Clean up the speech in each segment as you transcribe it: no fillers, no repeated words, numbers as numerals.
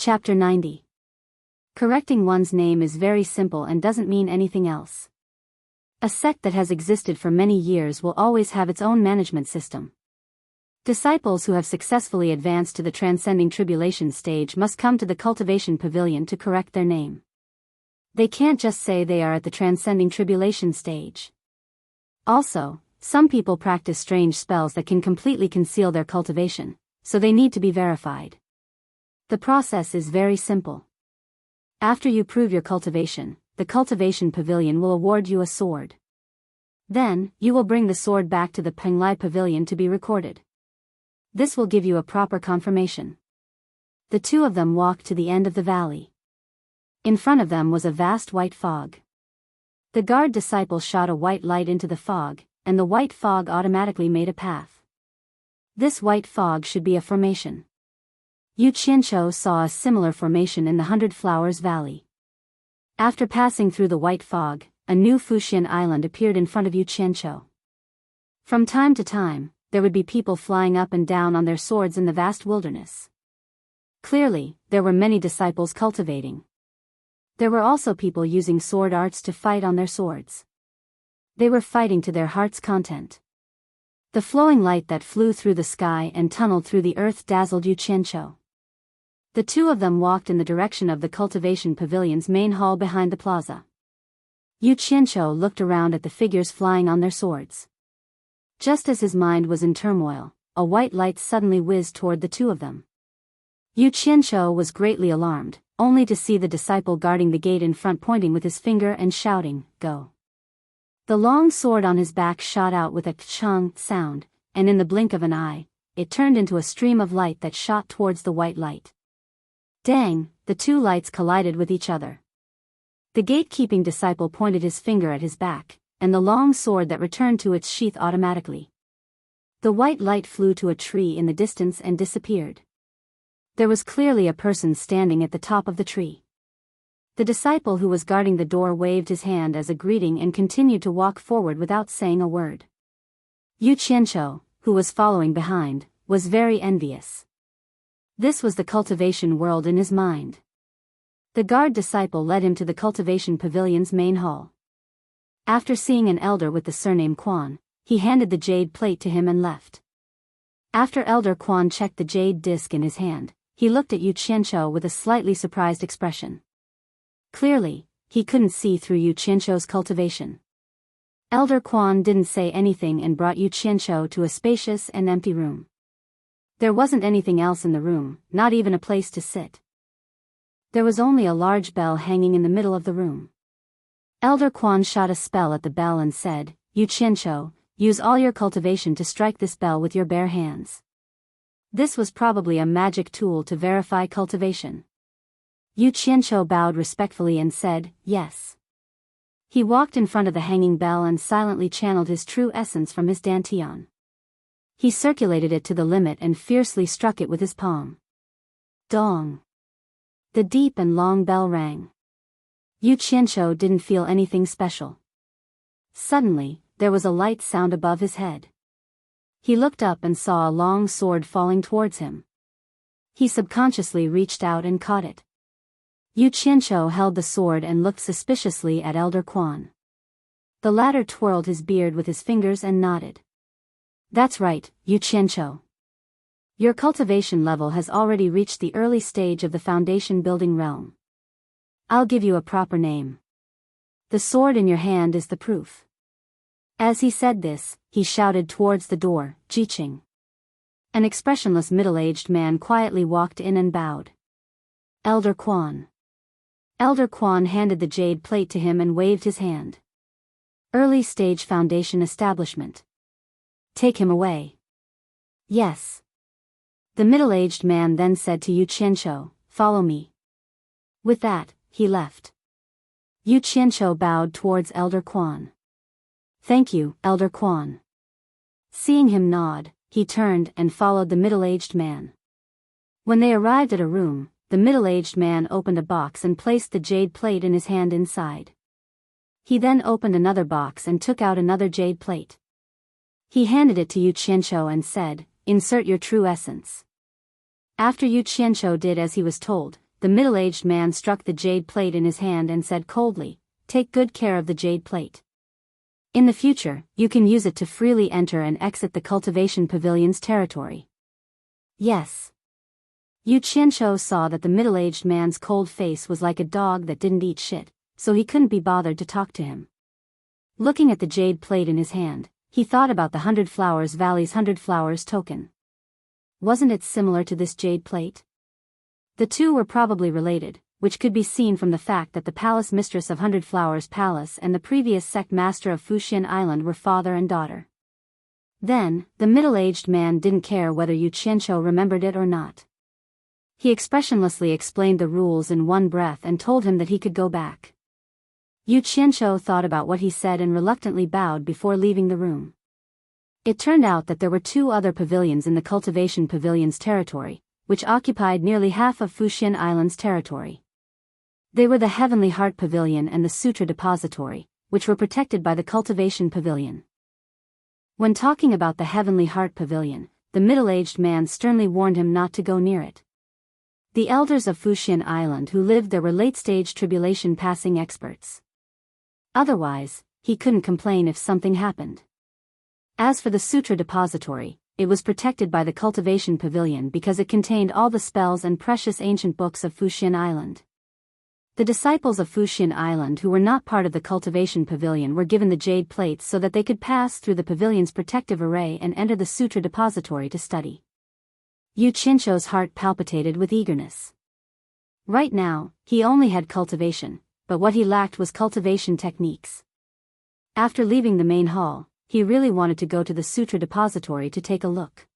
Chapter 90. Correcting one's name is very simple and doesn't mean anything else. A sect that has existed for many years will always have its own management system. Disciples who have successfully advanced to the transcending tribulation stage must come to the cultivation pavilion to correct their name. They can't just say they are at the transcending tribulation stage. Also, some people practice strange spells that can completely conceal their cultivation, so they need to be verified. The process is very simple. After you prove your cultivation, the cultivation pavilion will award you a sword. Then, you will bring the sword back to the Penglai pavilion to be recorded. This will give you a proper confirmation. The two of them walked to the end of the valley. In front of them was a vast white fog. The guard disciple shot a white light into the fog, and the white fog automatically made a path. This white fog should be a formation. Yu Qianqiu saw a similar formation in the 100 Flowers Valley. After passing through the white fog, a new Fuxian island appeared in front of Yu Qianqiu. From time to time, there would be people flying up and down on their swords in the vast wilderness. Clearly, there were many disciples cultivating. There were also people using sword arts to fight on their swords. They were fighting to their heart's content. The flowing light that flew through the sky and tunneled through the earth dazzled Yu Qianqiu. The two of them walked in the direction of the cultivation pavilion's main hall behind the plaza. Yu Qianqiu looked around at the figures flying on their swords. Just as his mind was in turmoil, a white light suddenly whizzed toward the two of them. Yu Qianqiu was greatly alarmed, only to see the disciple guarding the gate in front pointing with his finger and shouting, "Go." The long sword on his back shot out with a kchang sound, and in the blink of an eye, it turned into a stream of light that shot towards the white light. Dang, the two lights collided with each other. The gatekeeping disciple pointed his finger at his back, and the long sword that returned to its sheath automatically. The white light flew to a tree in the distance and disappeared. There was clearly a person standing at the top of the tree. The disciple who was guarding the door waved his hand as a greeting and continued to walk forward without saying a word. Yu Qianqiu, who was following behind, was very envious. This was the cultivation world in his mind. The guard disciple led him to the cultivation pavilion's main hall. After seeing an elder with the surname Quan, he handed the jade plate to him and left. After Elder Quan checked the jade disc in his hand, he looked at Yu Qianqiu with a slightly surprised expression. Clearly, he couldn't see through Yu Qianqiu's cultivation. Elder Quan didn't say anything and brought Yu Qianqiu to a spacious and empty room. There wasn't anything else in the room, not even a place to sit. There was only a large bell hanging in the middle of the room. Elder Quan shot a spell at the bell and said, "Yu Qianqiu, use all your cultivation to strike this bell with your bare hands." This was probably a magic tool to verify cultivation. Yu Qianqiu bowed respectfully and said, "Yes." He walked in front of the hanging bell and silently channeled his true essence from his dantian. He circulated it to the limit and fiercely struck it with his palm. Dong! The deep and long bell rang. Yu Qianqiu didn't feel anything special. Suddenly, there was a light sound above his head. He looked up and saw a long sword falling towards him. He subconsciously reached out and caught it. Yu Qianqiu held the sword and looked suspiciously at Elder Quan. The latter twirled his beard with his fingers and nodded. "That's right, Yu Qianqiu. Your cultivation level has already reached the early stage of the foundation building realm. I'll give you a proper name. The sword in your hand is the proof." As he said this, he shouted towards the door, "Jiqing." An expressionless middle-aged man quietly walked in and bowed. "Elder Quan." Elder Quan handed the jade plate to him and waved his hand. "Early stage foundation establishment. Take him away." "Yes." The middle-aged man then said to Yu Qianqiu, "Follow me." With that, he left. Yu Qianqiu bowed towards Elder Quan. "Thank you, Elder Quan." Seeing him nod, he turned and followed the middle-aged man. When they arrived at a room, the middle-aged man opened a box and placed the jade plate in his hand inside. He then opened another box and took out another jade plate. He handed it to Yu Qianqiu and said, "Insert your true essence." After Yu Qianqiu did as he was told, the middle-aged man struck the jade plate in his hand and said coldly, "Take good care of the jade plate. In the future, you can use it to freely enter and exit the cultivation pavilion's territory." "Yes." Yu Qianzhou saw that the middle-aged man's cold face was like a dog that didn't eat shit, so he couldn't be bothered to talk to him. Looking at the jade plate in his hand, he thought about the 100 Flowers Valley's 100 Flowers token. Wasn't it similar to this jade plate? The two were probably related, which could be seen from the fact that the palace mistress of 100 Flowers Palace and the previous sect master of Fuxian Island were father and daughter. Then, the middle-aged man didn't care whether Yu Qianzhou remembered it or not. He expressionlessly explained the rules in one breath and told him that he could go back. Yu Qianzhou thought about what he said and reluctantly bowed before leaving the room. It turned out that there were two other pavilions in the Cultivation Pavilion's territory, which occupied nearly half of Fuxian Island's territory. They were the Heavenly Heart Pavilion and the Sutra Depository, which were protected by the Cultivation Pavilion. When talking about the Heavenly Heart Pavilion, the middle-aged man sternly warned him not to go near it. The elders of Fuxian Island who lived there were late-stage tribulation-passing experts. Otherwise, he couldn't complain if something happened. As for the Sutra Depository, it was protected by the Cultivation Pavilion because it contained all the spells and precious ancient books of Fuxian Island. The disciples of Fuxian Island who were not part of the Cultivation Pavilion were given the jade plates so that they could pass through the pavilion's protective array and enter the Sutra Depository to study. Yu Qianzhou's heart palpitated with eagerness. Right now, he only had cultivation, but what he lacked was cultivation techniques. After leaving the main hall, he really wanted to go to the Sutra Depository to take a look.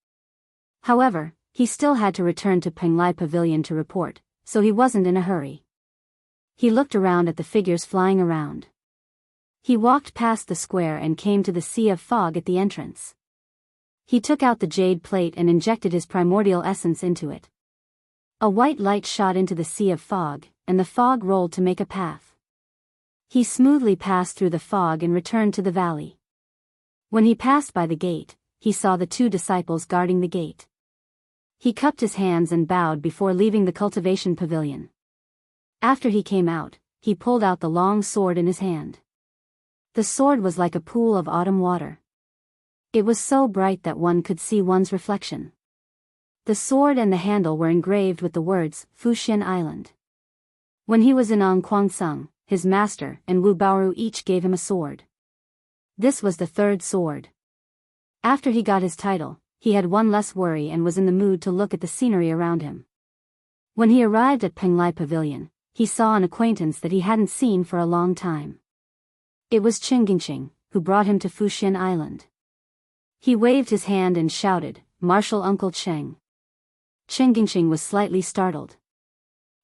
However, he still had to return to Penglai Pavilion to report, so he wasn't in a hurry. He looked around at the figures flying around. He walked past the square and came to the sea of fog at the entrance. He took out the jade plate and injected his primordial essence into it. A white light shot into the sea of fog, and the fog rolled to make a path. He smoothly passed through the fog and returned to the valley. When he passed by the gate, he saw the two disciples guarding the gate. He cupped his hands and bowed before leaving the Cultivation Pavilion. After he came out, he pulled out the long sword in his hand. The sword was like a pool of autumn water. It was so bright that one could see one's reflection. The sword and the handle were engraved with the words, Fuxian Island. When he was in Kuangsung, his master and Wu Baoru each gave him a sword. This was the third sword. After he got his title, he had one less worry and was in the mood to look at the scenery around him. When he arrived at Penglai Pavilion, he saw an acquaintance that he hadn't seen for a long time. It was Qingqing, who brought him to Fuxian Island. He waved his hand and shouted, "Martial Uncle Cheng." Qingqing was slightly startled.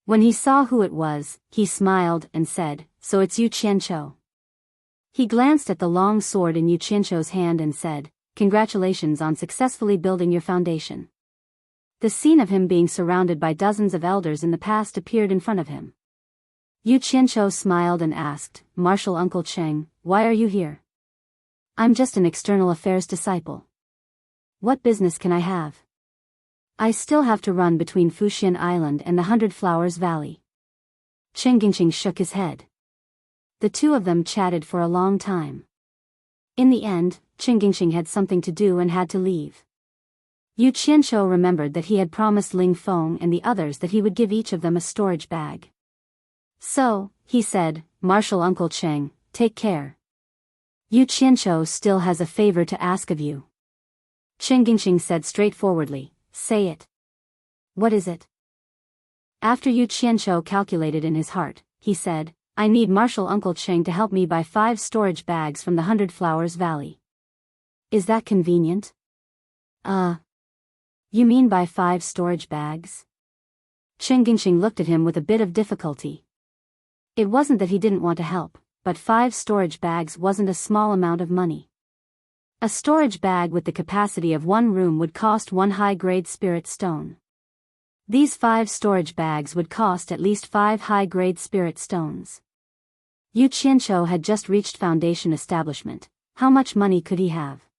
When he saw who it was, he smiled and said, "So it's Yu Qianzhou." He glanced at the long sword in Yu Qianzhou's hand and said, "Congratulations on successfully building your foundation." The scene of him being surrounded by dozens of elders in the past appeared in front of him. Yu Qianzhou smiled and asked, "Martial Uncle Cheng, why are you here?" "I'm just an external affairs disciple. What business can I have? I still have to run between Fuxian Island and the 100 Flowers Valley." Qingqing shook his head. The two of them chatted for a long time. In the end, Qingqing had something to do and had to leave. Yu Qianzhou remembered that he had promised Ling Feng and the others that he would give each of them a storage bag. So, he said, "Martial Uncle Cheng, take care. Yu Qianzhou still has a favor to ask of you." Qingqing said straightforwardly, "Say it." "What is it?" After Yu Qianzhou calculated in his heart, he said, "I need Martial Uncle Cheng to help me buy 5 storage bags from the 100 Flowers Valley. Is that convenient?" You mean buy 5 storage bags?" Qingqing looked at him with a bit of difficulty. It wasn't that he didn't want to help, but 5 storage bags wasn't a small amount of money. A storage bag with the capacity of 1 room would cost 1 high-grade spirit stone. These 5 storage bags would cost at least 5 high-grade spirit stones. Yu Qianzhou had just reached foundation establishment. How much money could he have?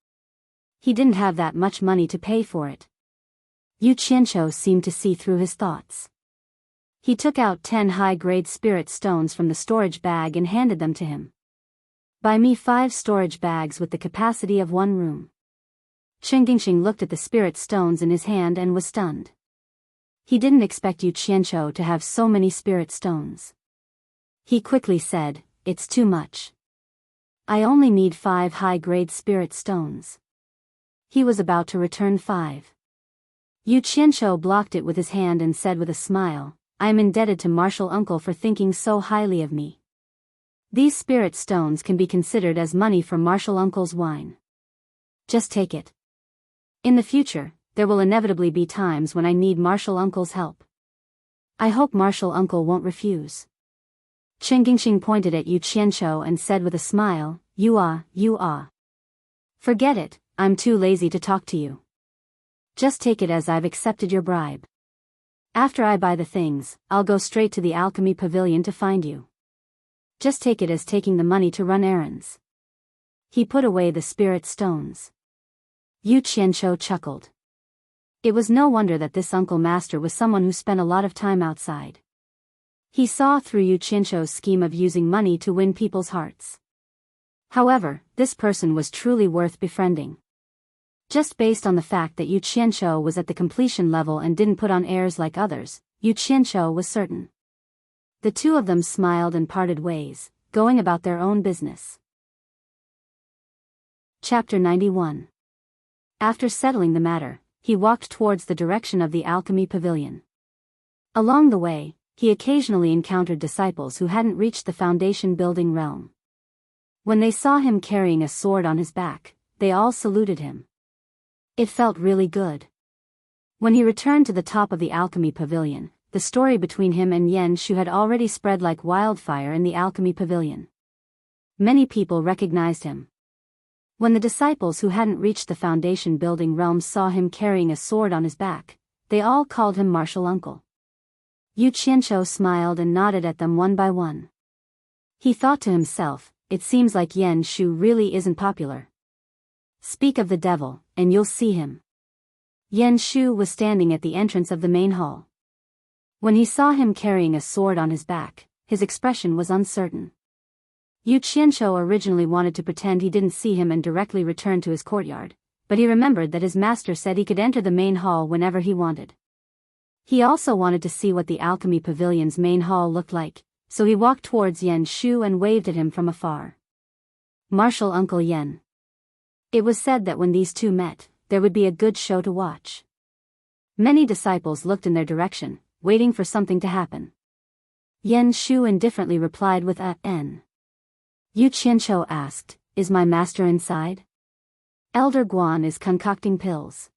He didn't have that much money to pay for it. Yu Qianzhou seemed to see through his thoughts. He took out 10 high-grade spirit stones from the storage bag and handed them to him. Buy me 5 storage bags with the capacity of 1 room. Chengjingxing looked at the spirit stones in his hand and was stunned. He didn't expect Yu Qianzhou to have so many spirit stones. He quickly said, "It's too much. I only need 5 high-grade spirit stones." He was about to return 5. Yu Qianzhou blocked it with his hand and said with a smile, "I am indebted to Martial Uncle for thinking so highly of me. These spirit stones can be considered as money for Martial Uncle's wine. Just take it. In the future, there will inevitably be times when I need Martial Uncle's help. I hope Martial Uncle won't refuse." Chengjingxing pointed at Yu Qianzhou and said with a smile, You are. Forget it, I'm too lazy to talk to you. Just take it as I've accepted your bribe. After I buy the things, I'll go straight to the alchemy pavilion to find you. Just take it as taking the money to run errands." He put away the spirit stones. Yu Qianzhou chuckled. It was no wonder that this uncle master was someone who spent a lot of time outside. He saw through Yu Qianzhou's scheme of using money to win people's hearts. However, this person was truly worth befriending. Just based on the fact that Yu Qianzhou was at the completion level and didn't put on airs like others, Yu Qianzhou was certain. The two of them smiled and parted ways, going about their own business. Chapter 91. After settling the matter, he walked towards the direction of the alchemy pavilion. Along the way, he occasionally encountered disciples who hadn't reached the foundation building realm. When they saw him carrying a sword on his back, they all saluted him. It felt really good. When he returned to the top of the alchemy pavilion, the story between him and Yan Shu had already spread like wildfire in the alchemy pavilion. Many people recognized him. When the disciples who hadn't reached the foundation building realm saw him carrying a sword on his back, they all called him Martial Uncle. Yu Qianzhou smiled and nodded at them one by one. He thought to himself, it seems like Yan Shu really isn't popular. Speak of the devil, and you'll see him. Yan Shu was standing at the entrance of the main hall. When he saw him carrying a sword on his back, his expression was uncertain. Yu Qianzhou originally wanted to pretend he didn't see him and directly return to his courtyard, but he remembered that his master said he could enter the main hall whenever he wanted. He also wanted to see what the alchemy pavilion's main hall looked like, so he walked towards Yan Shu and waved at him from afar. Martial Uncle Yan. It was said that when these two met, there would be a good show to watch. Many disciples looked in their direction, waiting for something to happen. Yan Shu indifferently replied with a "n." Yu Qianzhou asked, "Is my master inside?" "Elder Guan is concocting pills.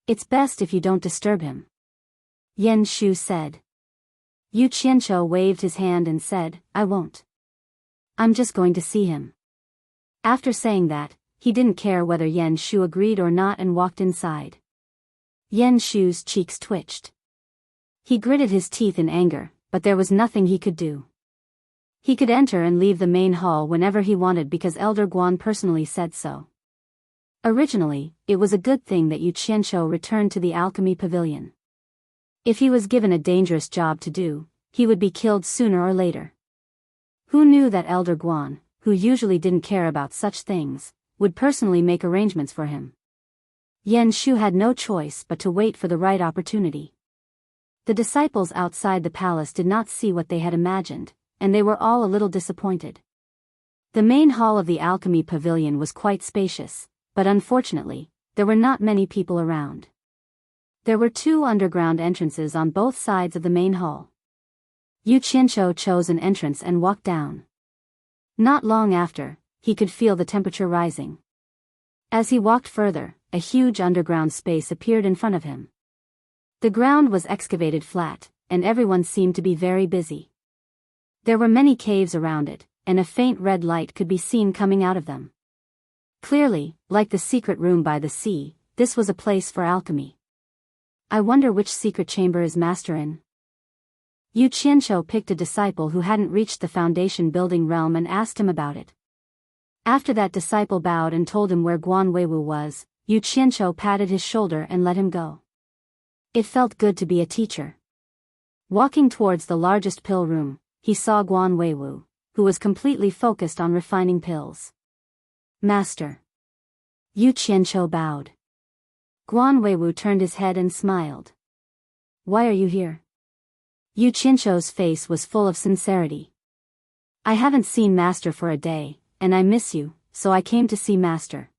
It's best if you don't disturb him," Yan Shu said. Yu Qianzhou waved his hand and said, "I won't. I'm just going to see him." After saying that, he didn't care whether Yan Shu agreed or not and walked inside. Yan Shu's cheeks twitched. He gritted his teeth in anger, but there was nothing he could do. He could enter and leave the main hall whenever he wanted because Elder Guan personally said so. Originally, it was a good thing that Yu Qianzhou returned to the alchemy pavilion. If he was given a dangerous job to do, he would be killed sooner or later. Who knew that Elder Guan, who usually didn't care about such things, would personally make arrangements for him? Yan Shu had no choice but to wait for the right opportunity. The disciples outside the palace did not see what they had imagined, and they were all a little disappointed. The main hall of the alchemy pavilion was quite spacious, but unfortunately, there were not many people around. There were 2 underground entrances on both sides of the main hall. Yu Qianzhou chose an entrance and walked down. Not long after, he could feel the temperature rising. As he walked further, a huge underground space appeared in front of him. The ground was excavated flat, and everyone seemed to be very busy. There were many caves around it, and a faint red light could be seen coming out of them. Clearly, like the secret room by the sea, this was a place for alchemy. I wonder which secret chamber is master in. Yu Qianzhou picked a disciple who hadn't reached the foundation building realm and asked him about it. After that disciple bowed and told him where Guan Weiwu was, Yu Qianzhou patted his shoulder and let him go. It felt good to be a teacher. Walking towards the largest pill room, he saw Guan Weiwu, who was completely focused on refining pills. Master. Yu Qianqiu bowed. Guan Weiwu turned his head and smiled. Why are you here? Yu Qianqiu's face was full of sincerity. I haven't seen Master for a day, and I miss you, so I came to see Master.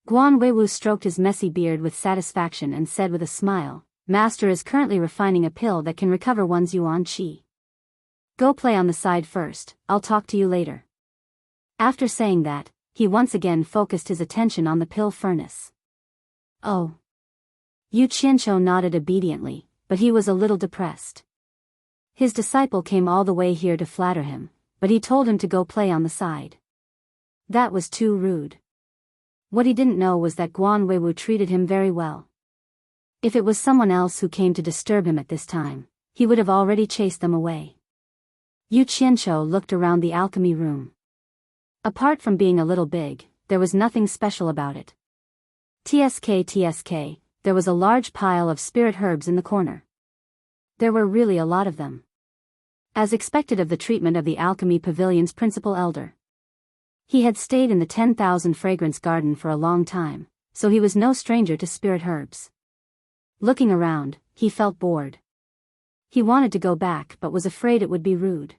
Guan Weiwu stroked his messy beard with satisfaction and said with a smile, Master is currently refining a pill that can recover one's yuan qi. Go play on the side first, I'll talk to you later. After saying that, he once again focused his attention on the pill furnace. Oh. Yu Qianqiu nodded obediently, but he was a little depressed. His disciple came all the way here to flatter him, but he told him to go play on the side. That was too rude. What he didn't know was that Guan Weiwu treated him very well. If it was someone else who came to disturb him at this time, he would have already chased them away. Yu Qianqiu looked around the alchemy room. Apart from being a little big, there was nothing special about it. TSK, there was a large pile of spirit herbs in the corner. There were really a lot of them. As expected of the treatment of the alchemy pavilion's principal elder. He had stayed in the 10,000 fragrance garden for a long time, so he was no stranger to spirit herbs. Looking around, he felt bored. He wanted to go back but was afraid it would be rude.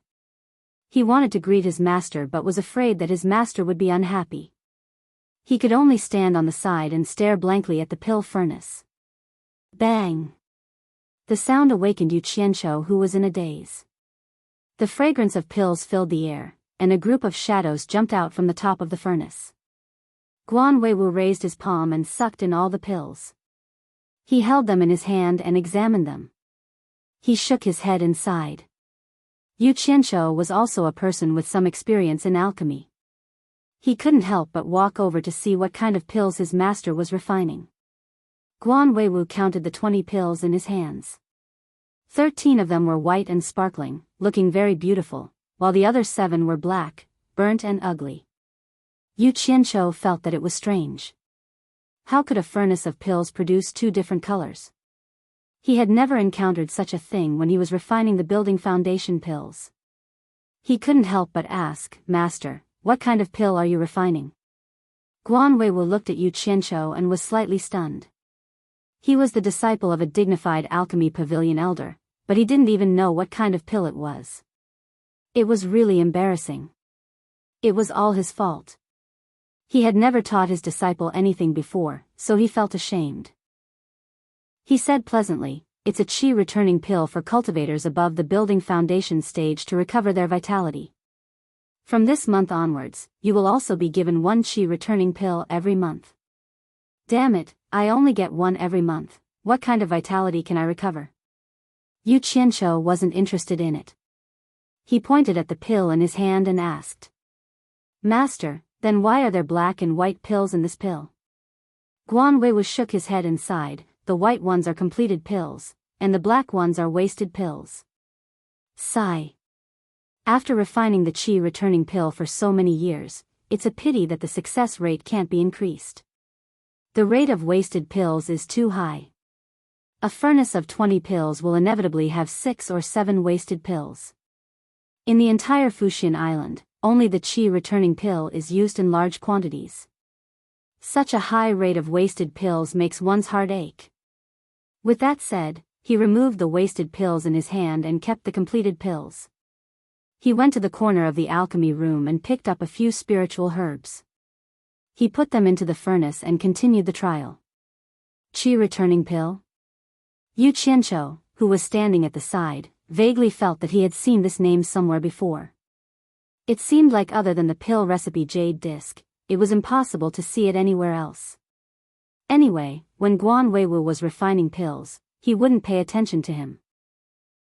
He wanted to greet his master but was afraid that his master would be unhappy. He could only stand on the side and stare blankly at the pill furnace. Bang! The sound awakened Yu Qianqiu, who was in a daze. The fragrance of pills filled the air, and a group of shadows jumped out from the top of the furnace. Guan Weiwu raised his palm and sucked in all the pills. He held them in his hand and examined them. He shook his head and sighed. Yu Qianqiu was also a person with some experience in alchemy. He couldn't help but walk over to see what kind of pills his master was refining. Guan Weiwu counted the 20 pills in his hands. 13 of them were white and sparkling, looking very beautiful, while the other 7 were black, burnt and ugly. Yu Qianqiu felt that it was strange. How could a furnace of pills produce 2 different colors? He had never encountered such a thing when he was refining the building foundation pills. He couldn't help but ask, Master, what kind of pill are you refining? Guan Weiwu looked at Yu Qianqiu and was slightly stunned. He was the disciple of a dignified alchemy pavilion elder, but he didn't even know what kind of pill it was. It was really embarrassing. It was all his fault. He had never taught his disciple anything before, so he felt ashamed. He said pleasantly, it's a qi returning pill for cultivators above the building foundation stage to recover their vitality. From this month onwards, you will also be given 1 qi returning pill every month. Damn it, I only get 1 every month, what kind of vitality can I recover? Yu Qianqiu wasn't interested in it. He pointed at the pill in his hand and asked. Master, then why are there black and white pills in this pill? Guan Weiwu shook his head and sighed, the white ones are completed pills, and the black ones are wasted pills. Sigh. After refining the qi returning pill for so many years, it's a pity that the success rate can't be increased. The rate of wasted pills is too high. A furnace of 20 pills will inevitably have 6 or 7 wasted pills. In the entire Fuxian Island, only the qi returning pill is used in large quantities. Such a high rate of wasted pills makes one's heart ache. With that said, he removed the wasted pills in his hand and kept the completed pills. He went to the corner of the alchemy room and picked up a few spiritual herbs. He put them into the furnace and continued the trial. Qi returning pill? Yu Qianqiu, who was standing at the side, vaguely felt that he had seen this name somewhere before. It seemed like other than the pill recipe jade disc, it was impossible to see it anywhere else. Anyway, when Guan Weiwu was refining pills, he wouldn't pay attention to him.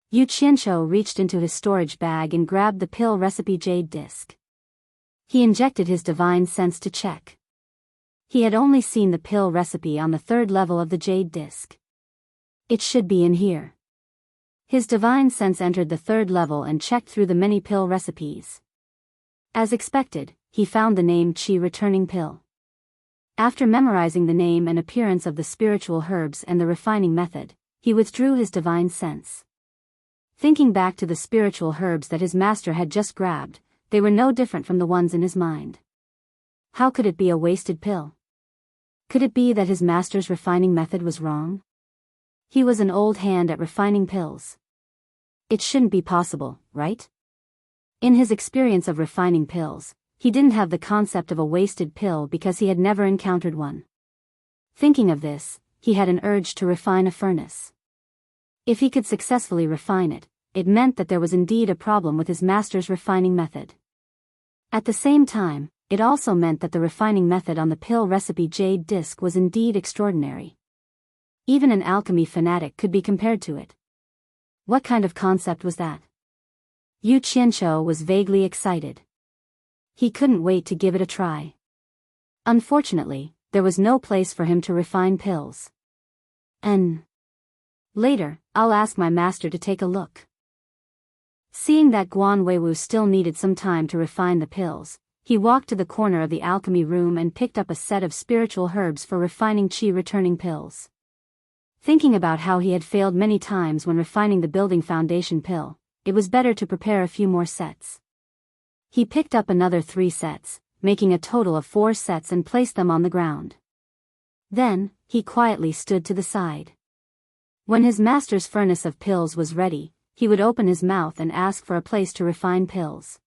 Yu Qianqiu reached into his storage bag and grabbed the pill recipe jade disc. He injected his divine sense to check. He had only seen the pill recipe on the 3rd level of the jade disc. It should be in here. His divine sense entered the 3rd level and checked through the many pill recipes. As expected, he found the name qi returning pill. After memorizing the name and appearance of the spiritual herbs and the refining method, he withdrew his divine sense. Thinking back to the spiritual herbs that his master had just grabbed, they were no different from the ones in his mind. How could it be a wasted pill? Could it be that his master's refining method was wrong? He was an old hand at refining pills. It shouldn't be possible, right? In his experience of refining pills, he didn't have the concept of a wasted pill because he had never encountered one. Thinking of this, he had an urge to refine a furnace. If he could successfully refine it, it meant that there was indeed a problem with his master's refining method. At the same time, it also meant that the refining method on the pill recipe jade disc was indeed extraordinary. Even an alchemy fanatic could be compared to it. What kind of concept was that? Yu Qianqiu was vaguely excited. He couldn't wait to give it a try. Unfortunately, there was no place for him to refine pills. Later, I'll ask my master to take a look. Seeing that Guan Weiwu still needed some time to refine the pills, he walked to the corner of the alchemy room and picked up a set of spiritual herbs for refining qi returning pills. Thinking about how he had failed many times when refining the building foundation pill, it was better to prepare a few more sets. He picked up another 3 sets, making a total of 4 sets and placed them on the ground. Then, he quietly stood to the side. When his master's furnace of pills was ready, he would open his mouth and ask for a place to refine pills.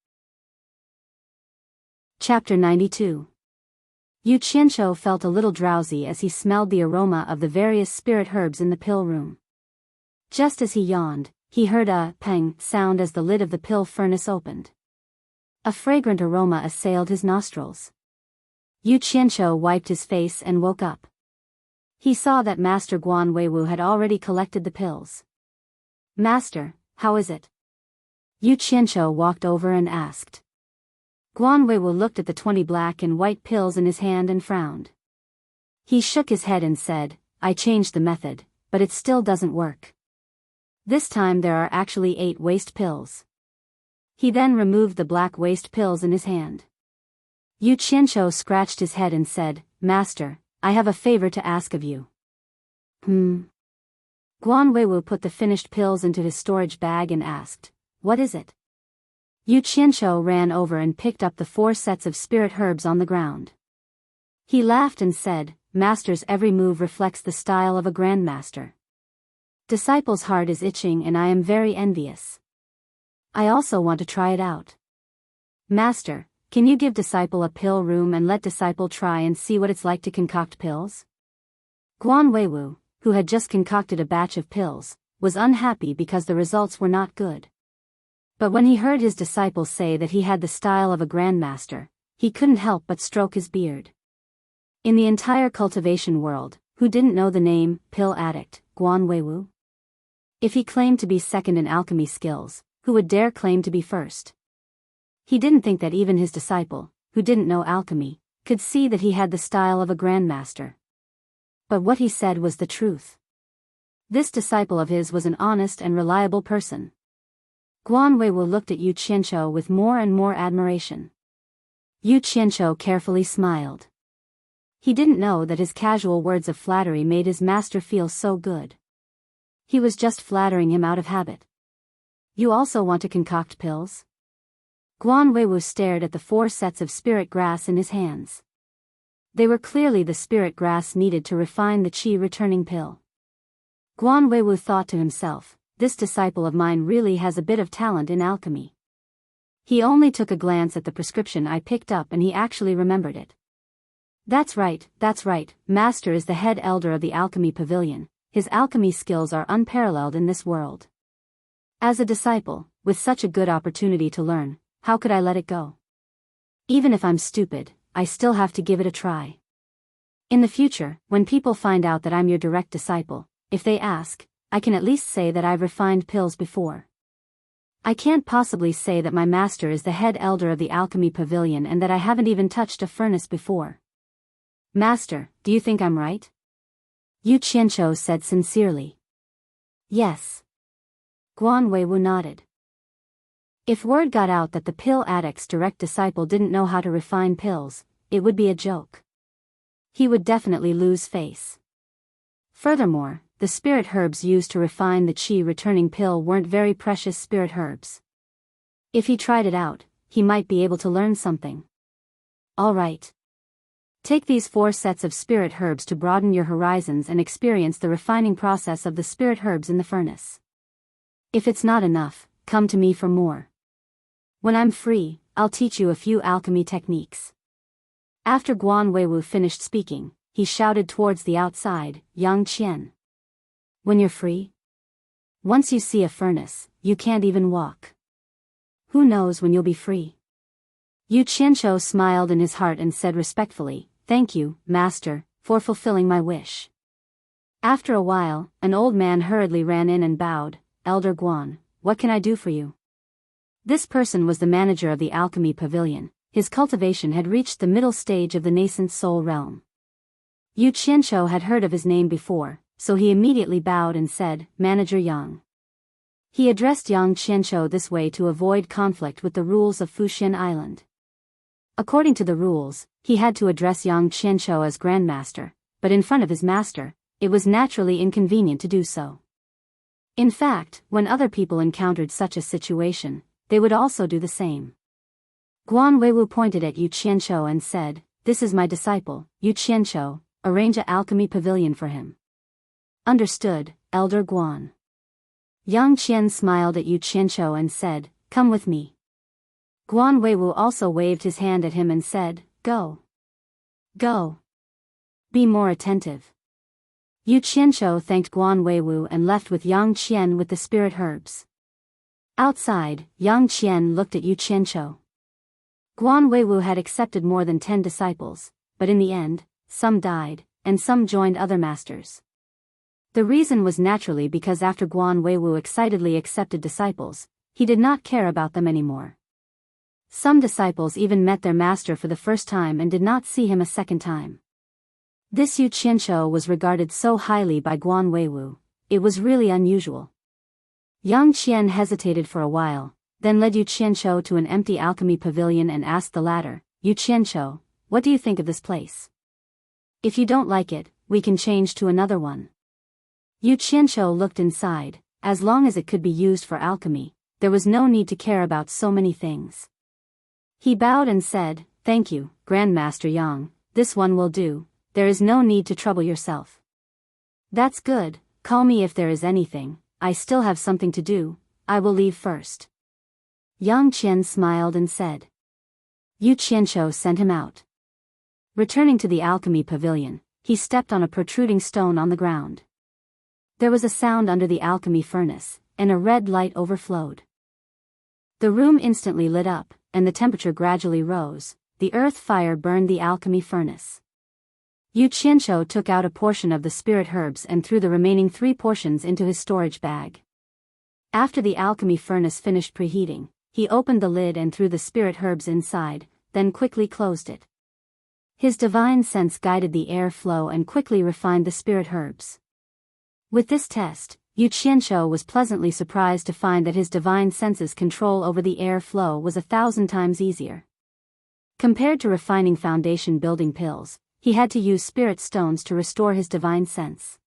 Chapter 92. Yu Qianqiu felt a little drowsy as he smelled the aroma of the various spirit herbs in the pill room. Just as he yawned, he heard a pang sound as the lid of the pill furnace opened. A fragrant aroma assailed his nostrils. Yu Qianqiu wiped his face and woke up. He saw that Master Guan Weiwu had already collected the pills. "Master, how is it?" Yu Qianqiu walked over and asked. Guan Weiwu looked at the 20 black and white pills in his hand and frowned. He shook his head and said, "I changed the method, but it still doesn't work. This time there are actually 8 waste pills." He then removed the black waste pills in his hand. Yu Qianqiu scratched his head and said, "Master, I have a favor to ask of you." Guan Weiwu put the finished pills into his storage bag and asked, "What is it?" Yu Qianqiu ran over and picked up the 4 sets of spirit herbs on the ground. He laughed and said, "Master's every move reflects the style of a grandmaster. Disciple's heart is itching and I am very envious. I also want to try it out. Master, can you give Disciple a pill room and let Disciple try and see what it's like to concoct pills?" Guan Weiwu, who had just concocted a batch of pills, was unhappy because the results were not good. But when he heard his disciple say that he had the style of a grandmaster, he couldn't help but stroke his beard. In the entire cultivation world, who didn't know the name, Pill Addict, Guan Weiwu? If he claimed to be second in alchemy skills, who would dare claim to be first? He didn't think that even his disciple, who didn't know alchemy, could see that he had the style of a grandmaster. But what he said was the truth. This disciple of his was an honest and reliable person. Guan Weiwu looked at Yu Qianqiu with more and more admiration. Yu Qianqiu carefully smiled. He didn't know that his casual words of flattery made his master feel so good. He was just flattering him out of habit. "You also want to concoct pills?" Guan Weiwu stared at the 4 sets of spirit grass in his hands. They were clearly the spirit grass needed to refine the qi returning pill. Guan Weiwu thought to himself, "This disciple of mine really has a bit of talent in alchemy." He only took a glance at the prescription I picked up and he actually remembered it. That's right, Master is the head elder of the alchemy pavilion. His alchemy skills are unparalleled in this world. As a disciple, with such a good opportunity to learn, how could I let it go? Even if I'm stupid, I still have to give it a try. In the future, when people find out that I'm your direct disciple, if they ask, I can at least say that I've refined pills before. I can't possibly say that my master is the head elder of the alchemy pavilion and that I haven't even touched a furnace before. Master, do you think I'm right? Yu Qianqiu said sincerely. Yes. Guan Weiwu nodded. If word got out that the pill addict's direct disciple didn't know how to refine pills, it would be a joke. He would definitely lose face. Furthermore, the spirit herbs used to refine the qi returning pill weren't very precious spirit herbs. If he tried it out, he might be able to learn something. Alright. Take these 4 sets of spirit herbs to broaden your horizons and experience the refining process of the spirit herbs in the furnace. If it's not enough, come to me for more. When I'm free, I'll teach you a few alchemy techniques. After Guan Weiwu finished speaking, he shouted towards the outside, Yang Qian. When you're free? Once you see a furnace, you can't even walk. Who knows when you'll be free? Yu Qianshou smiled in his heart and said respectfully, "Thank you, Master, for fulfilling my wish." After a while, an old man hurriedly ran in and bowed, "Elder Guan, what can I do for you?" This person was the manager of the alchemy pavilion. His cultivation had reached the middle stage of the nascent soul realm. Yu Qianshou had heard of his name before, so he immediately bowed and said, "Manager Yang." He addressed Yang Qianshou this way to avoid conflict with the rules of Fuxian Island. According to the rules, he had to address Yang Qianshou as Grandmaster, but in front of his master, it was naturally inconvenient to do so. In fact, when other people encountered such a situation, they would also do the same. Guan Weiwu pointed at Yu Qianshou and said, "This is my disciple, Yu Qianshou, arrange a alchemy pavilion for him." Understood, Elder Guan. Yang Qian smiled at Yu Qianshou and said, "Come with me." Guan Weiwu also waved his hand at him and said, "Go. Go. Be more attentive." Yu Qianshou thanked Guan Weiwu and left with Yang Qian with the spirit herbs. Outside, Yang Qian looked at Yu Qianshou. Guan Weiwu had accepted more than 10 disciples, but in the end, some died, and some joined other masters. The reason was naturally because after Guan Weiwu excitedly accepted disciples, he did not care about them anymore. Some disciples even met their master for the first time and did not see him a second time. This Yu Qianshou was regarded so highly by Guan Weiwu, it was really unusual. Yang Qian hesitated for a while, then led Yu Qianshou to an empty alchemy pavilion and asked the latter, "Yu Qianshou, what do you think of this place? If you don't like it, we can change to another one." Yu Qianshou looked inside. As long as it could be used for alchemy, there was no need to care about so many things. He bowed and said, "Thank you, Grandmaster Yang, this one will do, there is no need to trouble yourself." "That's good, call me if there is anything, I still have something to do, I will leave first." Yang Qian smiled and said. Yu Qianshou sent him out. Returning to the alchemy pavilion, he stepped on a protruding stone on the ground. There was a sound under the alchemy furnace, and a red light overflowed. The room instantly lit up, and the temperature gradually rose. The earth fire burned the alchemy furnace. Yu Qianshou took out a portion of the spirit herbs and threw the remaining 3 portions into his storage bag. After the alchemy furnace finished preheating, he opened the lid and threw the spirit herbs inside, then quickly closed it. His divine sense guided the air flow and quickly refined the spirit herbs. With this test, Yu Qianshou was pleasantly surprised to find that his divine senses' control over the air flow was 1,000 times easier. Compared to refining foundation building pills, he had to use spirit stones to restore his divine sense.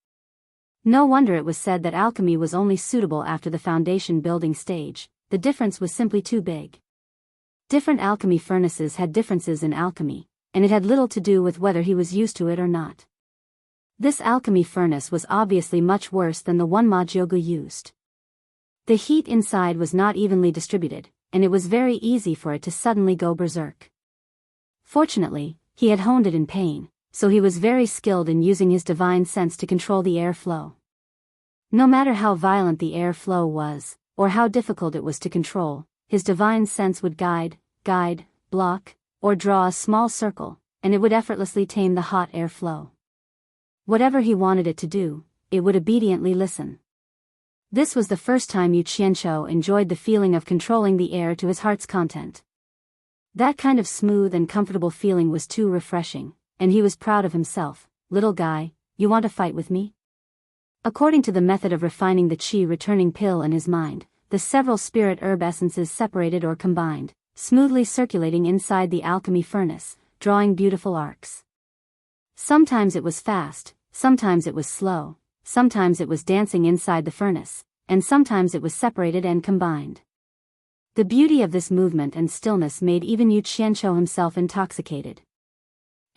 No wonder it was said that alchemy was only suitable after the foundation building stage, the difference was simply too big. Different alchemy furnaces had differences in alchemy, and it had little to do with whether he was used to it or not. This alchemy furnace was obviously much worse than the one Ma Jiugu used. The heat inside was not evenly distributed, and it was very easy for it to suddenly go berserk. Fortunately, he had honed it in pain, so he was very skilled in using his divine sense to control the air flow. No matter how violent the air flow was, or how difficult it was to control, his divine sense would guide, block, or draw a small circle, and it would effortlessly tame the hot air flow. Whatever he wanted it to do, it would obediently listen. This was the first time Yu Qianshou enjoyed the feeling of controlling the air to his heart's content. That kind of smooth and comfortable feeling was too refreshing, and he was proud of himself. "Little guy, you want to fight with me?" According to the method of refining the qi returning pill in his mind, the several spirit herb essences separated or combined, smoothly circulating inside the alchemy furnace, drawing beautiful arcs. Sometimes it was fast, sometimes it was slow, sometimes it was dancing inside the furnace, and sometimes it was separated and combined. The beauty of this movement and stillness made even Yu Qianqiu himself intoxicated.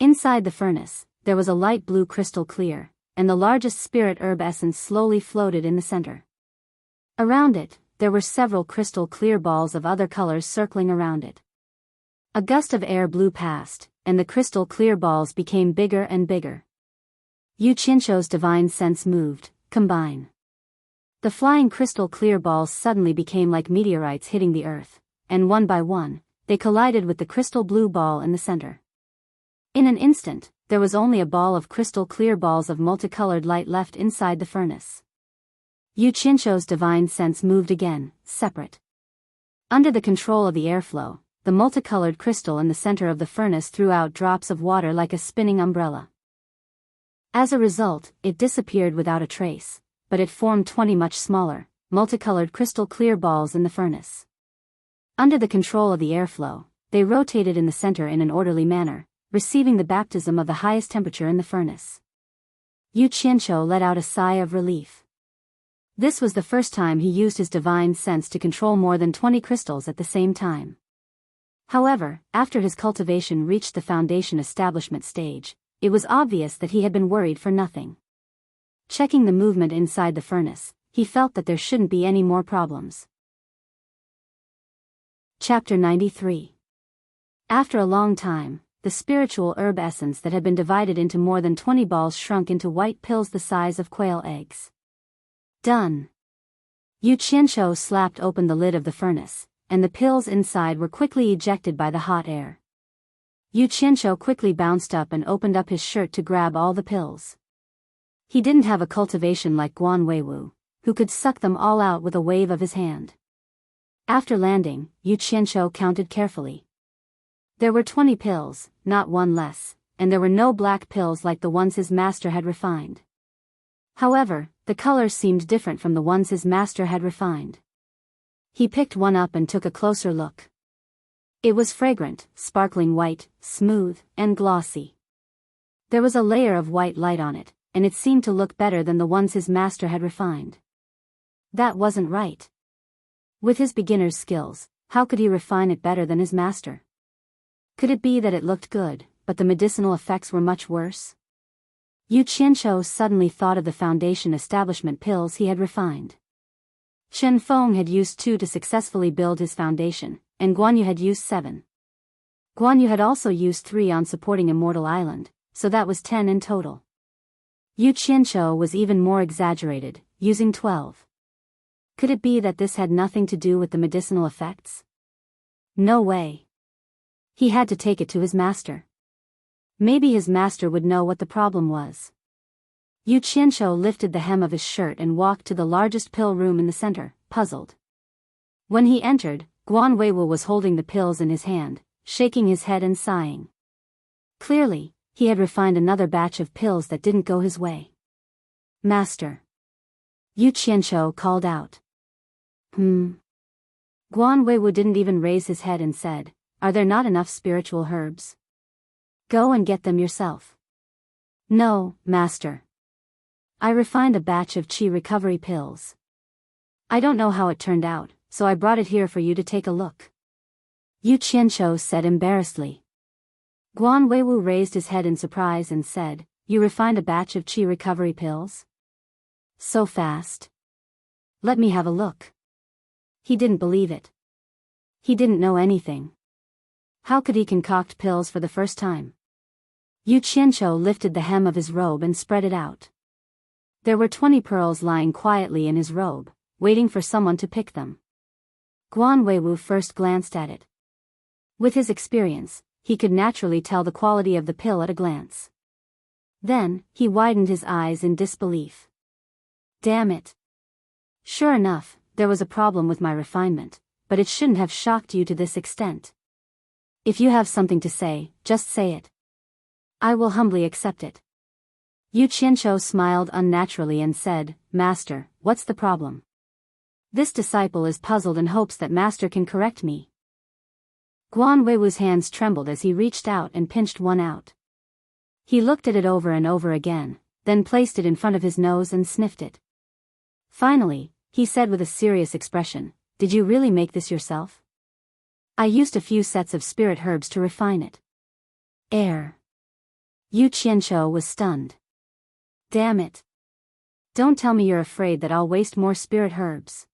Inside the furnace, there was a light blue crystal clear, and the largest spirit herb essence slowly floated in the center. Around it, there were several crystal clear balls of other colors circling around it. A gust of air blew past, and the crystal clear balls became bigger and bigger. Yu Qianqiu's divine sense moved, combine. The flying crystal clear balls suddenly became like meteorites hitting the earth, and one by one, they collided with the crystal blue ball in the center. In an instant, there was only a ball of crystal clear balls of multicolored light left inside the furnace. Yu Qianqiu's divine sense moved again, separate. Under the control of the airflow, the multicolored crystal in the center of the furnace threw out drops of water like a spinning umbrella. As a result, it disappeared without a trace, but it formed 20 much smaller, multicolored crystal clear balls in the furnace. Under the control of the airflow, they rotated in the center in an orderly manner, receiving the baptism of the highest temperature in the furnace. Yu Qianqiu let out a sigh of relief. This was the first time he used his divine sense to control more than 20 crystals at the same time. However, after his cultivation reached the foundation establishment stage, it was obvious that he had been worried for nothing. Checking the movement inside the furnace, he felt that there shouldn't be any more problems. Chapter 93. After a long time, the spiritual herb essence that had been divided into more than 20 balls shrunk into white pills the size of quail eggs. Done. Yu Qianqiu slapped open the lid of the furnace, and the pills inside were quickly ejected by the hot air. Yu Qianqiu quickly bounced up and opened up his shirt to grab all the pills. He didn't have a cultivation like Guan Weiwu, who could suck them all out with a wave of his hand. After landing, Yu Qianqiu counted carefully. There were 20 pills, not one less, and there were no black pills like the ones his master had refined. However, the colors seemed different from the ones his master had refined. He picked one up and took a closer look. It was fragrant, sparkling white, smooth, and glossy. There was a layer of white light on it, and it seemed to look better than the ones his master had refined. That wasn't right. With his beginner's skills, how could he refine it better than his master? Could it be that it looked good, but the medicinal effects were much worse? Yu Qianqiu suddenly thought of the foundation establishment pills he had refined. Chen Feng had used 2 to successfully build his foundation, and Guan Yu had used 7. Guan Yu had also used 3 on supporting Immortal Island, so that was 10 in total. Yu Qianqiu was even more exaggerated, using 12. Could it be that this had nothing to do with the medicinal effects? No way. He had to take it to his master. Maybe his master would know what the problem was. Yu Qianqiu lifted the hem of his shirt and walked to the largest pill room in the center, puzzled. When he entered, Guan Weiwu was holding the pills in his hand, shaking his head and sighing. Clearly, he had refined another batch of pills that didn't go his way. Master. Yu Qianqiu called out. Guan Weiwu didn't even raise his head and said, "Are there not enough spiritual herbs? Go and get them yourself." "No, master. I refined a batch of qi recovery pills. I don't know how it turned out, so I brought it here for you to take a look." Yu Qianqiu said embarrassedly. Guan Weiwu raised his head in surprise and said, "You refined a batch of qi recovery pills? So fast? Let me have a look." He didn't believe it. He didn't know anything. How could he concoct pills for the first time? Yu Qianqiu lifted the hem of his robe and spread it out. There were 20 pearls lying quietly in his robe, waiting for someone to pick them. Guan Weiwu first glanced at it. With his experience, he could naturally tell the quality of the pill at a glance. Then, he widened his eyes in disbelief. Damn it. Sure enough, there was a problem with my refinement, but it shouldn't have shocked you to this extent. If you have something to say, just say it. I will humbly accept it. Yu Qianqiu smiled unnaturally and said, "Master, what's the problem? This disciple is puzzled and hopes that Master can correct me." Guan Weiwu's hands trembled as he reached out and pinched one out. He looked at it over and over again, then placed it in front of his nose and sniffed it. Finally, he said with a serious expression, "Did you really make this yourself?" "I used a few sets of spirit herbs to refine it." Yu Qianqiu was stunned. "Damn it. Don't tell me you're afraid that I'll waste more spirit herbs.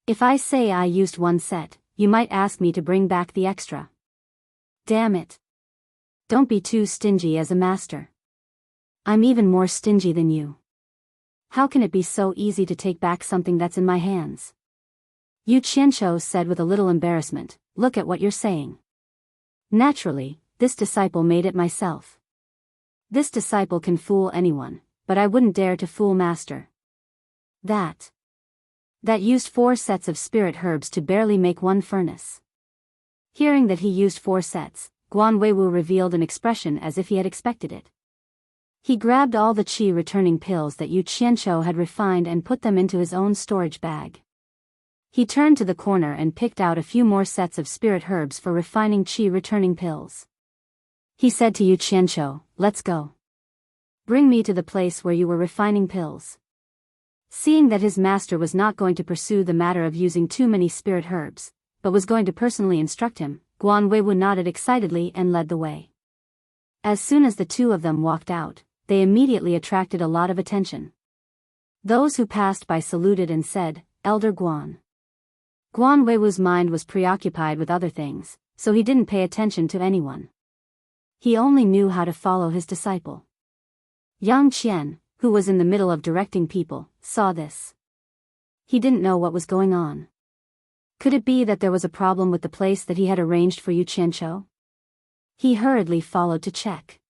If I say I used one set, you might ask me to bring back the extra." "Damn it. Don't be too stingy as a master. I'm even more stingy than you. How can it be so easy to take back something that's in my hands?" Yu Qianqiu said with a little embarrassment, "Look at what you're saying. Naturally, this disciple made it myself. This disciple can fool anyone, but I wouldn't dare to fool master. That used 4 sets of spirit herbs to barely make one furnace." Hearing that he used 4 sets, Guan Weiwu revealed an expression as if he had expected it. He grabbed all the qi returning pills that Yu Qianqiu had refined and put them into his own storage bag. He turned to the corner and picked out a few more sets of spirit herbs for refining qi returning pills. He said to Yu Qianqiu, "Let's go. Bring me to the place where you were refining pills." Seeing that his master was not going to pursue the matter of using too many spirit herbs, but was going to personally instruct him, Guan Weiwu nodded excitedly and led the way. As soon as the two of them walked out, they immediately attracted a lot of attention. Those who passed by saluted and said, "Elder Guan." Guan Weiwu's mind was preoccupied with other things, so he didn't pay attention to anyone. He only knew how to follow his disciple. Yang Qian, who was in the middle of directing people, saw this. He didn't know what was going on. Could it be that there was a problem with the place that he had arranged for Yu Qianqiu? He hurriedly followed to check.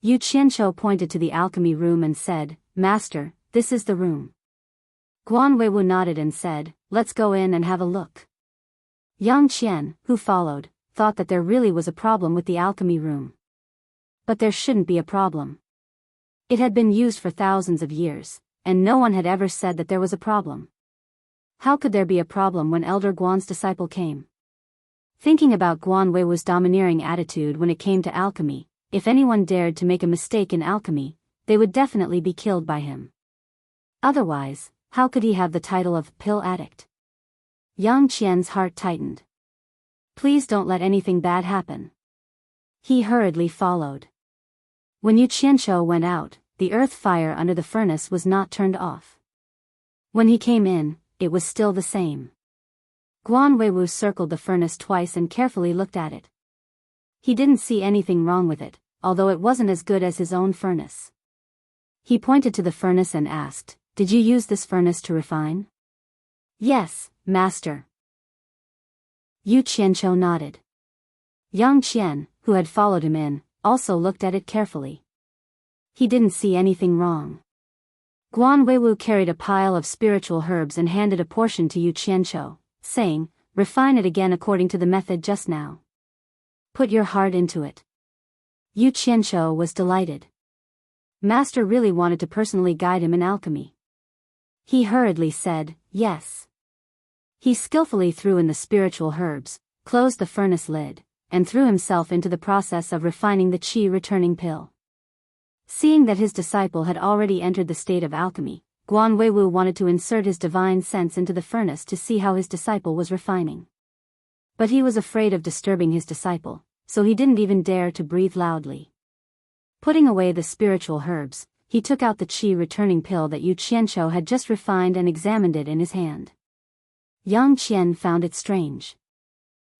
Yu Qianqiu pointed to the alchemy room and said, "Master, this is the room." Guan Weiwu nodded and said, "Let's go in and have a look." Yang Qian, who followed, thought that there really was a problem with the alchemy room. But there shouldn't be a problem. It had been used for thousands of years, and no one had ever said that there was a problem. How could there be a problem when Elder Guan's disciple came? Thinking about Guan Weiwu's domineering attitude when it came to alchemy, if anyone dared to make a mistake in alchemy, they would definitely be killed by him. Otherwise, how could he have the title of pill addict? Yang Qian's heart tightened. Please don't let anything bad happen. He hurriedly followed. When Yu Qianqiu went out, the earth fire under the furnace was not turned off. When he came in, it was still the same. Guan Weiwu circled the furnace twice and carefully looked at it. He didn't see anything wrong with it, although it wasn't as good as his own furnace. He pointed to the furnace and asked, "Did you use this furnace to refine?" "Yes, master." Yu Qianqiu nodded. Yang Qian, who had followed him in, also looked at it carefully. He didn't see anything wrong. Guan Weiwu carried a pile of spiritual herbs and handed a portion to Yu Qianqiu, saying, "Refine it again according to the method just now. Put your heart into it." Yu Qianqiu was delighted. Master really wanted to personally guide him in alchemy. He hurriedly said, "Yes." He skillfully threw in the spiritual herbs, closed the furnace lid, and threw himself into the process of refining the qi returning pill. Seeing that his disciple had already entered the state of alchemy, Guan Weiwu wanted to insert his divine sense into the furnace to see how his disciple was refining. But he was afraid of disturbing his disciple, so he didn't even dare to breathe loudly. Putting away the spiritual herbs, he took out the qi returning pill that Yu Qianqiu had just refined and examined it in his hand. Yang Qian found it strange.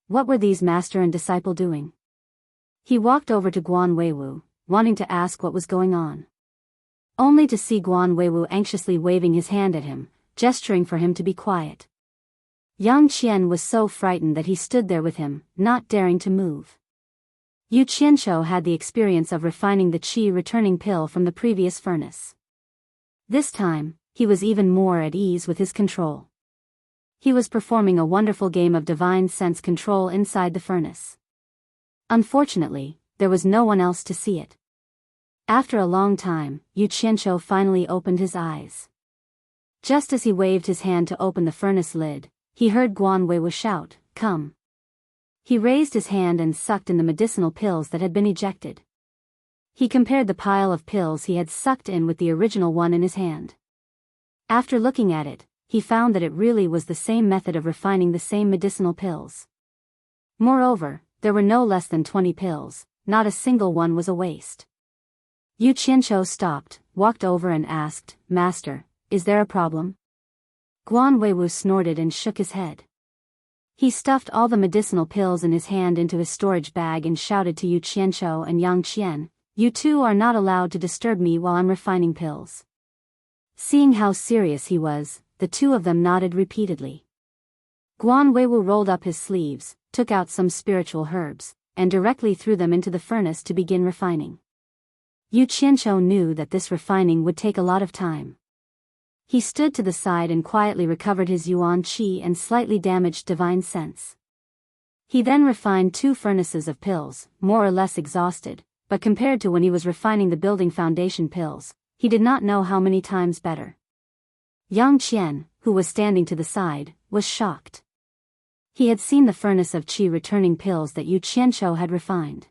What were these master and disciple doing? He walked over to Guan Weiwu, wanting to ask what was going on. Only to see Guan Weiwu anxiously waving his hand at him, gesturing for him to be quiet. Yang Qian was so frightened that he stood there with him, not daring to move. Yu Qianqiu had the experience of refining the qi returning pill from the previous furnace. This time, he was even more at ease with his control. He was performing a wonderful game of divine sense control inside the furnace. Unfortunately, there was no one else to see it. After a long time, Yu Qianqiu finally opened his eyes. Just as he waved his hand to open the furnace lid, he heard Guan Weiwu shout, "Come." He raised his hand and sucked in the medicinal pills that had been ejected. He compared the pile of pills he had sucked in with the original one in his hand. After looking at it, he found that it really was the same method of refining the same medicinal pills. Moreover, there were no less than 20 pills, not a single one was a waste. Yu Qianzhou stopped, walked over and asked, "Master, is there a problem?" Guan Weiwu snorted and shook his head. He stuffed all the medicinal pills in his hand into his storage bag and shouted to Yu Qianzhou and Yang Qian, "You two are not allowed to disturb me while I'm refining pills." Seeing how serious he was, the two of them nodded repeatedly. Guan Weiwu rolled up his sleeves, took out some spiritual herbs, and directly threw them into the furnace to begin refining. Yu Qianzhou knew that this refining would take a lot of time. He stood to the side and quietly recovered his yuan qi and slightly damaged divine sense. He then refined 2 furnaces of pills, more or less exhausted, but compared to when he was refining the building foundation pills, he did not know how many times better. Yang Qian, who was standing to the side, was shocked. He had seen the furnace of qi returning pills that Yu Qianzhou had refined.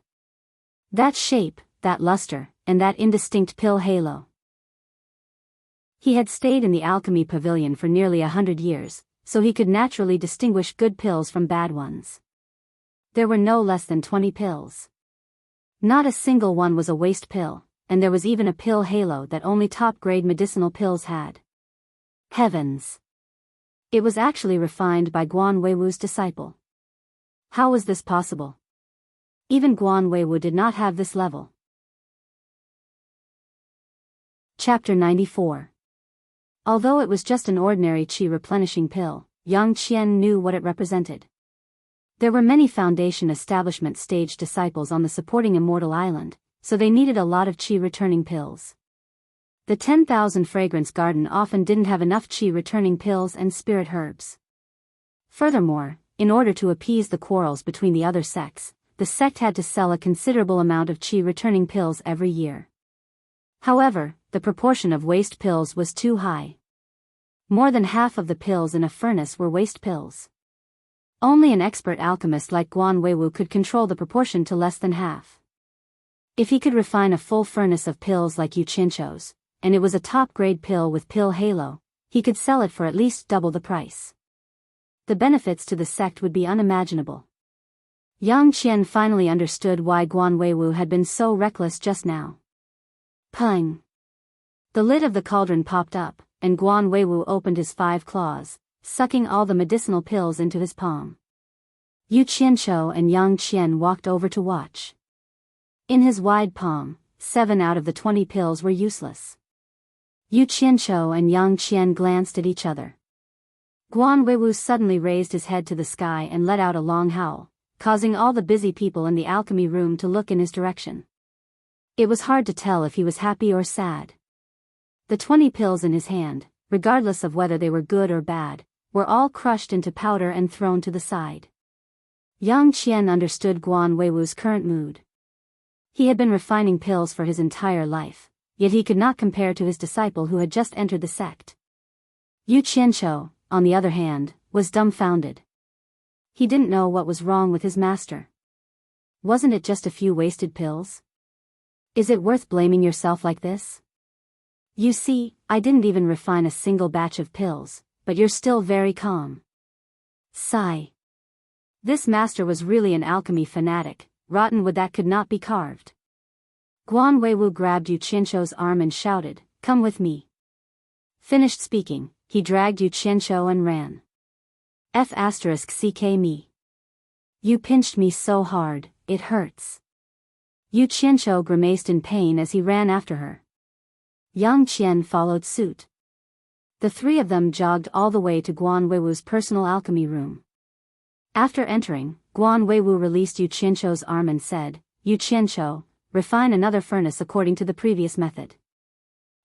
That shape, that luster, and that indistinct pill halo. He had stayed in the alchemy pavilion for nearly 100 years, so he could naturally distinguish good pills from bad ones. There were no less than 20 pills. Not a single one was a waste pill, and there was even a pill halo that only top-grade medicinal pills had. Heavens! It was actually refined by Guan Weiwu's disciple. How was this possible? Even Guan Weiwu did not have this level. Chapter 94. Although it was just an ordinary qi replenishing pill, Yang Qian knew what it represented. There were many Foundation Establishment stage disciples on the supporting Immortal Island, so they needed a lot of qi returning pills. The 10,000 fragrance garden often didn't have enough qi returning pills and spirit herbs. Furthermore, in order to appease the quarrels between the other sects, the sect had to sell a considerable amount of qi returning pills every year. However, the proportion of waste pills was too high. More than half of the pills in a furnace were waste pills. Only an expert alchemist like Guan Weiwu could control the proportion to less than half. If he could refine a full furnace of pills like Yu Qianzhou's, and it was a top-grade pill with pill halo, he could sell it for at least double the price. The benefits to the sect would be unimaginable. Yang Qian finally understood why Guan Weiwu had been so reckless just now. Pung! The lid of the cauldron popped up, and Guan Weiwu opened his 5 claws, sucking all the medicinal pills into his palm. Yu Qianzhou and Yang Qian walked over to watch. In his wide palm, 7 out of the 20 pills were useless. Yu Qianzhou and Yang Qian glanced at each other. Guan Weiwu suddenly raised his head to the sky and let out a long howl, causing all the busy people in the alchemy room to look in his direction. It was hard to tell if he was happy or sad. The 20 pills in his hand, regardless of whether they were good or bad, were all crushed into powder and thrown to the side. Yang Qian understood Guan Weiwu's current mood. He had been refining pills for his entire life, yet he could not compare to his disciple who had just entered the sect. Yu Qianzhou, on the other hand, was dumbfounded. He didn't know what was wrong with his master. Wasn't it just a few wasted pills? Is it worth blaming yourself like this? You see, I didn't even refine a single batch of pills, but you're still very calm. Sigh. This master was really an alchemy fanatic, rotten wood that could not be carved. Guan Weiwu grabbed Yu Qianzhou's arm and shouted, "Come with me." Finished speaking, he dragged Yu Qianzhou and ran. F***ck me. You pinched me so hard, it hurts. Yu Qianzhou grimaced in pain as he ran after her. Yang Qian followed suit. The 3 of them jogged all the way to Guan Weiwu's personal alchemy room. After entering, Guan Weiwu released Yu Qianzhou's arm and said, "Yu Qianzhou, refine another furnace according to the previous method.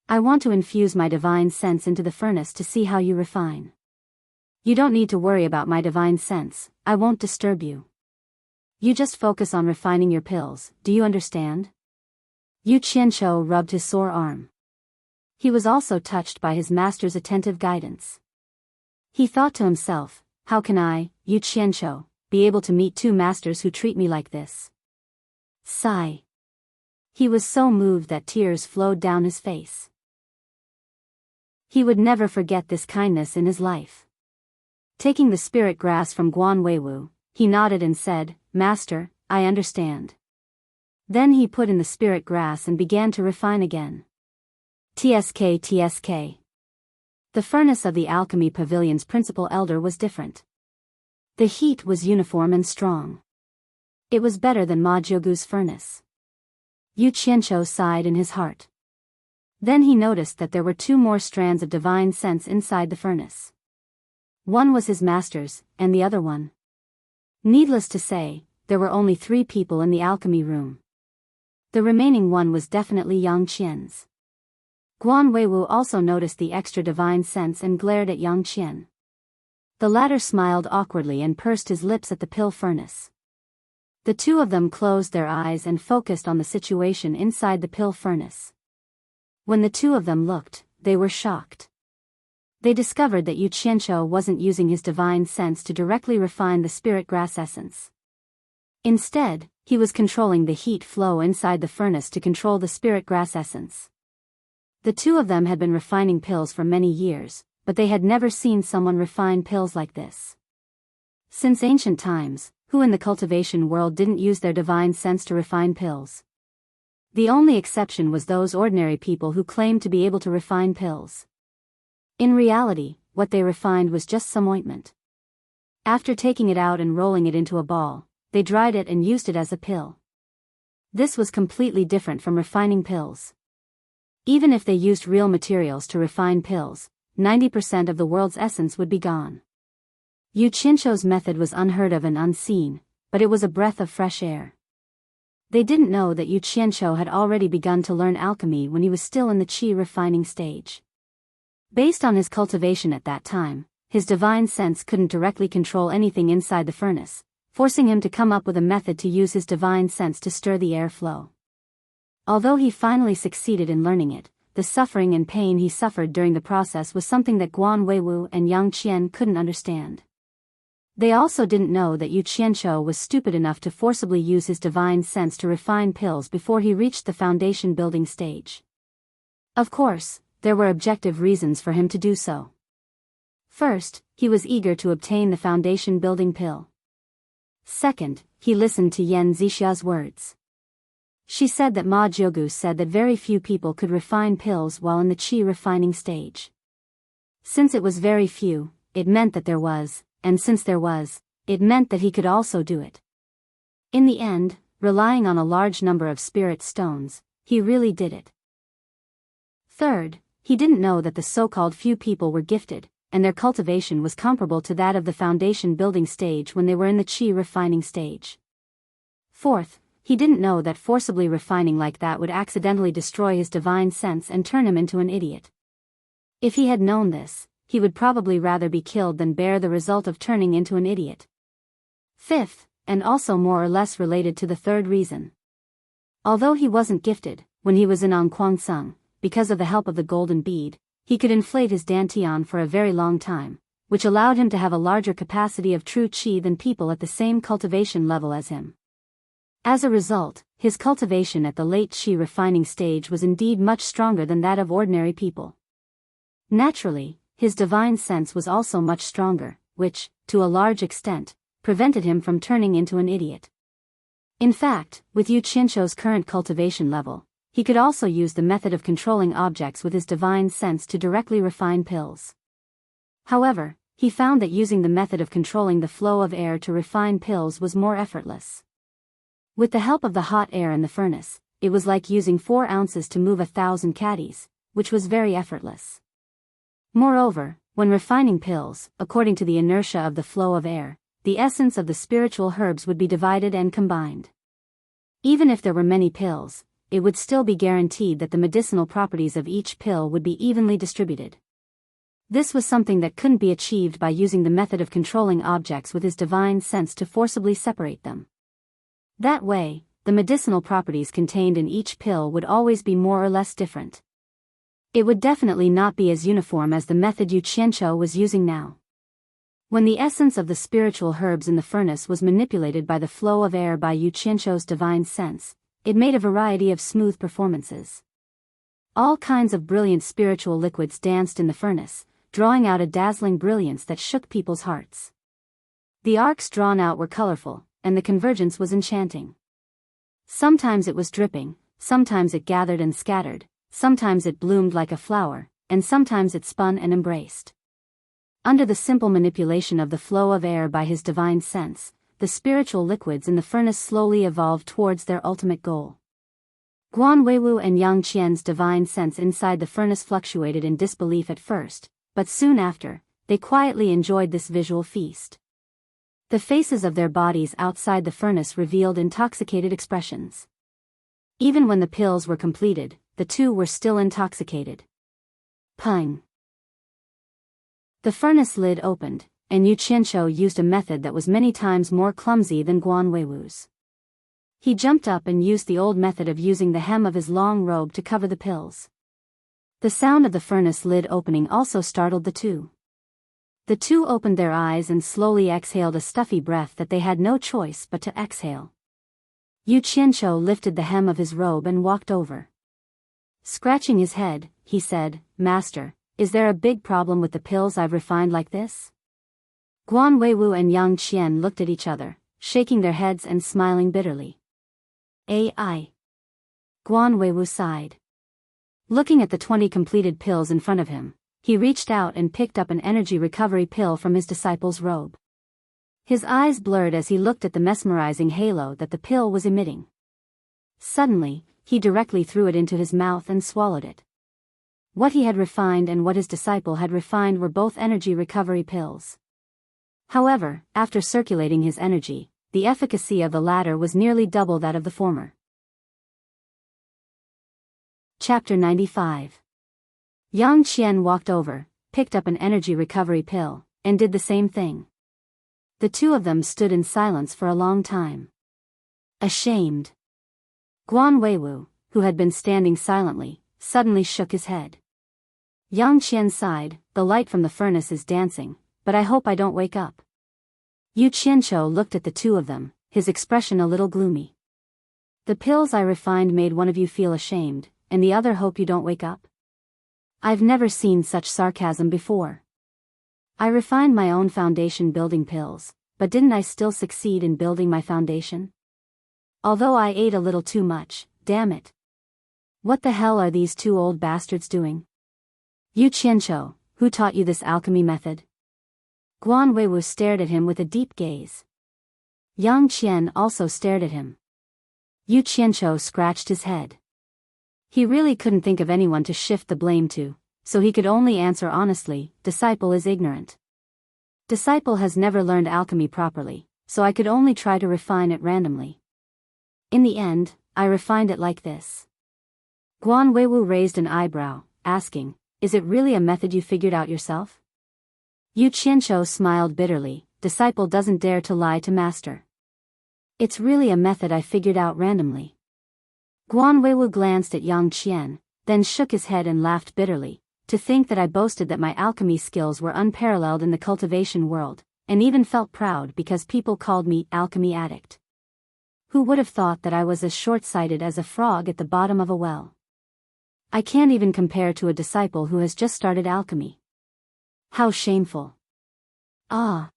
I want to infuse my divine sense into the furnace to see how you refine. You don't need to worry about my divine sense, I won't disturb you. You just focus on refining your pills, do you understand?" Yu Qianzhou rubbed his sore arm. He was also touched by his master's attentive guidance. He thought to himself, how can I, Yu Qianzhou, be able to meet 2 masters who treat me like this? Sigh. He was so moved that tears flowed down his face. He would never forget this kindness in his life. Taking the spirit grass from Guan Weiwu, he nodded and said, "Master, I understand." Then he put in the spirit grass and began to refine again. TSK. The furnace of the alchemy pavilion's principal elder was different. The heat was uniform and strong. It was better than Ma Jiugu's furnace. Yu Qianqiu sighed in his heart. Then he noticed that there were 2 more strands of divine sense inside the furnace. One was his master's, and the other one. Needless to say, there were only 3 people in the alchemy room. The remaining one was definitely Yang Qian's. Guan Weiwu also noticed the extra divine sense and glared at Yang Qian. The latter smiled awkwardly and pursed his lips at the pill furnace. The 2 of them closed their eyes and focused on the situation inside the pill furnace. When the 2 of them looked, they were shocked. They discovered that Yu Qianqiu wasn't using his divine sense to directly refine the spirit grass essence. Instead, he was controlling the heat flow inside the furnace to control the spirit grass essence. The 2 of them had been refining pills for many years, but they had never seen someone refine pills like this. Since ancient times, who in the cultivation world didn't use their divine sense to refine pills? The only exception was those ordinary people who claimed to be able to refine pills. In reality, what they refined was just some ointment. After taking it out and rolling it into a ball, they dried it and used it as a pill. This was completely different from refining pills. Even if they used real materials to refine pills, 90% of the world's essence would be gone. Yu Qianqiu's method was unheard of and unseen, but it was a breath of fresh air. They didn't know that Yu Qianqiu had already begun to learn alchemy when he was still in the qi refining stage. Based on his cultivation at that time, his divine sense couldn't directly control anything inside the furnace, forcing him to come up with a method to use his divine sense to stir the air flow. Although he finally succeeded in learning it, the suffering and pain he suffered during the process was something that Guan Weiwu and Yang Qian couldn't understand. They also didn't know that Yu Qianqiu was stupid enough to forcibly use his divine sense to refine pills before he reached the foundation building stage. Of course, there were objective reasons for him to do so. First, he was eager to obtain the foundation building pill. Second, he listened to Yan Zixia's words. She said that Ma Jiugu said that very few people could refine pills while in the qi refining stage. Since it was very few, it meant that there was, and since there was, it meant that he could also do it. In the end, relying on a large number of spirit stones, he really did it. Third, he didn't know that the so-called few people were gifted, and their cultivation was comparable to that of the foundation building stage when they were in the qi refining stage. Fourth, he didn't know that forcibly refining like that would accidentally destroy his divine sense and turn him into an idiot. If he had known this, he would probably rather be killed than bear the result of turning into an idiot. Fifth, and also more or less related to the third reason. Although he wasn't gifted, when he was in Anquangsung, because of the help of the golden bead, he could inflate his dantian for a very long time, which allowed him to have a larger capacity of true qi than people at the same cultivation level as him. As a result, his cultivation at the late qi refining stage was indeed much stronger than that of ordinary people. Naturally, his divine sense was also much stronger, which, to a large extent, prevented him from turning into an idiot. In fact, with Yu Qianqiu's current cultivation level, he could also use the method of controlling objects with his divine sense to directly refine pills. However, he found that using the method of controlling the flow of air to refine pills was more effortless. With the help of the hot air in the furnace, it was like using 4 ounces to move 1,000 caddies, which was very effortless. Moreover, when refining pills, according to the inertia of the flow of air, the essence of the spiritual herbs would be divided and combined. Even if there were many pills, it would still be guaranteed that the medicinal properties of each pill would be evenly distributed. This was something that couldn't be achieved by using the method of controlling objects with his divine sense to forcibly separate them. That way, the medicinal properties contained in each pill would always be more or less different. It would definitely not be as uniform as the method Yu Qianqiu was using now. When the essence of the spiritual herbs in the furnace was manipulated by the flow of air by Yu Qianqiu's divine sense, it made a variety of smooth performances. All kinds of brilliant spiritual liquids danced in the furnace, drawing out a dazzling brilliance that shook people's hearts. The arcs drawn out were colorful, and the convergence was enchanting. Sometimes it was dripping, sometimes it gathered and scattered, sometimes it bloomed like a flower, and sometimes it spun and embraced. Under the simple manipulation of the flow of air by his divine sense, the spiritual liquids in the furnace slowly evolved towards their ultimate goal. Guan Weiwu and Yang Qian's divine sense inside the furnace fluctuated in disbelief at first, but soon after, they quietly enjoyed this visual feast. The faces of their bodies outside the furnace revealed intoxicated expressions. Even when the pills were completed, the two were still intoxicated. Pung. The furnace lid opened, and Yu Qianshou used a method that was many times more clumsy than Guan Weiwu's. He jumped up and used the old method of using the hem of his long robe to cover the pills. The sound of the furnace lid opening also startled the two. The two opened their eyes and slowly exhaled a stuffy breath that they had no choice but to exhale. Yu Qianshou lifted the hem of his robe and walked over. Scratching his head, he said, "Master, is there a big problem with the pills I've refined like this?" Guan Weiwu and Yang Qian looked at each other, shaking their heads and smiling bitterly. Ai. Guan Weiwu sighed. Looking at the 20 completed pills in front of him, he reached out and picked up an energy recovery pill from his disciple's robe. His eyes blurred as he looked at the mesmerizing halo that the pill was emitting. Suddenly, he directly threw it into his mouth and swallowed it. What he had refined and what his disciple had refined were both energy recovery pills. However, after circulating his energy, the efficacy of the latter was nearly double that of the former. Chapter 95. Yang Qian walked over, picked up an energy recovery pill, and did the same thing. The two of them stood in silence for a long time. Ashamed. Guan Weiwu, who had been standing silently, suddenly shook his head. Yang Qian sighed, "The light from the furnace is dancing, but I hope I don't wake up." Yu Qianshou looked at the two of them, his expression a little gloomy. "The pills I refined made one of you feel ashamed, and the other hope you don't wake up? I've never seen such sarcasm before. I refined my own foundation building pills, but didn't I still succeed in building my foundation? Although I ate a little too much, damn it. What the hell are these two old bastards doing? Yu Qianshou, who taught you this alchemy method?" Guan Weiwu stared at him with a deep gaze. Yang Qian also stared at him. Yu Qianshou scratched his head. He really couldn't think of anyone to shift the blame to, so he could only answer honestly, "Disciple is ignorant. Disciple has never learned alchemy properly, so I could only try to refine it randomly. In the end, I refined it like this." Guan Weiwu raised an eyebrow, asking, "Is it really a method you figured out yourself?" Yu Qianshou smiled bitterly, "Disciple doesn't dare to lie to master. It's really a method I figured out randomly." Guan Weiwu glanced at Yang Qian, then shook his head and laughed bitterly. "To think that I boasted that my alchemy skills were unparalleled in the cultivation world, and even felt proud because people called me alchemy addict. Who would have thought that I was as short-sighted as a frog at the bottom of a well? I can't even compare to a disciple who has just started alchemy. How shameful." "Ah.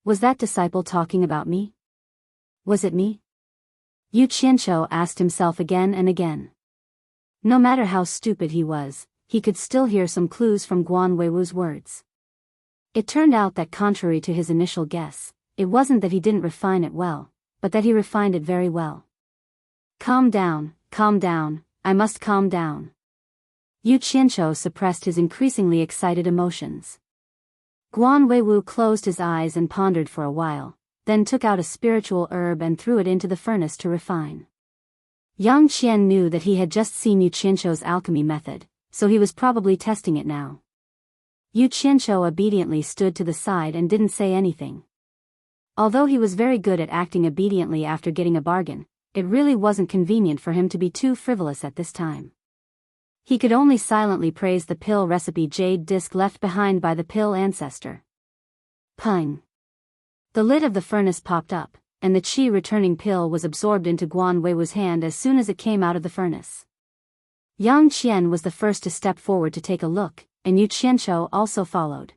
Was that disciple talking about me? Was it me?" Yu Qianshou asked himself again and again. No matter how stupid he was, he could still hear some clues from Guan Weiwu's words. It turned out that contrary to his initial guess, it wasn't that he didn't refine it well, but that he refined it very well. Calm down, I must calm down." Yu Qianshou suppressed his increasingly excited emotions. Guan Weiwu closed his eyes and pondered for a while, then took out a spiritual herb and threw it into the furnace to refine. Yang Qian knew that he had just seen Yu Qianshou's alchemy method, so he was probably testing it now. Yu Qianshou obediently stood to the side and didn't say anything. Although he was very good at acting obediently after getting a bargain, it really wasn't convenient for him to be too frivolous at this time. He could only silently praise the pill recipe jade disc left behind by the pill ancestor. Pung. The lid of the furnace popped up, and the qi returning pill was absorbed into Guan Weiwu's hand as soon as it came out of the furnace. Yang Qian was the first to step forward to take a look, and Yu Qianzhou also followed.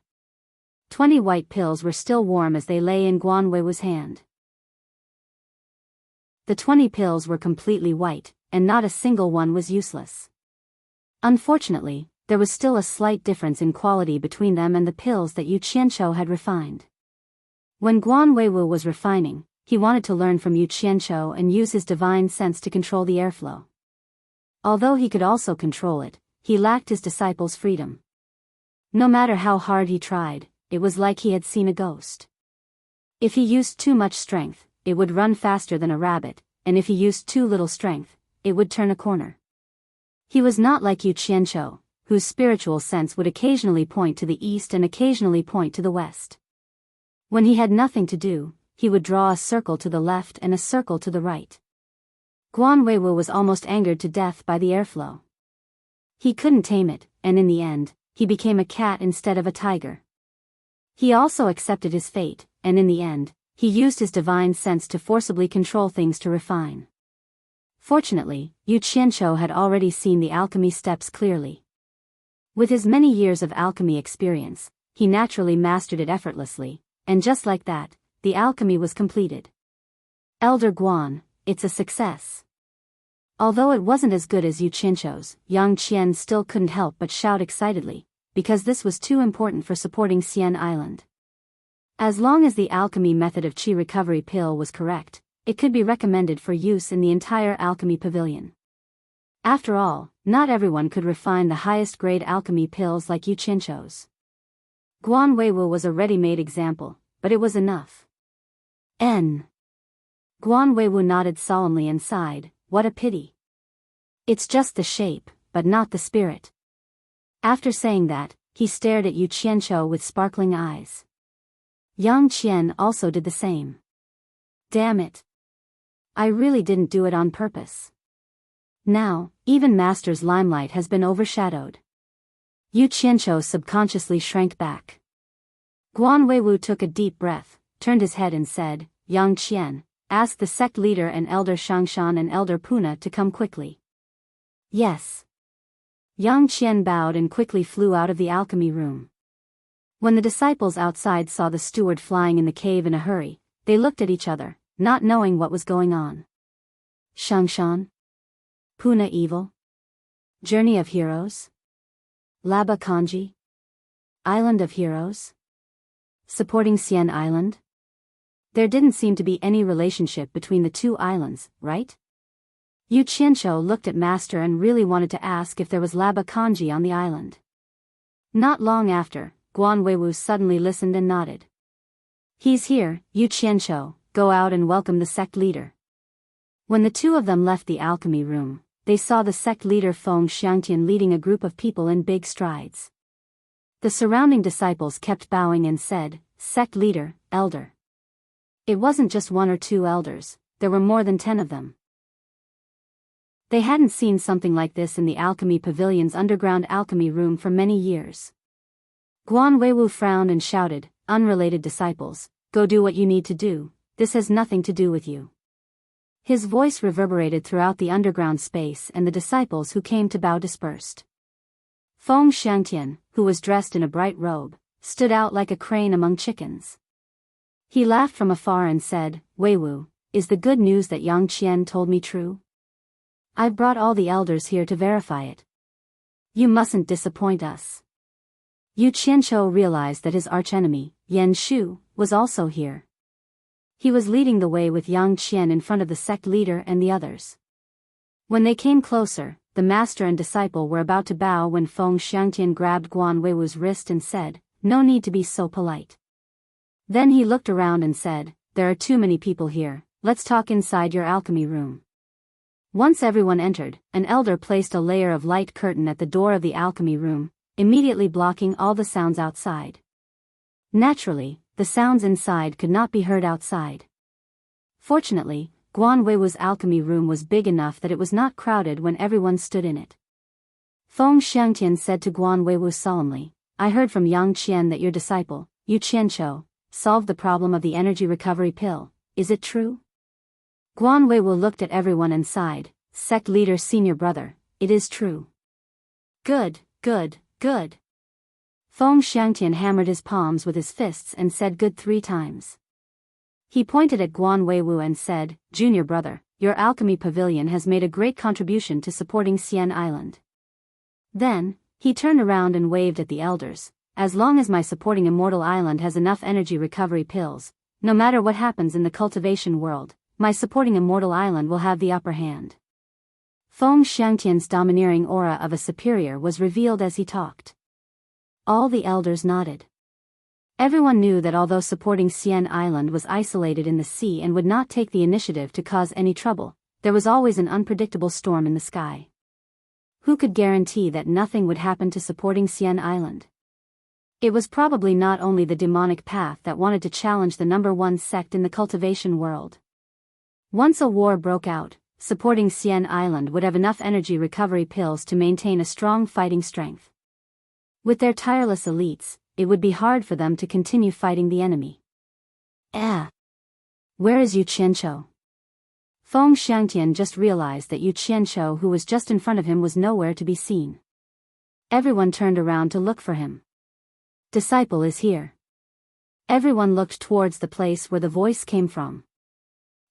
20 white pills were still warm as they lay in Guan Weiwu's hand. The 20 pills were completely white, and not a single one was useless. Unfortunately, there was still a slight difference in quality between them and the pills that Yu Qianzhou had refined. When Guan Weiwu was refining, he wanted to learn from Yu Qianzhou and use his divine sense to control the airflow. Although he could also control it, he lacked his disciples' freedom. No matter how hard he tried, it was like he had seen a ghost. If he used too much strength, it would run faster than a rabbit, and if he used too little strength, it would turn a corner. He was not like Yu Qianzhou, whose spiritual sense would occasionally point to the east and occasionally point to the west. When he had nothing to do, he would draw a circle to the left and a circle to the right. Guan Weiwu was almost angered to death by the airflow. He couldn't tame it, and in the end, he became a cat instead of a tiger. He also accepted his fate, and in the end, he used his divine sense to forcibly control things to refine. Fortunately, Yu Qianzhou had already seen the alchemy steps clearly. With his many years of alchemy experience, he naturally mastered it effortlessly, and just like that, the alchemy was completed. Elder Guan, it's a success. Although it wasn't as good as Yu Qianzhou's, Yang Qian still couldn't help but shout excitedly, because this was too important for supporting Xian Island. As long as the alchemy method of qi recovery pill was correct, it could be recommended for use in the entire alchemy pavilion. After all, not everyone could refine the highest grade alchemy pills like Yu Qianzhou's. Guan Weiwu was a ready-made example, but it was enough. Guan Weiwu nodded solemnly and sighed, what a pity. It's just the shape, but not the spirit. After saying that, he stared at Yu Qianzhou with sparkling eyes. Yang Qian also did the same. Damn it. I really didn't do it on purpose. Now, even Master's limelight has been overshadowed. Yu Qianzhou subconsciously shrank back. Guan Weiwu took a deep breath, turned his head and said, Yang Qian, ask the sect leader and Elder Shangshan and Elder Puna to come quickly. Yes. Yang Qian bowed and quickly flew out of the alchemy room. When the disciples outside saw the steward flying in the cave in a hurry, they looked at each other, not knowing what was going on. Shangshan? Puna evil? Journey of Heroes? Laba Kanji? Island of Heroes? Supporting Xian Island? There didn't seem to be any relationship between the two islands, right? Yu Qianzhou looked at Master and really wanted to ask if there was Laba Kanji on the island. Not long after, Guan Weiwu suddenly listened and nodded. He's here, Yu Qianzhou, go out and welcome the sect leader. When the two of them left the alchemy room, they saw the sect leader Feng Xiangtian leading a group of people in big strides. The surrounding disciples kept bowing and said, Sect leader, elder. It wasn't just one or two elders, there were more than 10 of them. They hadn't seen something like this in the alchemy pavilion's underground alchemy room for many years. Guan Weiwu frowned and shouted, unrelated disciples, go do what you need to do, this has nothing to do with you. His voice reverberated throughout the underground space and the disciples who came to bow dispersed. Feng Xiangtian, who was dressed in a bright robe, stood out like a crane among chickens. He laughed from afar and said, Weiwu, is the good news that Yang Qian told me true? I've brought all the elders here to verify it. You mustn't disappoint us. Yu Qianzhou realized that his archenemy, Yan Shu, was also here. He was leading the way with Yang Qian in front of the sect leader and the others. When they came closer, the master and disciple were about to bow when Feng Xiangtian grabbed Guan Weiwu's wrist and said, no need to be so polite. Then he looked around and said, there are too many people here, let's talk inside your alchemy room. Once everyone entered, an elder placed a layer of light curtain at the door of the alchemy room, immediately blocking all the sounds outside. Naturally, the sounds inside could not be heard outside. Fortunately, Guan Weiwu's alchemy room was big enough that it was not crowded when everyone stood in it. Feng Xiangtian said to Guan Weiwu solemnly, I heard from Yang Qian that your disciple, Yu Qianzhou, solved the problem of the energy recovery pill. is it true? Guan Weiwu looked at everyone and sighed. Sect leader senior brother, it is true. Good, good, good. Feng Xiangtian hammered his palms with his fists and said good 3 times. He pointed at Guan Weiwu and said, Junior brother, your alchemy pavilion has made a great contribution to supporting Xian Island. Then, he turned around and waved at the elders. As long as my supporting Immortal Island has enough energy recovery pills, no matter what happens in the cultivation world, my supporting Immortal Island will have the upper hand. Feng Xiangtian's domineering aura of a superior was revealed as he talked. All the elders nodded. Everyone knew that although supporting Xian Island was isolated in the sea and would not take the initiative to cause any trouble, there was always an unpredictable storm in the sky. Who could guarantee that nothing would happen to supporting Xian Island? It was probably not only the demonic path that wanted to challenge the #1 sect in the cultivation world. Once a war broke out, supporting Xian Island would have enough energy recovery pills to maintain a strong fighting strength. With their tireless elites, it would be hard for them to continue fighting the enemy. Where is Yu Qianqiu? Feng Xiangtian just realized that Yu Qianqiu, who was just in front of him, was nowhere to be seen. Everyone turned around to look for him. Disciple is here. Everyone looked towards the place where the voice came from.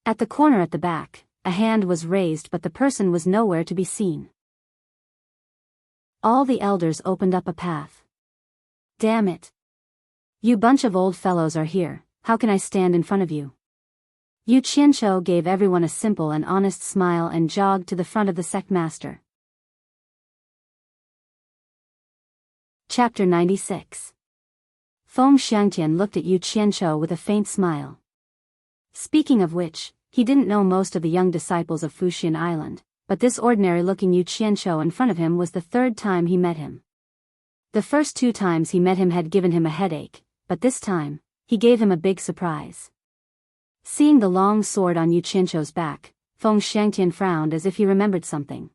At the corner at the back, a hand was raised, but the person was nowhere to be seen. All the elders opened up a path. Damn it. You bunch of old fellows are here, how can I stand in front of you? Yu Qianqiu gave everyone a simple and honest smile and jogged to the front of the sect master. Chapter 96. Feng Xiangtian looked at Yu Qianqiu with a faint smile. Speaking of which, he didn't know most of the young disciples of Fuxian Island, but this ordinary-looking Yu Qianqiu in front of him was the 3rd time he met him. The first 2 times he met him had given him a headache, but this time, he gave him a big surprise. Seeing the long sword on Yu Qianqiu's back, Feng Xiangtian frowned as if he remembered something.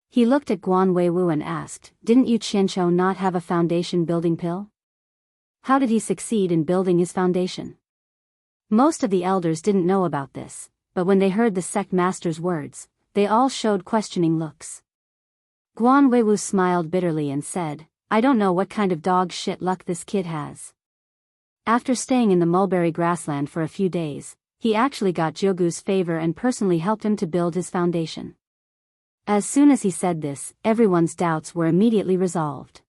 He looked at Guan Weiwu and asked, didn't Yu Qianqiu not have a foundation building pill? How did he succeed in building his foundation? Most of the elders didn't know about this, but when they heard the sect master's words, they all showed questioning looks. Guan Weiwu smiled bitterly and said, I don't know what kind of dog shit luck this kid has. After staying in the mulberry grassland for a few days, he actually got Jiugu's favor and personally helped him to build his foundation. As soon as he said this, everyone's doubts were immediately resolved.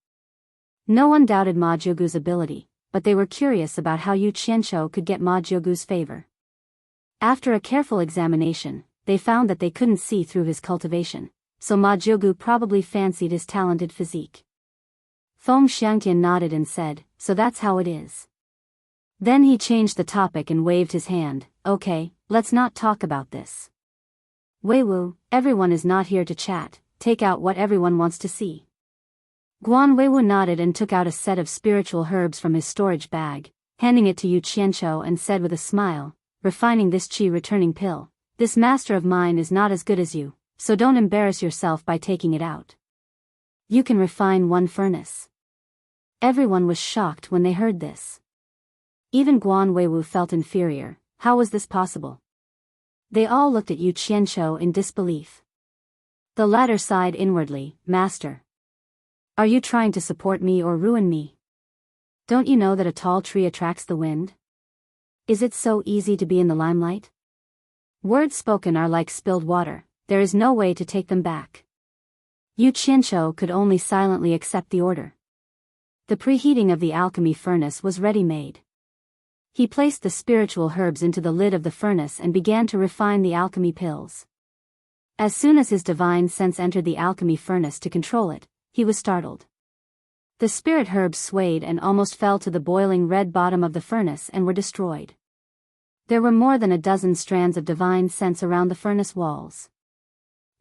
No one doubted Ma Jiugu's ability, but they were curious about how Yu Qianqiu could get Ma Jiugu's favor. After a careful examination, they found that they couldn't see through his cultivation, so Ma Jiugu probably fancied his talented physique. Feng Xiangtian nodded and said, so that's how it is. Then he changed the topic and waved his hand, okay, let's not talk about this. Weiwu, everyone is not here to chat, take out what everyone wants to see. Guan Weiwu nodded and took out a set of spiritual herbs from his storage bag, handing it to Yu Qianqiu and said with a smile, refining this qi returning pill, this master of mine is not as good as you, so don't embarrass yourself by taking it out. You can refine 1 furnace. Everyone was shocked when they heard this. Even Guan Weiwu felt inferior. How was this possible? They all looked at Yu Qianqiu in disbelief. The latter sighed inwardly, Master. Are you trying to support me or ruin me? Don't you know that a tall tree attracts the wind? Is it so easy to be in the limelight? Words spoken are like spilled water, there is no way to take them back. Yu Qianqiu could only silently accept the order. The preheating of the alchemy furnace was ready-made. He placed the spiritual herbs into the lid of the furnace and began to refine the alchemy pills. As soon as his divine sense entered the alchemy furnace to control it, he was startled. The spirit herbs swayed and almost fell to the boiling red bottom of the furnace and were destroyed. There were more than a dozen strands of divine sense around the furnace walls.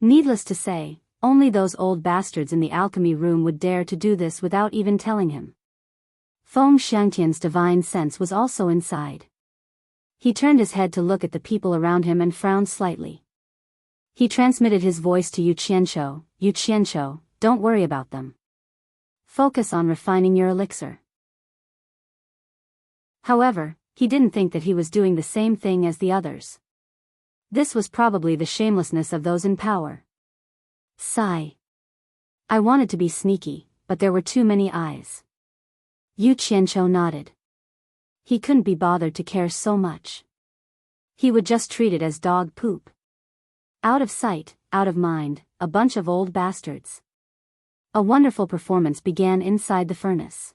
Needless to say, only those old bastards in the alchemy room would dare to do this without even telling him. Feng Xiangtian's divine sense was also inside. He turned his head to look at the people around him and frowned slightly. He transmitted his voice to Yu Qianqiu, don't worry about them. Focus on refining your elixir. However, he didn't think that he was doing the same thing as the others. This was probably the shamelessness of those in power. Sigh. I wanted to be sneaky, but there were too many eyes. Yu Qianqiu nodded. He couldn't be bothered to care so much. He would just treat it as dog poop. Out of sight, out of mind, a bunch of old bastards. A wonderful performance began inside the furnace.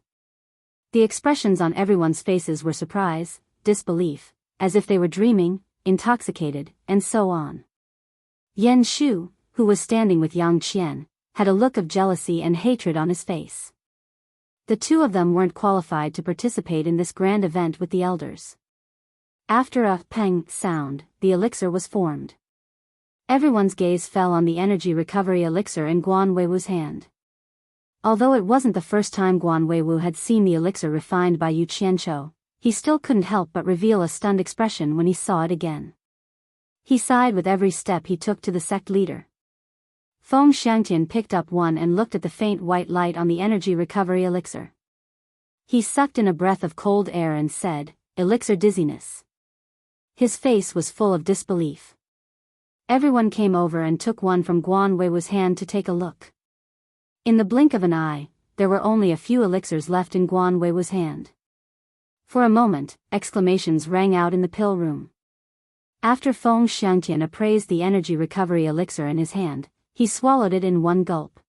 The expressions on everyone's faces were surprise, disbelief, as if they were dreaming, intoxicated, and so on. Yan Shu, who was standing with Yang Qian, had a look of jealousy and hatred on his face. The two of them weren't qualified to participate in this grand event with the elders. After a peng sound, the elixir was formed. Everyone's gaze fell on the energy recovery elixir in Guan Weiwu's hand. Although it wasn't the first time Guan Weiwu had seen the elixir refined by Yu Qianqiu, he still couldn't help but reveal a stunned expression when he saw it again. He sighed with every step he took to the sect leader. Feng Xiangtian picked up one and looked at the faint white light on the energy recovery elixir. He sucked in a breath of cold air and said, "Elixir dizziness." His face was full of disbelief. Everyone came over and took one from Guan Weiwu's hand to take a look. In the blink of an eye, there were only a few elixirs left in Guan Weiwu's hand. For a moment, exclamations rang out in the pill room. After Feng Xiangtian appraised the energy recovery elixir in his hand, he swallowed it in one gulp.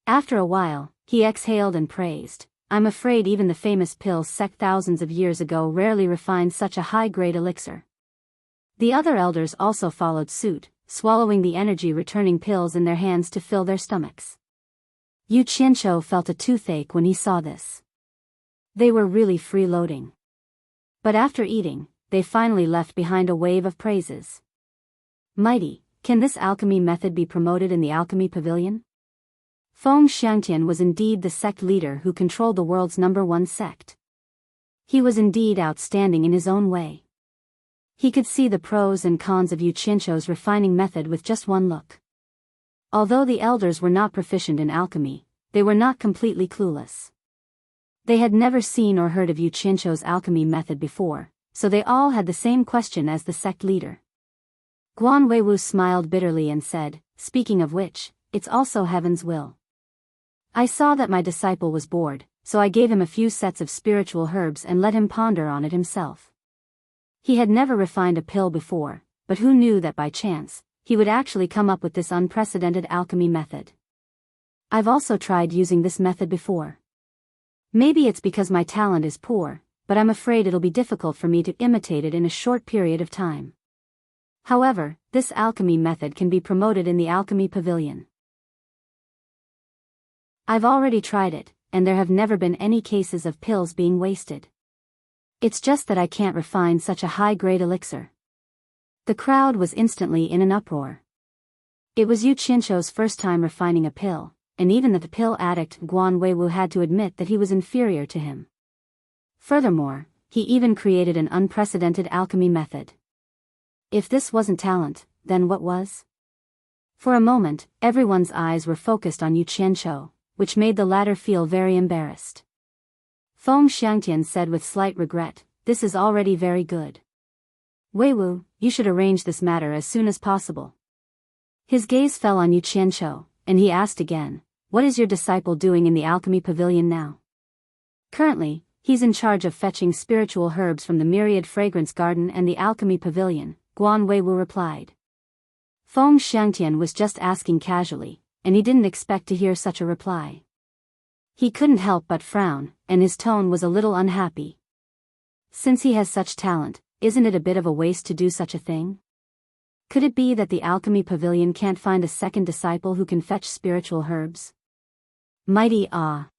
After a while, he exhaled and praised, "I'm afraid even the famous pill sect thousands of years ago rarely refined such a high-grade elixir." The other elders also followed suit, swallowing the energy-returning pills in their hands to fill their stomachs. Yu Qianqiu felt a toothache when he saw this. They were really freeloading. But after eating, they finally left behind a wave of praises. "Mighty, can this alchemy method be promoted in the alchemy pavilion?" Feng Xiangtian was indeed the sect leader who controlled the world's #1 sect. He was indeed outstanding in his own way. He could see the pros and cons of Yu Qianqiu's refining method with just one look. Although the elders were not proficient in alchemy, they were not completely clueless. They had never seen or heard of Yu Qianqiu's alchemy method before, so they all had the same question as the sect leader. Guan Weiwu smiled bitterly and said, "Speaking of which, it's also heaven's will. I saw that my disciple was bored, so I gave him a few sets of spiritual herbs and let him ponder on it himself." He had never refined a pill before, but who knew that by chance, he would actually come up with this unprecedented alchemy method. "I've also tried using this method before. Maybe it's because my talent is poor, but I'm afraid it'll be difficult for me to imitate it in a short period of time. However, this alchemy method can be promoted in the alchemy pavilion. I've already tried it, and there have never been any cases of pills being wasted. It's just that I can't refine such a high-grade elixir." The crowd was instantly in an uproar. It was Yu Qianqiu's first time refining a pill, and even the pill addict Guan Weiwu had to admit that he was inferior to him. Furthermore, he even created an unprecedented alchemy method. If this wasn't talent, then what was? For a moment, everyone's eyes were focused on Yu Qianqiu, which made the latter feel very embarrassed. Feng Xiangtian said with slight regret, "This is already very good. Weiwu, you should arrange this matter as soon as possible." His gaze fell on Yu Qianqiu, and he asked again, "What is your disciple doing in the alchemy pavilion now?" "Currently, he's in charge of fetching spiritual herbs from the myriad fragrance garden and the alchemy pavilion," Guan Weiwu replied. Feng Xiangtian was just asking casually, and he didn't expect to hear such a reply. He couldn't help but frown, and his tone was a little unhappy. Since he has such talent, isn't it a bit of a waste to do such a thing? Could it be that the alchemy pavilion can't find a second disciple who can fetch spiritual herbs? Mighty ah.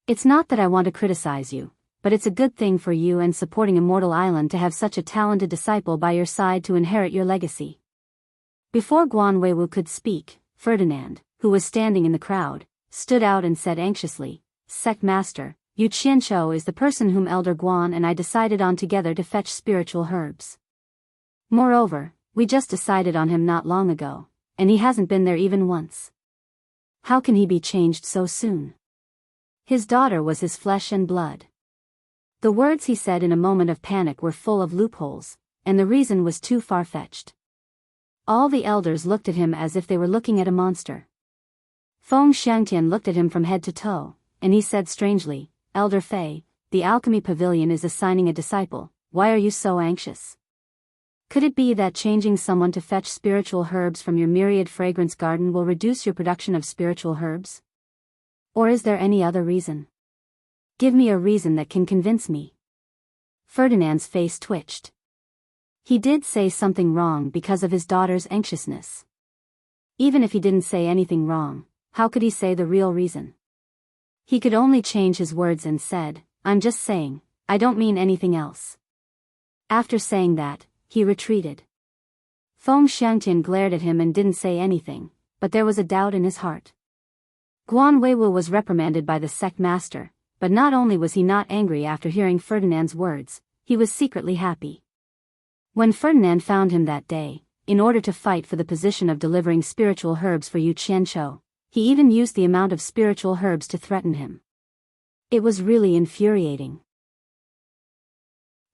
It's not that I want to criticize you, but it's a good thing for you and supporting Immortal Island to have such a talented disciple by your side to inherit your legacy. Before Guan Weiwu could speak, Ferdinand, who was standing in the crowd, stood out and said anxiously, "Sect Master, Yu Qianqiu is the person whom Elder Guan and I decided on together to fetch spiritual herbs. Moreover, we just decided on him not long ago, and he hasn't been there even once. How can he be changed so soon? His daughter was his flesh and blood." The words he said in a moment of panic were full of loopholes, and the reason was too far-fetched. All the elders looked at him as if they were looking at a monster. Feng Xiangtian looked at him from head to toe, and he said strangely, "Elder Fei, the alchemy pavilion is assigning a disciple, why are you so anxious? Could it be that changing someone to fetch spiritual herbs from your myriad fragrance garden will reduce your production of spiritual herbs? Or is there any other reason? Give me a reason that can convince me." Ferdinand's face twitched. He did say something wrong because of his daughter's anxiousness. Even if he didn't say anything wrong, how could he say the real reason? He could only change his words and said, "I'm just saying, I don't mean anything else." After saying that, he retreated. Feng Xiangtian glared at him and didn't say anything, but there was a doubt in his heart. Guan Weiwu was reprimanded by the sect master, but not only was he not angry after hearing Ferdinand's words, he was secretly happy. When Ferdinand found him that day, in order to fight for the position of delivering spiritual herbs for Yu Qianqiu, he even used the amount of spiritual herbs to threaten him. It was really infuriating.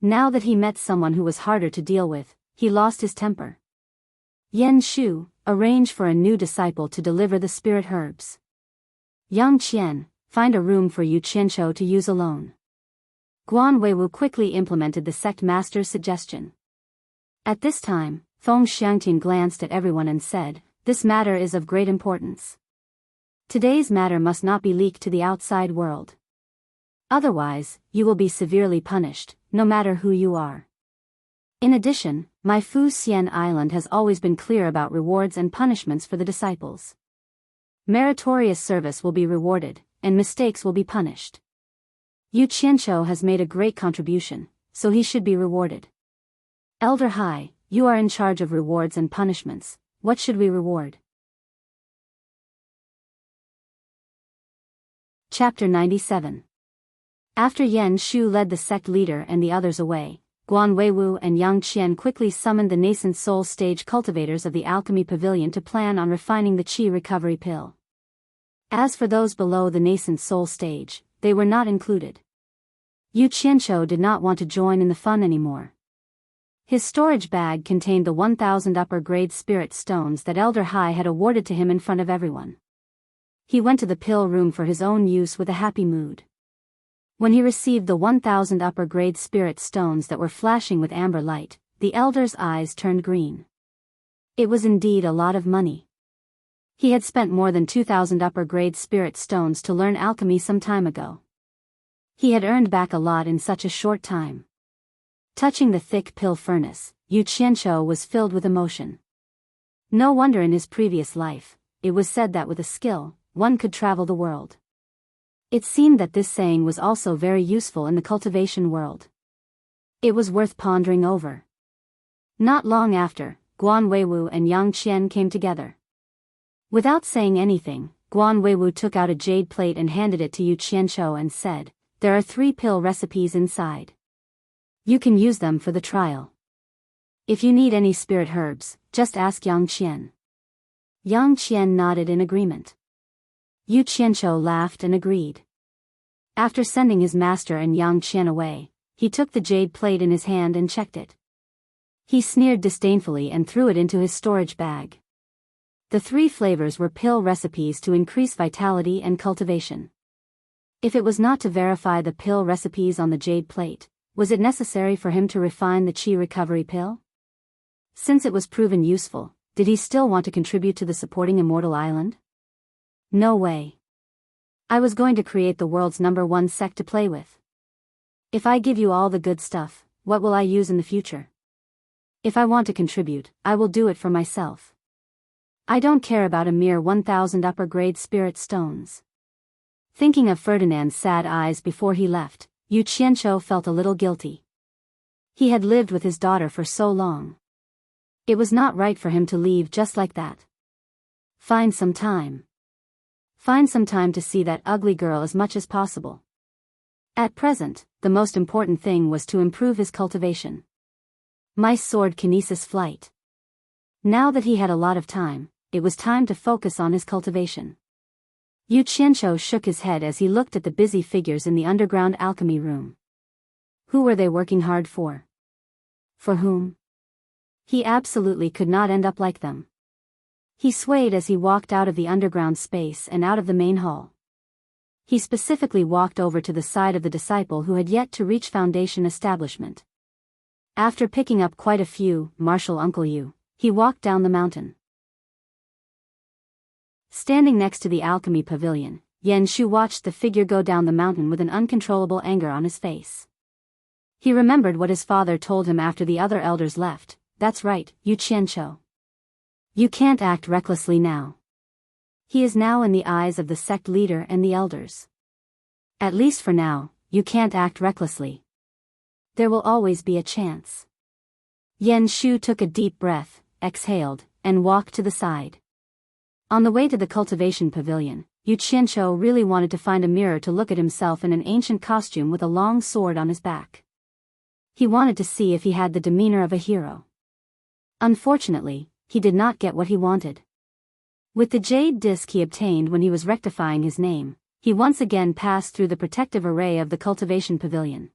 Now that he met someone who was harder to deal with, he lost his temper. Yan Shu, arrange for a new disciple to deliver the spirit herbs. Yang Qian, find a room for Yu Qianqiu to use alone. Guan Weiwu quickly implemented the sect master's suggestion. At this time, Feng Xiangtian glanced at everyone and said, "This matter is of great importance. Today's matter must not be leaked to the outside world. Otherwise, you will be severely punished, no matter who you are. In addition, my Fu Xian Island has always been clear about rewards and punishments for the disciples. Meritorious service will be rewarded, and mistakes will be punished. Yu Qianqiu has made a great contribution, so he should be rewarded. Elder Hai, you are in charge of rewards and punishments, what should we reward?" Chapter 97. After Yan Shu led the sect leader and the others away, Guan Weiwu and Yang Qian quickly summoned the nascent soul stage cultivators of the alchemy pavilion to plan on refining the qi recovery pill. As for those below the nascent soul stage, they were not included. Yu Qianqiu did not want to join in the fun anymore. His storage bag contained the 1,000 upper-grade spirit stones that Elder Hai had awarded to him in front of everyone. He went to the pill room for his own use with a happy mood. When he received the 1,000 upper-grade spirit stones that were flashing with amber light, the elder's eyes turned green. It was indeed a lot of money. He had spent more than 2,000 upper-grade spirit stones to learn alchemy some time ago. He had earned back a lot in such a short time. Touching the thick pill furnace, Yu Qianqiu was filled with emotion. No wonder in his previous life, it was said that with a skill, one could travel the world. It seemed that this saying was also very useful in the cultivation world. It was worth pondering over. Not long after, Guan Weiwu and Yang Qian came together. Without saying anything, Guan Weiwu took out a jade plate and handed it to Yu Qianqiu and said, "There are 3 pill recipes inside. You can use them for the trial. If you need any spirit herbs, just ask Yang Qian." Yang Qian nodded in agreement. Yu Qianqiu laughed and agreed. After sending his master and Yang Qian away, he took the jade plate in his hand and checked it. He sneered disdainfully and threw it into his storage bag. The 3 flavors were pill recipes to increase vitality and cultivation. If it was not to verify the pill recipes on the jade plate, was it necessary for him to refine the qi recovery pill? Since it was proven useful, did he still want to contribute to the supporting Immortal Island? No way. I was going to create the world's #1 sect to play with. If I give you all the good stuff, what will I use in the future? If I want to contribute, I will do it for myself. I don't care about a mere 1,000 upper-grade spirit stones. Thinking of Ferdinand's sad eyes before he left, Yu Qianqiu felt a little guilty. He had lived with his daughter for so long. It was not right for him to leave just like that. Find some time. Find some time to see that ugly girl as much as possible. At present, the most important thing was to improve his cultivation. Mice sword kinesis flight. Now that he had a lot of time, it was time to focus on his cultivation. Yu Qianqiu shook his head as he looked at the busy figures in the underground alchemy room. Who were they working hard for? For whom? He absolutely could not end up like them. He swayed as he walked out of the underground space and out of the main hall. He specifically walked over to the side of the disciple who had yet to reach Foundation establishment. After picking up quite a few, Marshall Uncle You, he walked down the mountain. Standing next to the alchemy pavilion, Yen Shu watched the figure go down the mountain with an uncontrollable anger on his face. He remembered what his father told him after the other elders left. That's right, Yu Qianqiu. You can't act recklessly now. He is now in the eyes of the sect leader and the elders. At least for now, you can't act recklessly. There will always be a chance. Yen Shu took a deep breath, exhaled, and walked to the side. On the way to the cultivation pavilion, Yu Qianqiu really wanted to find a mirror to look at himself in an ancient costume with a long sword on his back. He wanted to see if he had the demeanor of a hero. Unfortunately, he did not get what he wanted. With the jade disc he obtained when he was rectifying his name, he once again passed through the protective array of the cultivation pavilion.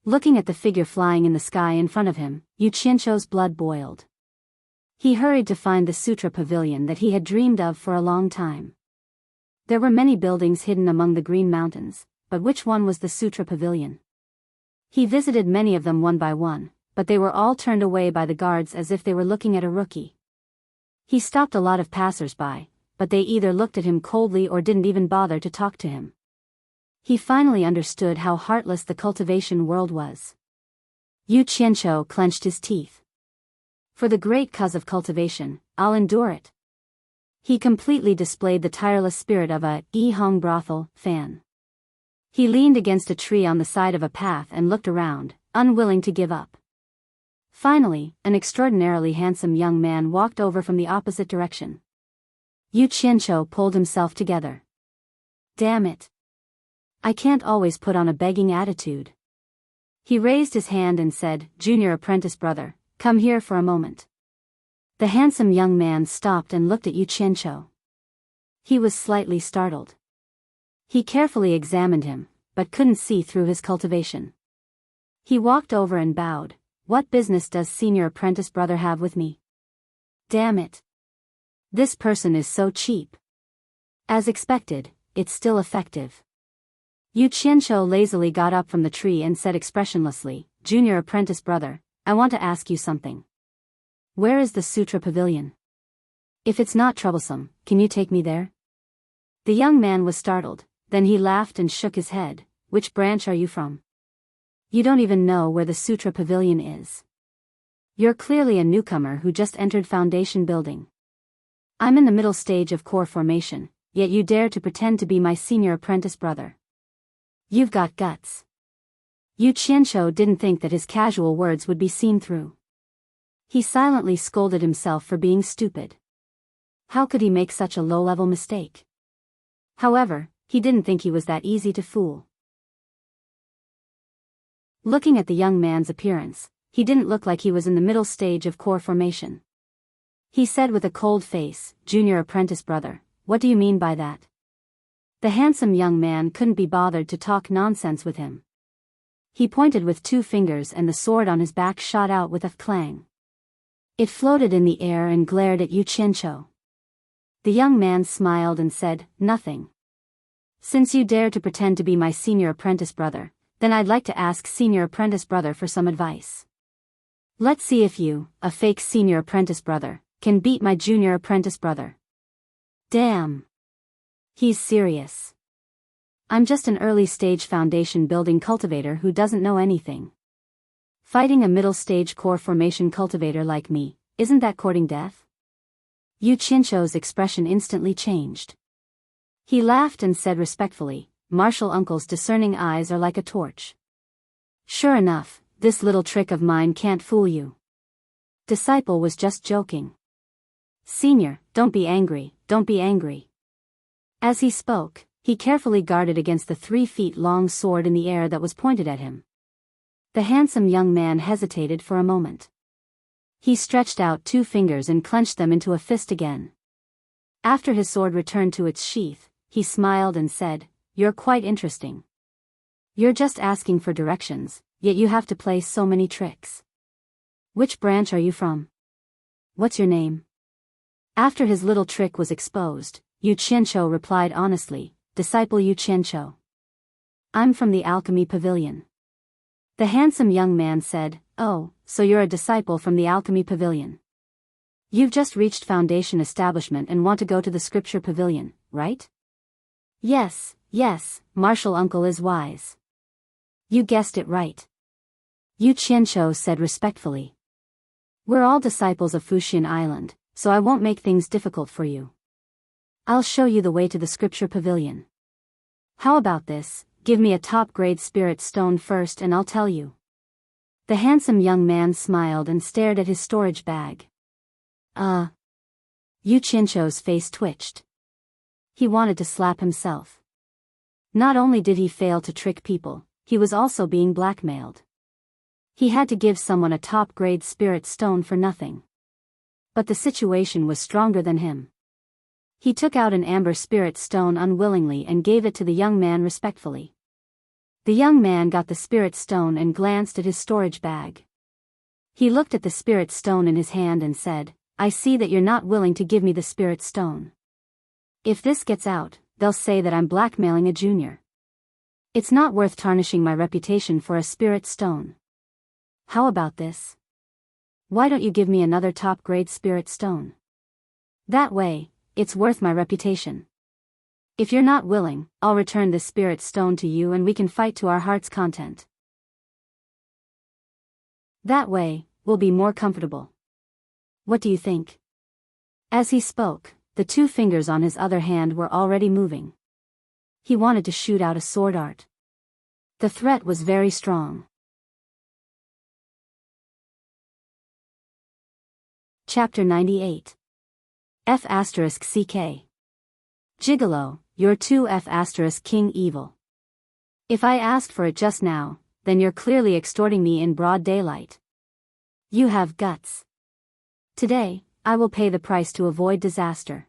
Looking at the figure flying in the sky in front of him, Yu Qianqiu's blood boiled. He hurried to find the sutra pavilion that he had dreamed of for a long time. There were many buildings hidden among the green mountains, but which one was the sutra pavilion? He visited many of them one by one, but they were all turned away by the guards as if they were looking at a rookie. He stopped a lot of passers-by, but they either looked at him coldly or didn't even bother to talk to him. He finally understood how heartless the cultivation world was. Yu Qianqiu clenched his teeth. For the great cause of cultivation, I'll endure it. He completely displayed the tireless spirit of a Yihong brothel fan. He leaned against a tree on the side of a path and looked around, unwilling to give up. Finally, an extraordinarily handsome young man walked over from the opposite direction. Yu Qianqiu pulled himself together. Damn it. I can't always put on a begging attitude. He raised his hand and said, Junior apprentice brother, come here for a moment. The handsome young man stopped and looked at Yu Qianqiu. He was slightly startled. He carefully examined him, but couldn't see through his cultivation. He walked over and bowed. What business does senior apprentice brother have with me? Damn it. This person is so cheap. As expected, it's still effective. Yu Qianqiu lazily got up from the tree and said expressionlessly, Junior apprentice brother, I want to ask you something. Where is the sutra pavilion? If it's not troublesome, can you take me there? The young man was startled, then he laughed and shook his head. Which branch are you from? You don't even know where the sutra pavilion is. You're clearly a newcomer who just entered Foundation building. I'm in the middle stage of core formation, yet you dare to pretend to be my senior apprentice brother. You've got guts. Yu Qianqiu didn't think that his casual words would be seen through. He silently scolded himself for being stupid. How could he make such a low-level mistake? However, he didn't think he was that easy to fool. Looking at the young man's appearance, he didn't look like he was in the middle stage of core formation. He said with a cold face, Junior apprentice brother, what do you mean by that? The handsome young man couldn't be bothered to talk nonsense with him. He pointed with 2 fingers and the sword on his back shot out with a clang. It floated in the air and glared at Yu Qianqiu. The young man smiled and said, nothing. Since you dare to pretend to be my senior apprentice brother, then I'd like to ask senior apprentice brother for some advice. Let's see if you, a fake senior apprentice brother, can beat my junior apprentice brother. Damn. He's serious. I'm just an early stage foundation building cultivator who doesn't know anything. Fighting a middle stage core formation cultivator like me, isn't that courting death? Yu Qianqiu's expression instantly changed. He laughed and said respectfully, Marshall Uncle's discerning eyes are like a torch. Sure enough, this little trick of mine can't fool you. Disciple was just joking. Senior, don't be angry, don't be angry. As he spoke, he carefully guarded against the 3-feet-long sword in the air that was pointed at him. The handsome young man hesitated for a moment. He stretched out 2 fingers and clenched them into a fist again. After his sword returned to its sheath, he smiled and said, You're quite interesting. You're just asking for directions, yet you have to play so many tricks. Which branch are you from? What's your name? After his little trick was exposed, Yu Qianqiu replied honestly, Disciple Yu Qianqiu. I'm from the Alchemy Pavilion. The handsome young man said, Oh, so you're a disciple from the Alchemy Pavilion. You've just reached Foundation Establishment and want to go to the Scripture Pavilion, right? Yes, Martial Uncle is wise. You guessed it right. Yu Qianqiu said respectfully. We're all disciples of Fuxian Island, so I won't make things difficult for you. I'll show you the way to the Scripture Pavilion. How about this, give me a top-grade spirit stone first and I'll tell you. The handsome young man smiled and stared at his storage bag. Yu Qianqiu's face twitched. He wanted to slap himself. Not only did he fail to trick people, he was also being blackmailed. He had to give someone a top-grade spirit stone for nothing. But the situation was stronger than him. He took out an amber spirit stone unwillingly and gave it to the young man respectfully. The young man got the spirit stone and glanced at his storage bag. He looked at the spirit stone in his hand and said, I see that you're not willing to give me the spirit stone. If this gets out, they'll say that I'm blackmailing a junior. It's not worth tarnishing my reputation for a spirit stone. How about this? Why don't you give me another top-grade spirit stone? That way, it's worth my reputation. If you're not willing, I'll return this spirit stone to you and we can fight to our heart's content. That way, we'll be more comfortable. What do you think? As he spoke, the two fingers on his other hand were already moving. He wanted to shoot out a sword art. The threat was very strong. Chapter 98. F***CK. Gigolo, you're too F***King evil. If I asked for it just now, then you're clearly extorting me in broad daylight. You have guts. Today, I will pay the price to avoid disaster.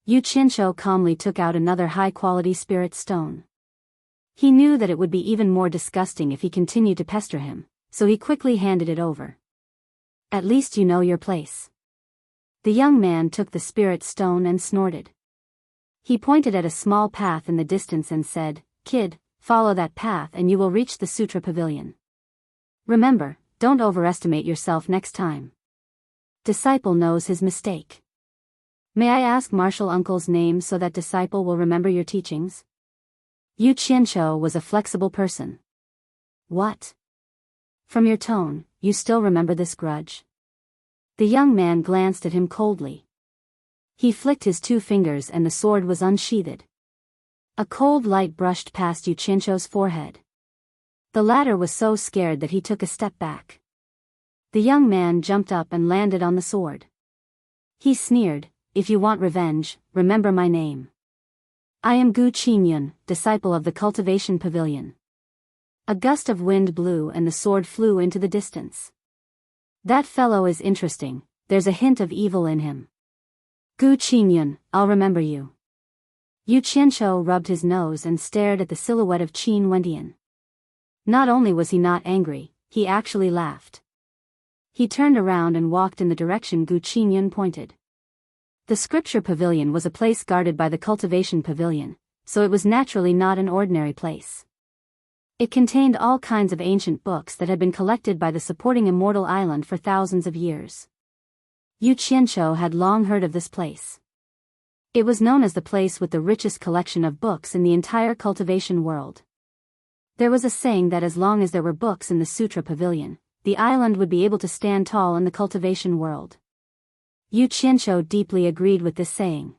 Yu Qianqiu calmly took out another high-quality spirit stone. He knew that it would be even more disgusting if he continued to pester him, so he quickly handed it over. At least you know your place. The young man took the spirit stone and snorted. He pointed at a small path in the distance and said, Kid, follow that path and you will reach the Sutra Pavilion. Remember, don't overestimate yourself next time. Disciple knows his mistake. May I ask Martial Uncle's name so that disciple will remember your teachings? Yu Qianqiu was a flexible person. What? From your tone, you still remember this grudge? The young man glanced at him coldly. He flicked his two fingers and the sword was unsheathed. A cold light brushed past Yu Qianqiu's forehead. The latter was so scared that he took a step back. The young man jumped up and landed on the sword. He sneered, If you want revenge, remember my name. I am Gu Qingyun, disciple of the Cultivation Pavilion. A gust of wind blew and the sword flew into the distance. That fellow is interesting, there's a hint of evil in him. Gu Qingyun, I'll remember you. Yu Qianqiu rubbed his nose and stared at the silhouette of Qin Wendian. Not only was he not angry, he actually laughed. He turned around and walked in the direction Gu Qingyun pointed. The Scripture Pavilion was a place guarded by the Cultivation Pavilion, so it was naturally not an ordinary place. It contained all kinds of ancient books that had been collected by the supporting Immortal Island for thousands of years. Yu Qianqiu had long heard of this place. It was known as the place with the richest collection of books in the entire cultivation world. There was a saying that as long as there were books in the Sutra Pavilion, the island would be able to stand tall in the cultivation world. Yu Qianqiu deeply agreed with this saying.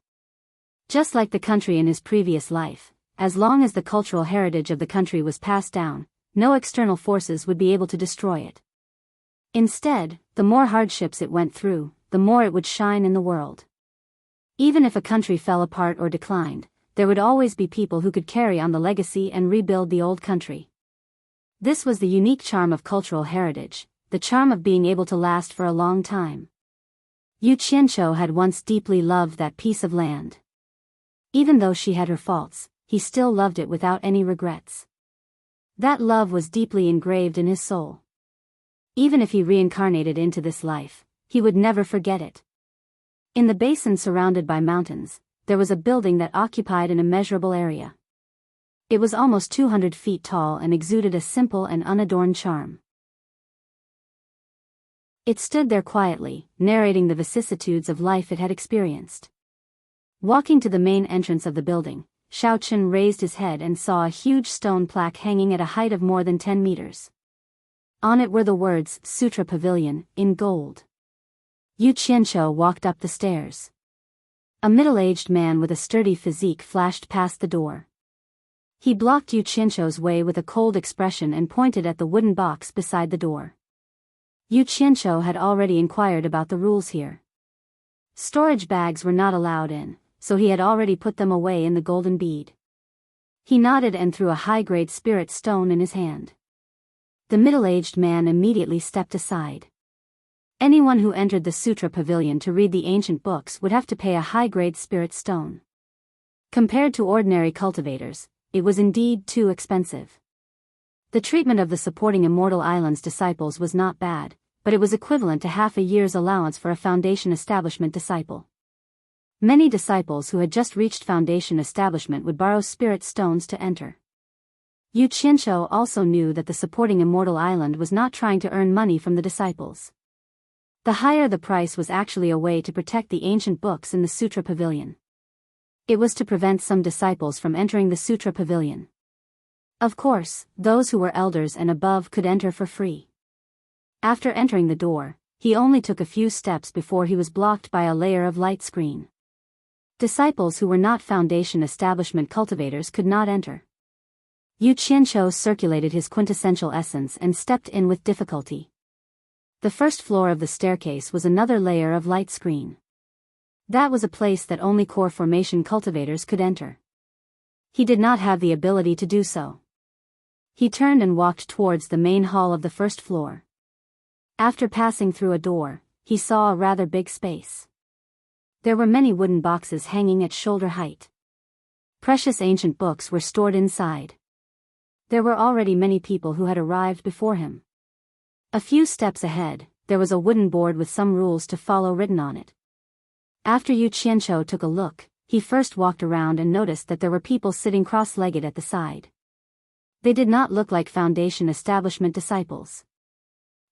Just like the country in his previous life, as long as the cultural heritage of the country was passed down, no external forces would be able to destroy it. Instead, the more hardships it went through, the more it would shine in the world. Even if a country fell apart or declined, there would always be people who could carry on the legacy and rebuild the old country. This was the unique charm of cultural heritage, the charm of being able to last for a long time. Yu Qianqiu had once deeply loved that piece of land. Even though she had her faults, he still loved it without any regrets. That love was deeply engraved in his soul. Even if he reincarnated into this life, he would never forget it. In the basin surrounded by mountains, there was a building that occupied an immeasurable area. It was almost 200 feet tall and exuded a simple and unadorned charm. It stood there quietly, narrating the vicissitudes of life it had experienced. Walking to the main entrance of the building, Xiao Chen raised his head and saw a huge stone plaque hanging at a height of more than 10 meters. On it were the words, Sutra Pavilion, in gold. Yu Qianqiu walked up the stairs. A middle-aged man with a sturdy physique flashed past the door. He blocked Yu Qianqiu's way with a cold expression and pointed at the wooden box beside the door. Yu Qianqiu had already inquired about the rules here. Storage bags were not allowed in, so he had already put them away in the golden bead. He nodded and threw a high-grade spirit stone in his hand. The middle-aged man immediately stepped aside. Anyone who entered the Sutra Pavilion to read the ancient books would have to pay a high-grade spirit stone. Compared to ordinary cultivators, it was indeed too expensive. The treatment of the supporting Immortal Island's disciples was not bad, but it was equivalent to half a year's allowance for a Foundation Establishment disciple. Many disciples who had just reached Foundation Establishment would borrow spirit stones to enter. Yu Qianqiu also knew that the supporting Immortal Island was not trying to earn money from the disciples. The higher the price was actually a way to protect the ancient books in the Sutra Pavilion. It was to prevent some disciples from entering the Sutra Pavilion. Of course, those who were elders and above could enter for free. After entering the door, he only took a few steps before he was blocked by a layer of light screen. Disciples who were not Foundation Establishment cultivators could not enter. Yu Qianqiu circulated his quintessential essence and stepped in with difficulty. The first floor of the staircase was another layer of light screen. That was a place that only core formation cultivators could enter. He did not have the ability to do so. He turned and walked towards the main hall of the first floor. After passing through a door, he saw a rather big space. There were many wooden boxes hanging at shoulder height. Precious ancient books were stored inside. There were already many people who had arrived before him. A few steps ahead, there was a wooden board with some rules to follow written on it. After Yu Qianqiu took a look, he first walked around and noticed that there were people sitting cross-legged at the side. They did not look like Foundation Establishment disciples.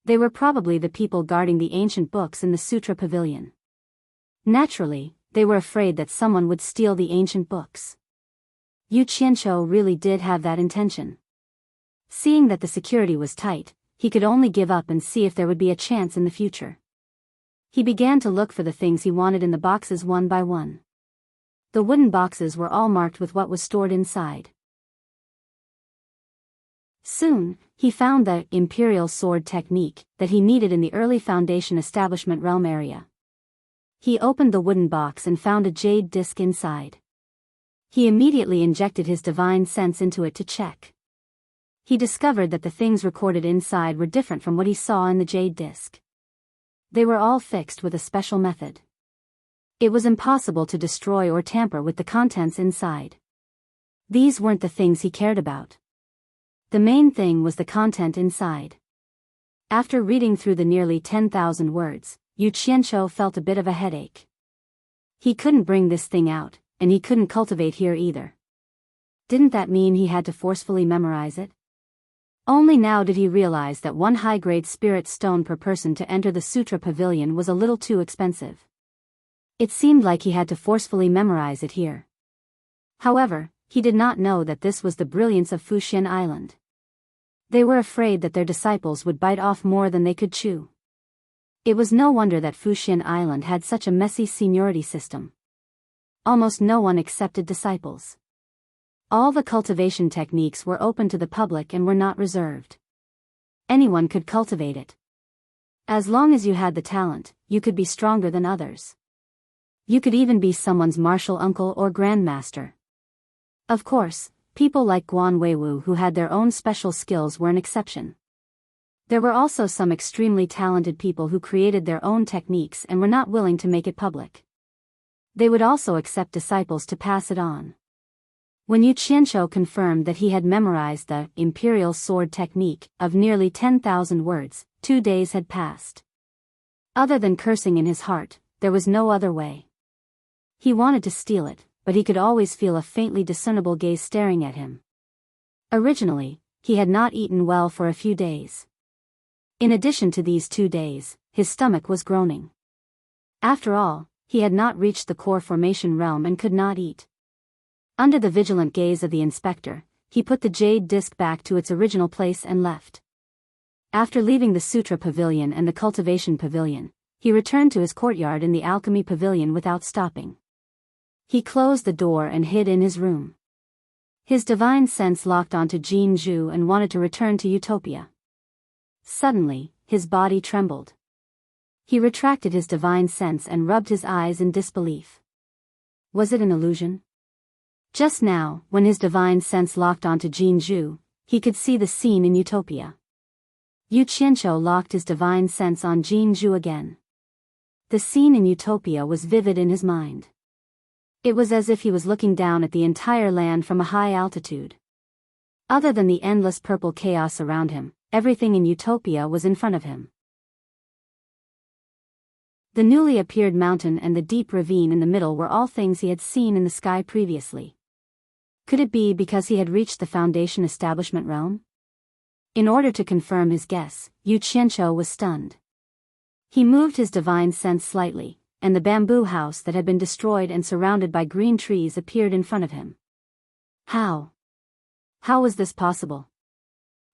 They were probably the people guarding the ancient books in the Sutra Pavilion. Naturally, they were afraid that someone would steal the ancient books. Yu Qianqiu really did have that intention. Seeing that the security was tight, he could only give up and see if there would be a chance in the future. He began to look for the things he wanted in the boxes one by one. The wooden boxes were all marked with what was stored inside. Soon, he found the Imperial Sword technique that he needed in the early Foundation Establishment realm area. He opened the wooden box and found a jade disc inside. He immediately injected his divine sense into it to check. He discovered that the things recorded inside were different from what he saw in the jade disc. They were all fixed with a special method. It was impossible to destroy or tamper with the contents inside. These weren't the things he cared about. The main thing was the content inside. After reading through the nearly 10,000 words, Yu Qianqiu felt a bit of a headache. He couldn't bring this thing out, and he couldn't cultivate here either. Didn't that mean he had to forcefully memorize it? Only now did he realize that one high-grade spirit stone per person to enter the Sutra Pavilion was a little too expensive. It seemed like he had to forcefully memorize it here. However, he did not know that this was the brilliance of Fuxian Island. They were afraid that their disciples would bite off more than they could chew. It was no wonder that Fuxian Island had such a messy seniority system. Almost no one accepted disciples. All the cultivation techniques were open to the public and were not reserved. Anyone could cultivate it. As long as you had the talent, you could be stronger than others. You could even be someone's martial uncle or grandmaster. Of course, people like Guan Weiwu who had their own special skills were an exception. There were also some extremely talented people who created their own techniques and were not willing to make it public. They would also accept disciples to pass it on. When Yu Qianqiu confirmed that he had memorized the imperial sword technique of nearly 10,000 words, 2 days had passed. Other than cursing in his heart, there was no other way. He wanted to steal it, but he could always feel a faintly discernible gaze staring at him. Originally, he had not eaten well for a few days. In addition to these 2 days, his stomach was groaning. After all, he had not reached the core formation realm and could not eat. Under the vigilant gaze of the inspector, he put the jade disc back to its original place and left. After leaving the Sutra Pavilion and the Cultivation Pavilion, he returned to his courtyard in the Alchemy Pavilion without stopping. He closed the door and hid in his room. His divine sense locked onto Jin Zhu and wanted to return to Utopia. Suddenly, his body trembled. He retracted his divine sense and rubbed his eyes in disbelief. Was it an illusion? Just now, when his divine sense locked onto Jin Zhu, he could see the scene in Utopia. Yu Qianqiu locked his divine sense on Jin Zhu again. The scene in Utopia was vivid in his mind. It was as if he was looking down at the entire land from a high altitude. Other than the endless purple chaos around him, everything in Utopia was in front of him. The newly appeared mountain and the deep ravine in the middle were all things he had seen in the sky previously. Could it be because he had reached the Foundation Establishment realm? In order to confirm his guess, Yu Qianqiu was stunned. He moved his divine sense slightly, and the bamboo house that had been destroyed and surrounded by green trees appeared in front of him. How? How was this possible?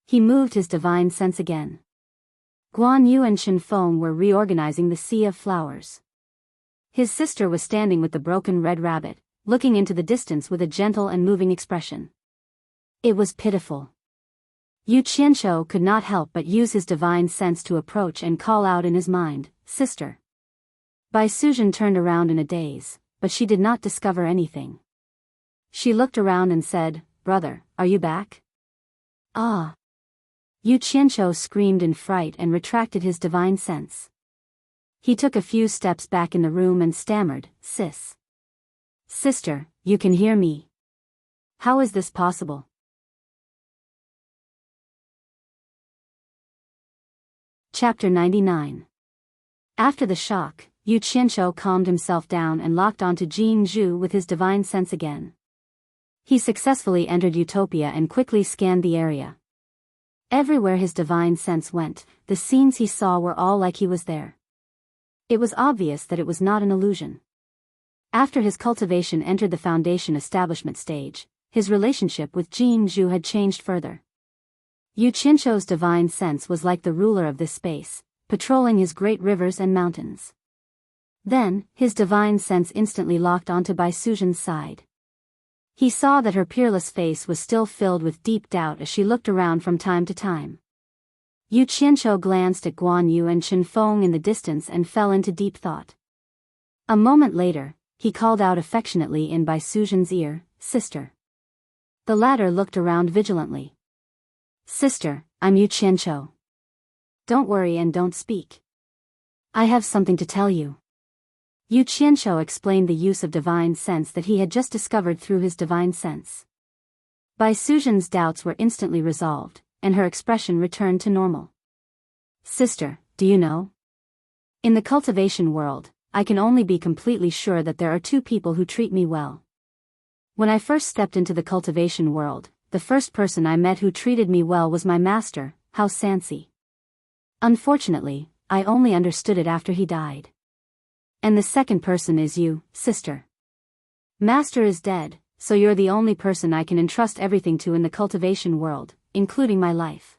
He moved his divine sense again. Guan Yu and Shen Feng were reorganizing the sea of flowers. His sister was standing with the broken red rabbit, looking into the distance with a gentle and moving expression. It was pitiful. Yu Qianqiu could not help but use his divine sense to approach and call out in his mind, "Sister." Bai Suzhen turned around in a daze, but she did not discover anything. She looked around and said, "Brother, are you back?" "Ah." Yu Qianqiu screamed in fright and retracted his divine sense. He took a few steps back in the room and stammered, "Sis. Sister, you can hear me. How is this possible?" Chapter 99. After the shock, Yu Qianqiu calmed himself down and locked onto Jin Zhu with his divine sense again. He successfully entered Utopia and quickly scanned the area. Everywhere his divine sense went, the scenes he saw were all like he was there. It was obvious that it was not an illusion. After his cultivation entered the Foundation Establishment stage, his relationship with Jin Zhu had changed further. Yu Qianqiu's divine sense was like the ruler of this space, patrolling his great rivers and mountains. Then, his divine sense instantly locked onto Bai Suzhen's side. He saw that her peerless face was still filled with deep doubt as she looked around from time to time. Yu Qianqiu glanced at Guan Yu and Shen Feng in the distance and fell into deep thought. A moment later, he called out affectionately in Bai Suzhen's ear, "Sister." The latter looked around vigilantly. "Sister, I'm Yu Qianqiu. Don't worry and don't speak. I have something to tell you." Yu Qianqiu explained the use of divine sense that he had just discovered through his divine sense. Bai Suzhen's doubts were instantly resolved, and her expression returned to normal. "Sister, do you know? In the cultivation world, I can only be completely sure that there are 2 people who treat me well. When I first stepped into the cultivation world, the first person I met who treated me well was my master, Hao Sansi. Unfortunately, I only understood it after he died. And the second person is you, sister. Master is dead, so you're the only person I can entrust everything to in the cultivation world, including my life.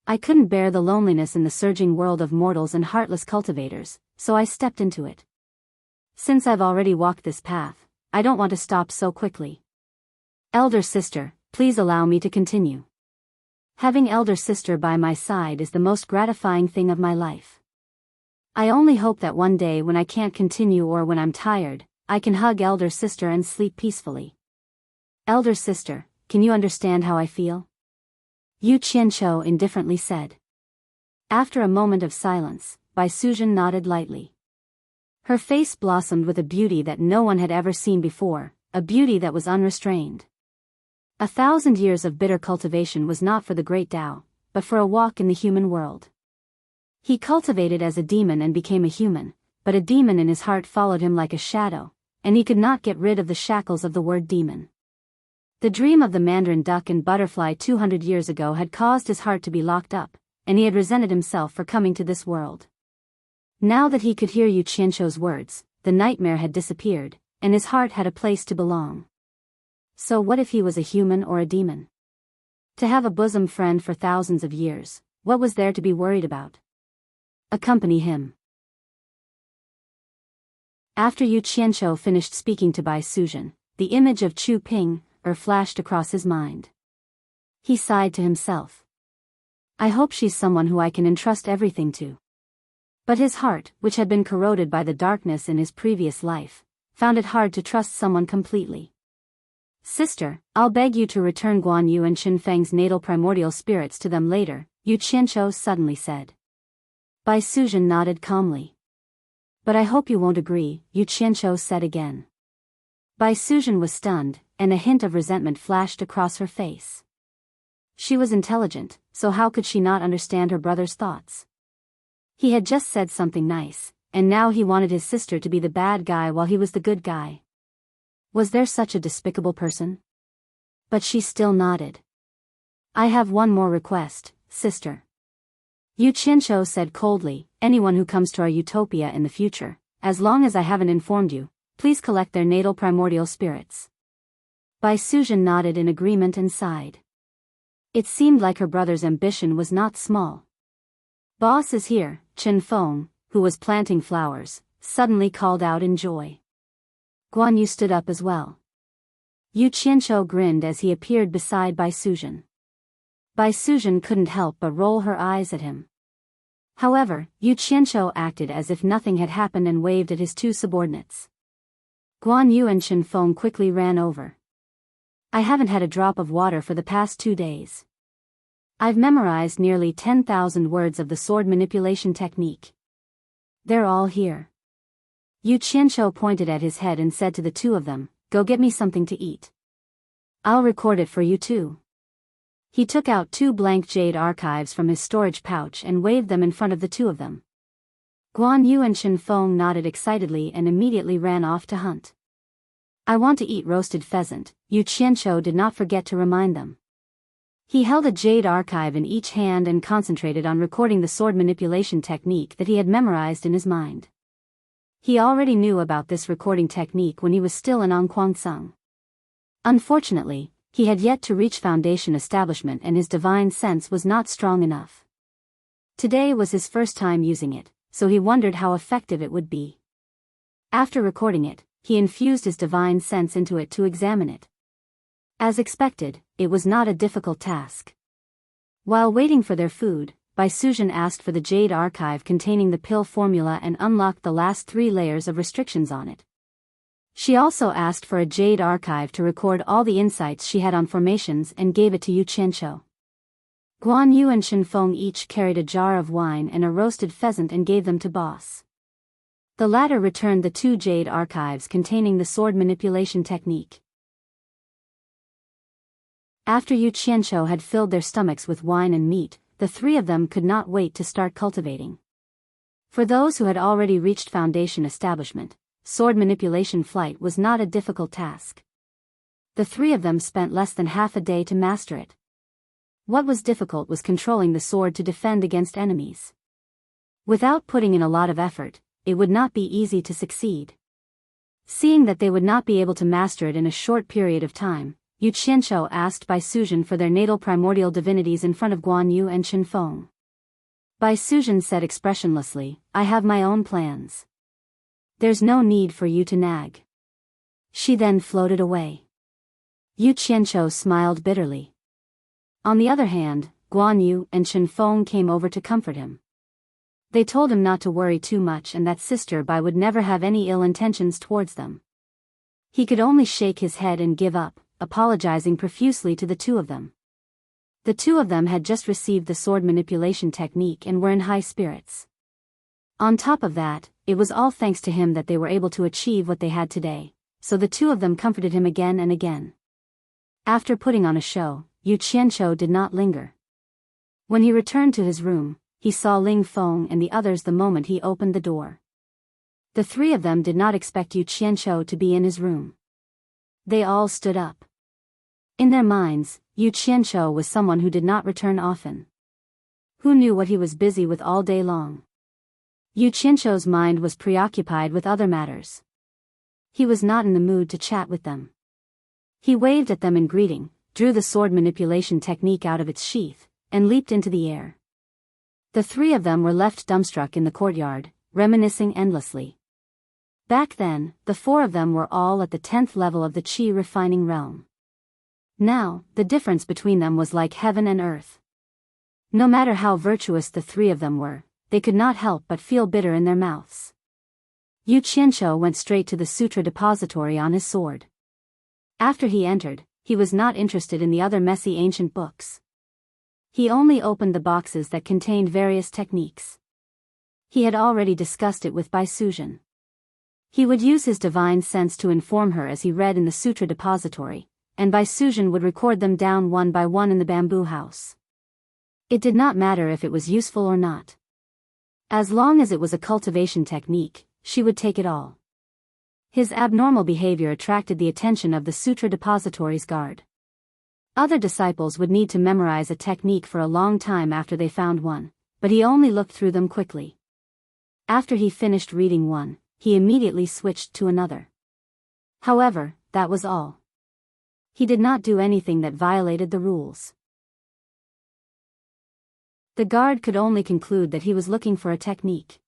I couldn't bear the loneliness in the surging world of mortals and heartless cultivators, so I stepped into it. Since I've already walked this path, I don't want to stop so quickly. Elder sister, please allow me to continue. Having elder sister by my side is the most gratifying thing of my life. I only hope that one day when I can't continue or when I'm tired, I can hug elder sister and sleep peacefully. Elder sister, can you understand how I feel?" Yu Qianqiu indifferently said. After a moment of silence, Bai Suzhen nodded lightly. Her face blossomed with a beauty that no one had ever seen before, a beauty that was unrestrained. 1,000 years of bitter cultivation was not for the great Tao, but for a walk in the human world. He cultivated as a demon and became a human, but a demon in his heart followed him like a shadow, and he could not get rid of the shackles of the word demon. The dream of the mandarin duck and butterfly 200 years ago had caused his heart to be locked up, and he had resented himself for coming to this world. Now that he could hear Yu Qianzhou's words, the nightmare had disappeared, and his heart had a place to belong. So what if he was a human or a demon? To have a bosom friend for thousands of years, what was there to be worried about? Accompany him. After Yu Qianzhou finished speaking to Bai Suzhen, the image of Chu Ping, flashed across his mind. He sighed to himself. I hope she's someone who I can entrust everything to. But his heart, which had been corroded by the darkness in his previous life, found it hard to trust someone completely. Sister, I'll beg you to return Guan Yu and Qin Feng's natal primordial spirits to them later, Yu Qianzhou suddenly said. Bai Suzhen nodded calmly. But I hope you won't agree, Yu Qianzhou said again. Bai Suzhen was stunned, and a hint of resentment flashed across her face. She was intelligent, so how could she not understand her brother's thoughts? He had just said something nice, and now he wanted his sister to be the bad guy while he was the good guy. Was there such a despicable person? But she still nodded. I have one more request, sister. Yu Qianzhou said coldly, anyone who comes to our utopia in the future, as long as I haven't informed you, please collect their natal primordial spirits. Bai Suzhen nodded in agreement and sighed. It seemed like her brother's ambition was not small. Boss is here, Chen Feng, who was planting flowers, suddenly called out in joy. Guan Yu stood up as well. Yu Qianzhou grinned as he appeared beside Bai Suzhen. Bai Suzhen couldn't help but roll her eyes at him. However, Yu Qianzhou acted as if nothing had happened and waved at his two subordinates. Guan Yu and Chen Feng quickly ran over. I haven't had a drop of water for the past 2 days. I've memorized nearly 10,000 words of the sword manipulation technique. They're all here. Yu Qianzhou pointed at his head and said to the two of them, go get me something to eat. I'll record it for you too. He took out 2 blank jade archives from his storage pouch and waved them in front of the two of them. Guan Yu and Chen Feng nodded excitedly and immediately ran off to hunt. I want to eat roasted pheasant, Yu Qianzhou did not forget to remind them. He held a jade archive in each hand and concentrated on recording the sword manipulation technique that he had memorized in his mind. He already knew about this recording technique when he was still in Angquangsung. Unfortunately, he had yet to reach foundation establishment and his divine sense was not strong enough. Today was his first time using it, so he wondered how effective it would be. After recording it, he infused his divine sense into it to examine it. As expected, it was not a difficult task. While waiting for their food, Bai Suzhen asked for the jade archive containing the pill formula and unlocked the last 3 layers of restrictions on it. She also asked for a jade archive to record all the insights she had on formations and gave it to Yu Qianzhou. Guan Yu and Chen Feng each carried a jar of wine and a roasted pheasant and gave them to Boss. The latter returned the 2 jade archives containing the sword manipulation technique. After Yu Qianzhou had filled their stomachs with wine and meat, the 3 of them could not wait to start cultivating. For those who had already reached foundation establishment, sword manipulation flight was not a difficult task. The 3 of them spent less than half a day to master it. What was difficult was controlling the sword to defend against enemies. Without putting in a lot of effort, it would not be easy to succeed. Seeing that they would not be able to master it in a short period of time, Yu Qianzhou asked Bai Suzhen for their natal primordial divinities in front of Guan Yu and Chen Feng. Bai Suzhen said expressionlessly, I have my own plans. There's no need for you to nag. She then floated away. Yu Qianzhou smiled bitterly. On the other hand, Guan Yu and Chen Feng came over to comfort him. They told him not to worry too much and that Sister Bai would never have any ill intentions towards them. He could only shake his head and give up, apologizing profusely to the 2 of them. The 2 of them had just received the sword manipulation technique and were in high spirits. On top of that, it was all thanks to him that they were able to achieve what they had today, so the 2 of them comforted him again and again. After putting on a show, Yu Qianqiu did not linger. When he returned to his room, he saw Ling Feng and the others the moment he opened the door. The three of them did not expect Yu Qianqiu to be in his room. They all stood up. In their minds, Yu Qianqiu was someone who did not return often. Who knew what he was busy with all day long? Yu Qianqiu's mind was preoccupied with other matters. He was not in the mood to chat with them. He waved at them in greeting, drew the sword manipulation technique out of its sheath, and leaped into the air. The three of them were left dumbstruck in the courtyard, reminiscing endlessly. Back then, the four of them were all at the 10th level of the Qi refining realm. Now, the difference between them was like heaven and earth. No matter how virtuous the three of them were, they could not help but feel bitter in their mouths. Yu Qianqiu went straight to the sutra depository on his sword. After he entered, he was not interested in the other messy ancient books. He only opened the boxes that contained various techniques. He had already discussed it with Bai Suzhen. He would use his divine sense to inform her as he read in the sutra depository, and Bai Suzhen would record them down one by one in the bamboo house. It did not matter if it was useful or not. As long as it was a cultivation technique, she would take it all. His abnormal behavior attracted the attention of the sutra depository's guard. Other disciples would need to memorize a technique for a long time after they found one, but he only looked through them quickly. After he finished reading one, he immediately switched to another. However, that was all. He did not do anything that violated the rules. The guard could only conclude that he was looking for a technique.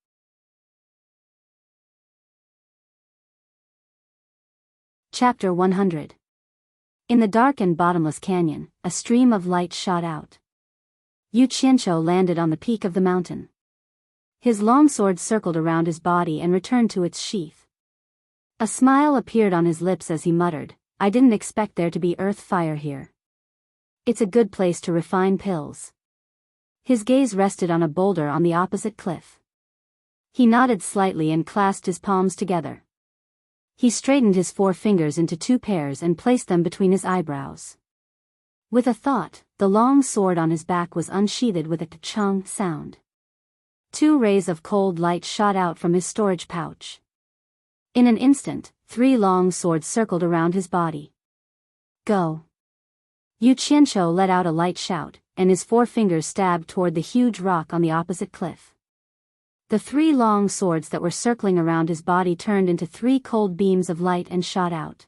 Chapter 100. In the dark and bottomless canyon, a stream of light shot out. Yu Qianqiu landed on the peak of the mountain. His long sword circled around his body and returned to its sheath. A smile appeared on his lips as he muttered, "I didn't expect there to be earth fire here. It's a good place to refine pills." His gaze rested on a boulder on the opposite cliff. He nodded slightly and clasped his palms together. He straightened his four fingers into two pairs and placed them between his eyebrows. With a thought, the long sword on his back was unsheathed with a ka-chung sound. Two rays of cold light shot out from his storage pouch. In an instant, three long swords circled around his body. Go! Yu Qianqiu let out a light shout, and his four fingers stabbed toward the huge rock on the opposite cliff. The three long swords that were circling around his body turned into three cold beams of light and shot out.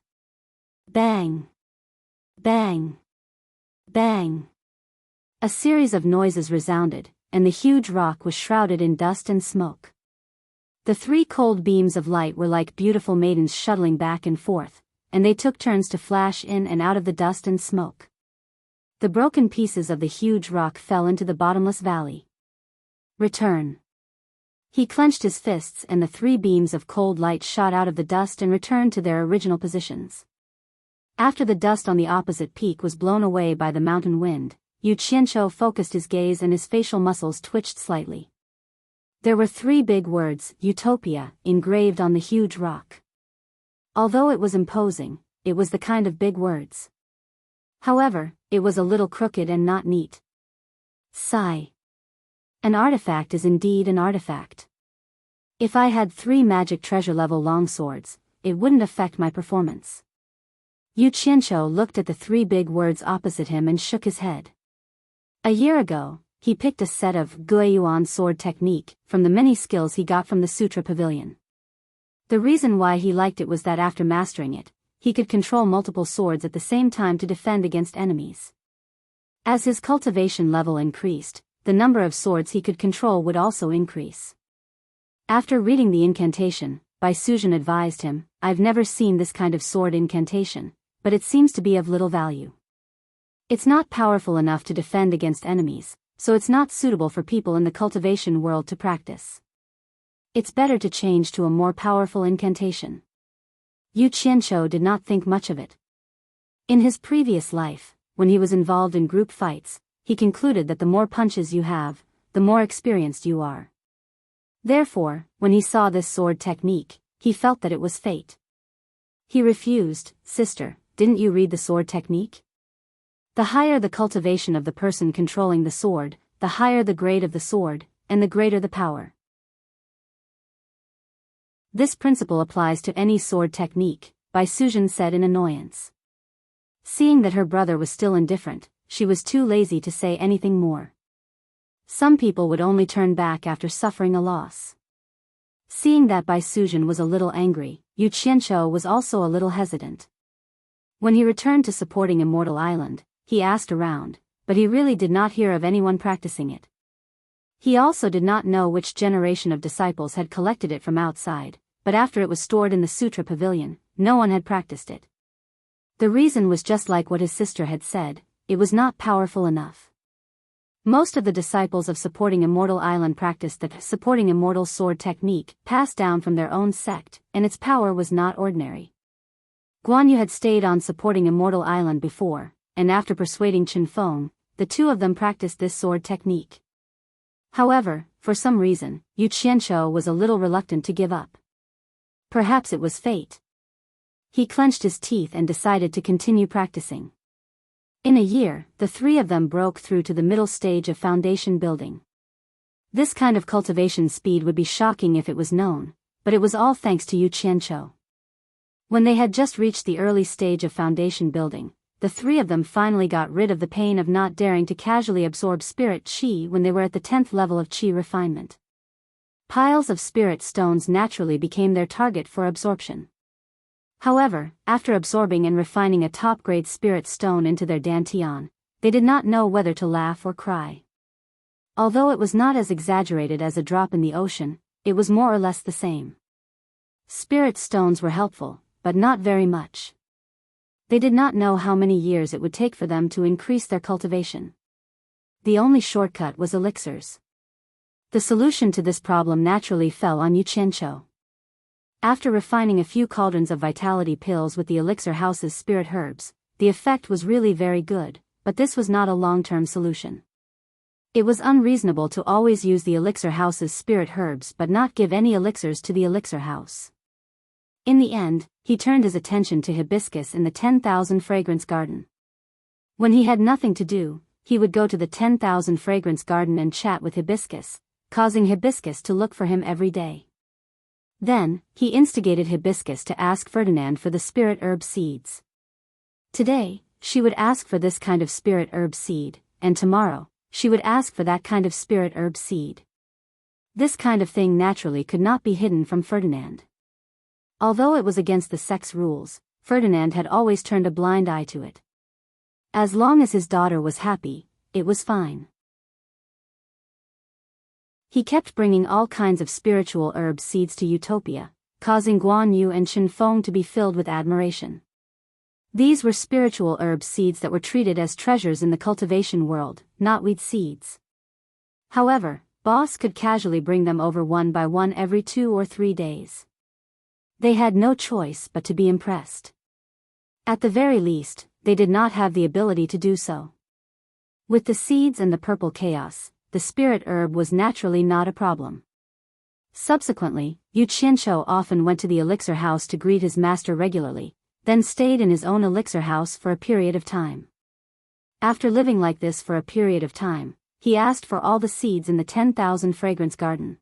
Bang! Bang! Bang! A series of noises resounded, and the huge rock was shrouded in dust and smoke. The three cold beams of light were like beautiful maidens shuttling back and forth, and they took turns to flash in and out of the dust and smoke. The broken pieces of the huge rock fell into the bottomless valley. Return. He clenched his fists and the three beams of cold light shot out of the dust and returned to their original positions. After the dust on the opposite peak was blown away by the mountain wind, Yu Qianqiu focused his gaze and his facial muscles twitched slightly. There were three big words, Utopia, engraved on the huge rock. Although it was imposing, it was the kind of big words. However, it was a little crooked and not neat. Sigh. An artifact is indeed an artifact. If I had 3 magic treasure level longswords, it wouldn't affect my performance. Yu Qianqiu looked at the 3 big words opposite him and shook his head. A year ago, he picked a set of Guiyuan sword technique from the many skills he got from the Sutra Pavilion. The reason why he liked it was that after mastering it, he could control multiple swords at the same time to defend against enemies. As his cultivation level increased, the number of swords he could control would also increase. After reading the incantation, Bai Suzhen advised him, "I've never seen this kind of sword incantation, but it seems to be of little value. It's not powerful enough to defend against enemies, so it's not suitable for people in the cultivation world to practice. It's better to change to a more powerful incantation." Yu Qianqiu did not think much of it. In his previous life, when he was involved in group fights, he concluded that the more punches you have, the more experienced you are. Therefore, when he saw this sword technique, he felt that it was fate. He refused. "Sister, didn't you read the sword technique?" The higher the cultivation of the person controlling the sword, the higher the grade of the sword, and the greater the power. This principle applies to any sword technique, Bai Suzhen said in annoyance. Seeing that her brother was still indifferent, she was too lazy to say anything more. Some people would only turn back after suffering a loss. Seeing that Bai Suzhen was a little angry, Yu Qianqiu was also a little hesitant. When he returned to supporting Immortal Island, he asked around, but he really did not hear of anyone practicing it. He also did not know which generation of disciples had collected it from outside, but after it was stored in the Sutra Pavilion, no one had practiced it. The reason was just like what his sister had said, it was not powerful enough. Most of the disciples of supporting Immortal Island practiced the supporting immortal sword technique passed down from their own sect, and its power was not ordinary. Guan Yu had stayed on supporting Immortal Island before, and after persuading Chen Feng, the two of them practiced this sword technique. However, for some reason, Yu Qianqiu was a little reluctant to give up. Perhaps it was fate. He clenched his teeth and decided to continue practicing. In a year, the three of them broke through to the middle stage of foundation building. This kind of cultivation speed would be shocking if it was known, but it was all thanks to Yu Qianqiu. When they had just reached the early stage of foundation building, the three of them finally got rid of the pain of not daring to casually absorb spirit qi when they were at the 10th level of qi refinement. Piles of spirit stones naturally became their target for absorption. However, after absorbing and refining a top-grade spirit stone into their dantian, they did not know whether to laugh or cry. Although it was not as exaggerated as a drop in the ocean, it was more or less the same. Spirit stones were helpful, but not very much. They did not know how many years it would take for them to increase their cultivation. The only shortcut was elixirs. The solution to this problem naturally fell on Yu Qianqiu. After refining a few cauldrons of vitality pills with the elixir house's spirit herbs, the effect was really very good, but this was not a long-term solution. It was unreasonable to always use the elixir house's spirit herbs but not give any elixirs to the elixir house. In the end, he turned his attention to hibiscus in the 10,000 fragrance garden. When he had nothing to do, he would go to the 10,000 fragrance garden and chat with hibiscus, causing hibiscus to look for him every day. Then, he instigated hibiscus to ask Ferdinand for the spirit herb seeds. Today, she would ask for this kind of spirit herb seed, and tomorrow, she would ask for that kind of spirit herb seed. This kind of thing naturally could not be hidden from Ferdinand. Although it was against the sex rules, Ferdinand had always turned a blind eye to it. As long as his daughter was happy, it was fine. He kept bringing all kinds of spiritual herb seeds to Utopia, causing Guan Yu and Chen Feng to be filled with admiration. These were spiritual herb seeds that were treated as treasures in the cultivation world, not weed seeds. However, Boss could casually bring them over one by one every 2 or 3 days. They had no choice but to be impressed. At the very least, they did not have the ability to do so. With the seeds and the purple chaos, the spirit herb was naturally not a problem. Subsequently, Yu Qianqiu often went to the elixir house to greet his master regularly, then stayed in his own elixir house for a period of time. After living like this for a period of time, he asked for all the seeds in the 10,000 fragrance garden.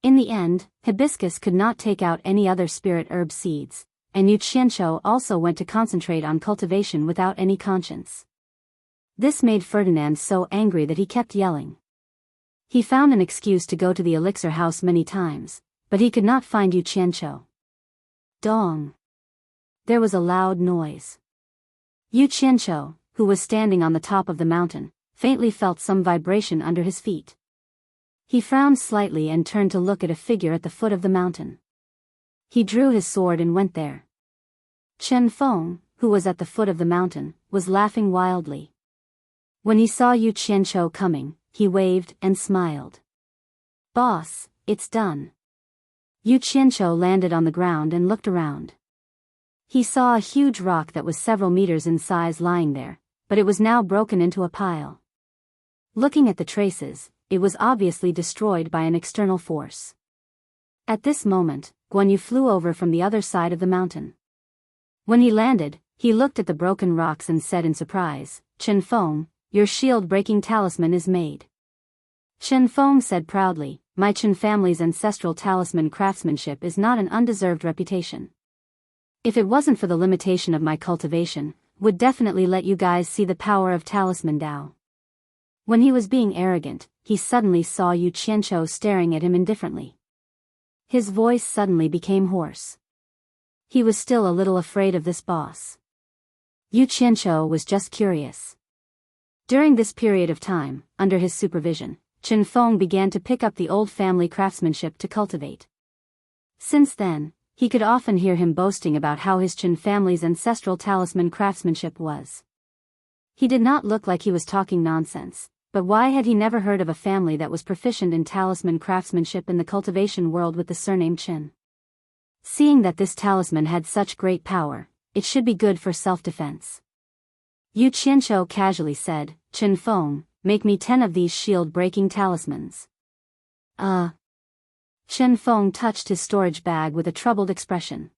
In the end, hibiscus could not take out any other spirit herb seeds, and Yu Qianqiu also went to concentrate on cultivation without any conscience. This made Ferdinand so angry that he kept yelling. He found an excuse to go to the elixir house many times, but he could not find Yu Qianqiu. Dong! There was a loud noise. Yu Qianqiu, who was standing on the top of the mountain, faintly felt some vibration under his feet. He frowned slightly and turned to look at a figure at the foot of the mountain. He drew his sword and went there. Chen Feng, who was at the foot of the mountain, was laughing wildly. When he saw Yu Qianqiu coming, he waved and smiled. "Boss, it's done." Yu Qianqiu landed on the ground and looked around. He saw a huge rock that was several meters in size lying there, but it was now broken into a pile. Looking at the traces, it was obviously destroyed by an external force. At this moment, Guan Yu flew over from the other side of the mountain. When he landed, He looked at the broken rocks and said in surprise, "Chen Feng, your shield-breaking talisman is made." Chen Feng said proudly, "My Chen family's ancestral talisman craftsmanship is not an undeserved reputation. If it wasn't for the limitation of my cultivation, would definitely let you guys see the power of talisman Dao." When he was being arrogant, he suddenly saw Yu Qianqiu staring at him indifferently. His voice suddenly became hoarse. He was still a little afraid of this boss. Yu Qianqiu was just curious. During this period of time, under his supervision, Chen Feng began to pick up the old family craftsmanship to cultivate. Since then, he could often hear him boasting about how his Chen family's ancestral talisman craftsmanship was. He did not look like he was talking nonsense, but why had he never heard of a family that was proficient in talisman craftsmanship in the cultivation world with the surname Chen? Seeing that this talisman had such great power, it should be good for self-defense. Yu Qianqiu casually said, "Chen Feng, make me 10 of these shield-breaking talismans." Chen Feng touched his storage bag with a troubled expression.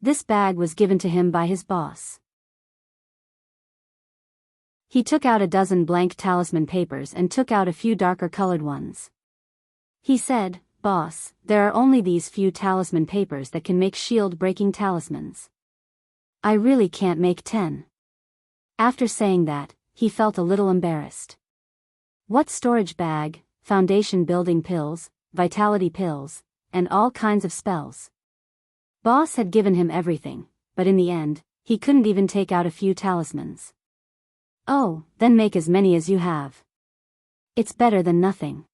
This bag was given to him by his boss. He took out a dozen blank talisman papers and took out a few darker colored ones. He said, "Boss, there are only these few talisman papers that can make shield-breaking talismans. I really can't make 10. After saying that, he felt a little embarrassed. What storage bag, foundation building pills, vitality pills, and all kinds of spells. Boss had given him everything, but in the end, he couldn't even take out a few talismans. "Oh, then make as many as you have. It's better than nothing.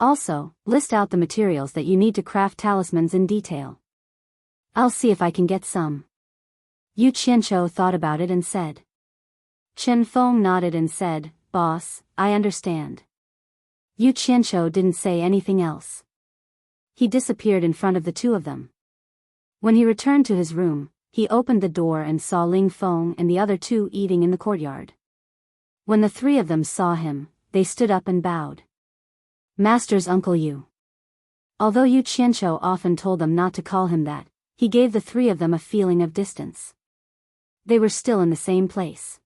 Also, list out the materials that you need to craft talismans in detail. I'll see if I can get some." Yu Qianqiu thought about it and said. Chen Feng nodded and said, "Boss, I understand." Yu Qianqiu didn't say anything else. He disappeared in front of the two of them. When he returned to his room, he opened the door and saw Ling Feng and the other two eating in the courtyard. When the three of them saw him, they stood up and bowed. "Master's Uncle Yu." Although Yu Qianqiu often told them not to call him that, he gave the three of them a feeling of distance. They were still in the same place.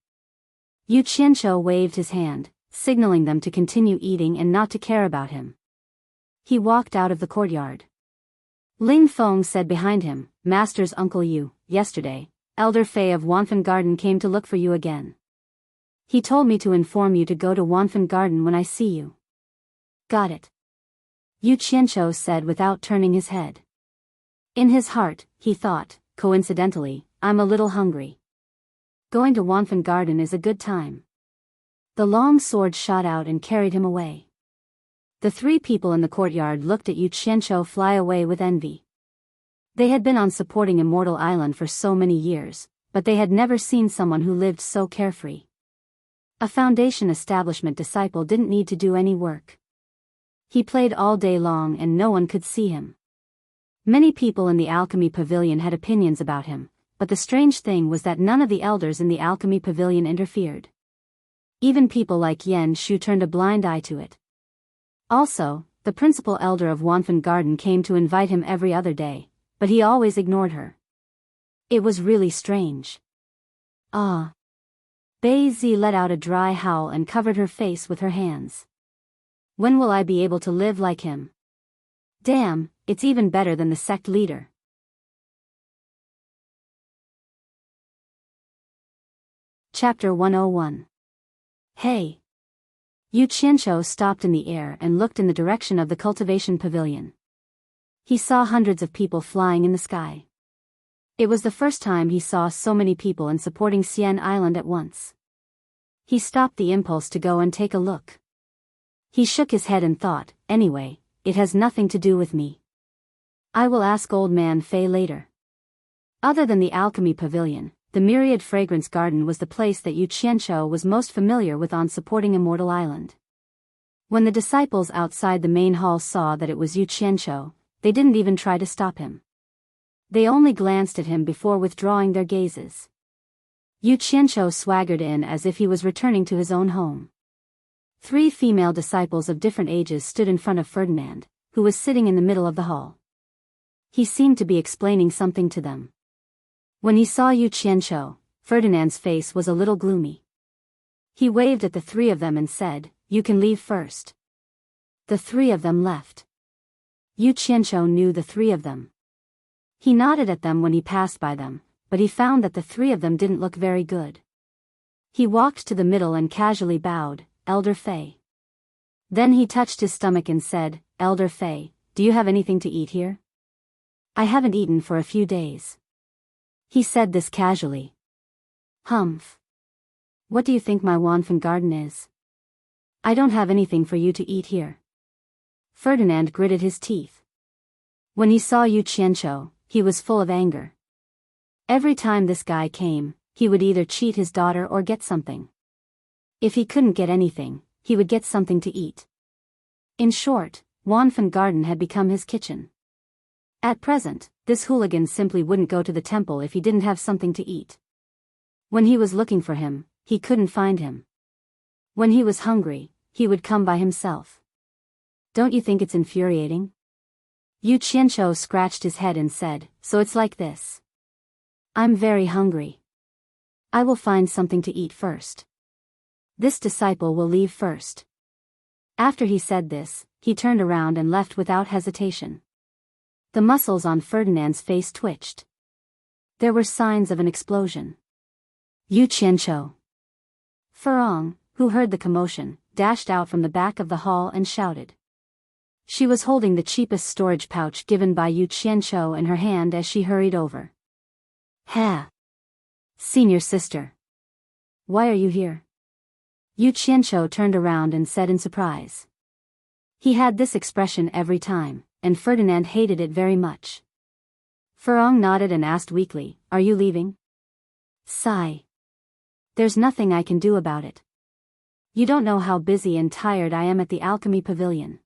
Yu Qianqiu waved his hand, signaling them to continue eating and not to care about him. He walked out of the courtyard. Ling Feng said behind him, "Master's Uncle Yu, yesterday, Elder Fei of Wanfen Garden came to look for you again. He told me to inform you to go to Wanfen Garden when I see you." "Got it," Yu Qianqiu said without turning his head. In his heart, he thought, coincidentally, "I'm a little hungry. Going to Wanfen Garden is a good time." The long sword shot out and carried him away. The three people in the courtyard looked at Yu Qianqiu fly away with envy. They had been on supporting Immortal Island for so many years, but they had never seen someone who lived so carefree. A foundation establishment disciple didn't need to do any work. He played all day long and no one could see him. Many people in the alchemy pavilion had opinions about him, but the strange thing was that none of the elders in the alchemy pavilion interfered. Even people like Yan Shu turned a blind eye to it. Also, the principal elder of Wanfen Garden came to invite him every other day, but he always ignored her. It was really strange. Ah. Bei Zi let out a dry howl and covered her face with her hands. When will I be able to live like him? Damn, it's even better than the sect leader. Chapter 101. Hey! Yu Qianqiu stopped in the air and looked in the direction of the cultivation pavilion. He saw hundreds of people flying in the sky. It was the first time he saw so many people in supporting Xian Island at once. He stopped the impulse to go and take a look. He shook his head and thought, "Anyway, it has nothing to do with me. I will ask Old Man Fei later." Other than the alchemy pavilion, the Myriad Fragrance Garden was the place that Yu Qianqiu was most familiar with on supporting Immortal Island. When the disciples outside the main hall saw that it was Yu Qianqiu, they didn't even try to stop him. They only glanced at him before withdrawing their gazes. Yu Qianqiu swaggered in as if he was returning to his own home. 3 female disciples of different ages stood in front of Ferdinand, who was sitting in the middle of the hall. He seemed to be explaining something to them. When he saw Yu Qianqiu, Ferdinand's face was a little gloomy. He waved at the three of them and said, "You can leave first." The three of them left. Yu Qianqiu knew the three of them. He nodded at them when he passed by them, but he found that the three of them didn't look very good. He walked to the middle and casually bowed, "Elder Fei." Then he touched his stomach and said, "Elder Fei, do you have anything to eat here?" "I haven't eaten for a few days." He said this casually. "Humph. What do you think my Wanfen garden is? I don't have anything for you to eat here." Ferdinand gritted his teeth. When he saw Yu Qianqiu, he was full of anger. Every time this guy came, he would either cheat his daughter or get something. If he couldn't get anything, he would get something to eat. In short, Wanfen Garden had become his kitchen. At present, this hooligan simply wouldn't go to the temple if he didn't have something to eat. When he was looking for him, he couldn't find him. When he was hungry, he would come by himself. Don't you think it's infuriating? Yu Qianqiu scratched his head and said, "So it's like this. I'm very hungry. I will find something to eat first. This disciple will leave first." After he said this, he turned around and left without hesitation. The muscles on Ferdinand's face twitched. There were signs of an explosion. Yu Qianqiu. Furong, who heard the commotion, dashed out from the back of the hall and shouted. She was holding the cheapest storage pouch given by Yu Qianqiu in her hand as she hurried over. "Ha! Senior sister. Why are you here?" Yu Qianqiu turned around and said in surprise. He had this expression every time, and Ferdinand hated it very much. Furong nodded and asked weakly, "Are you leaving?" Sigh. "There's nothing I can do about it. You don't know how busy and tired I am at the alchemy pavilion.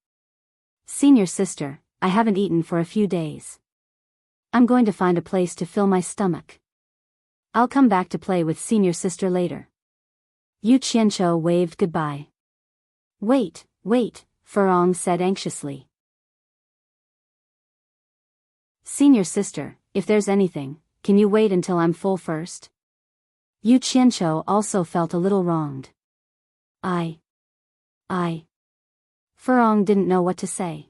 Senior sister, I haven't eaten for a few days. I'm going to find a place to fill my stomach. I'll come back to play with senior sister later." Yu Qianqiu waved goodbye. Wait, Furong said anxiously. "Senior sister, if there's anything, can you wait until I'm full first?" Yu Qianqiu also felt a little wronged. I. Furong didn't know what to say.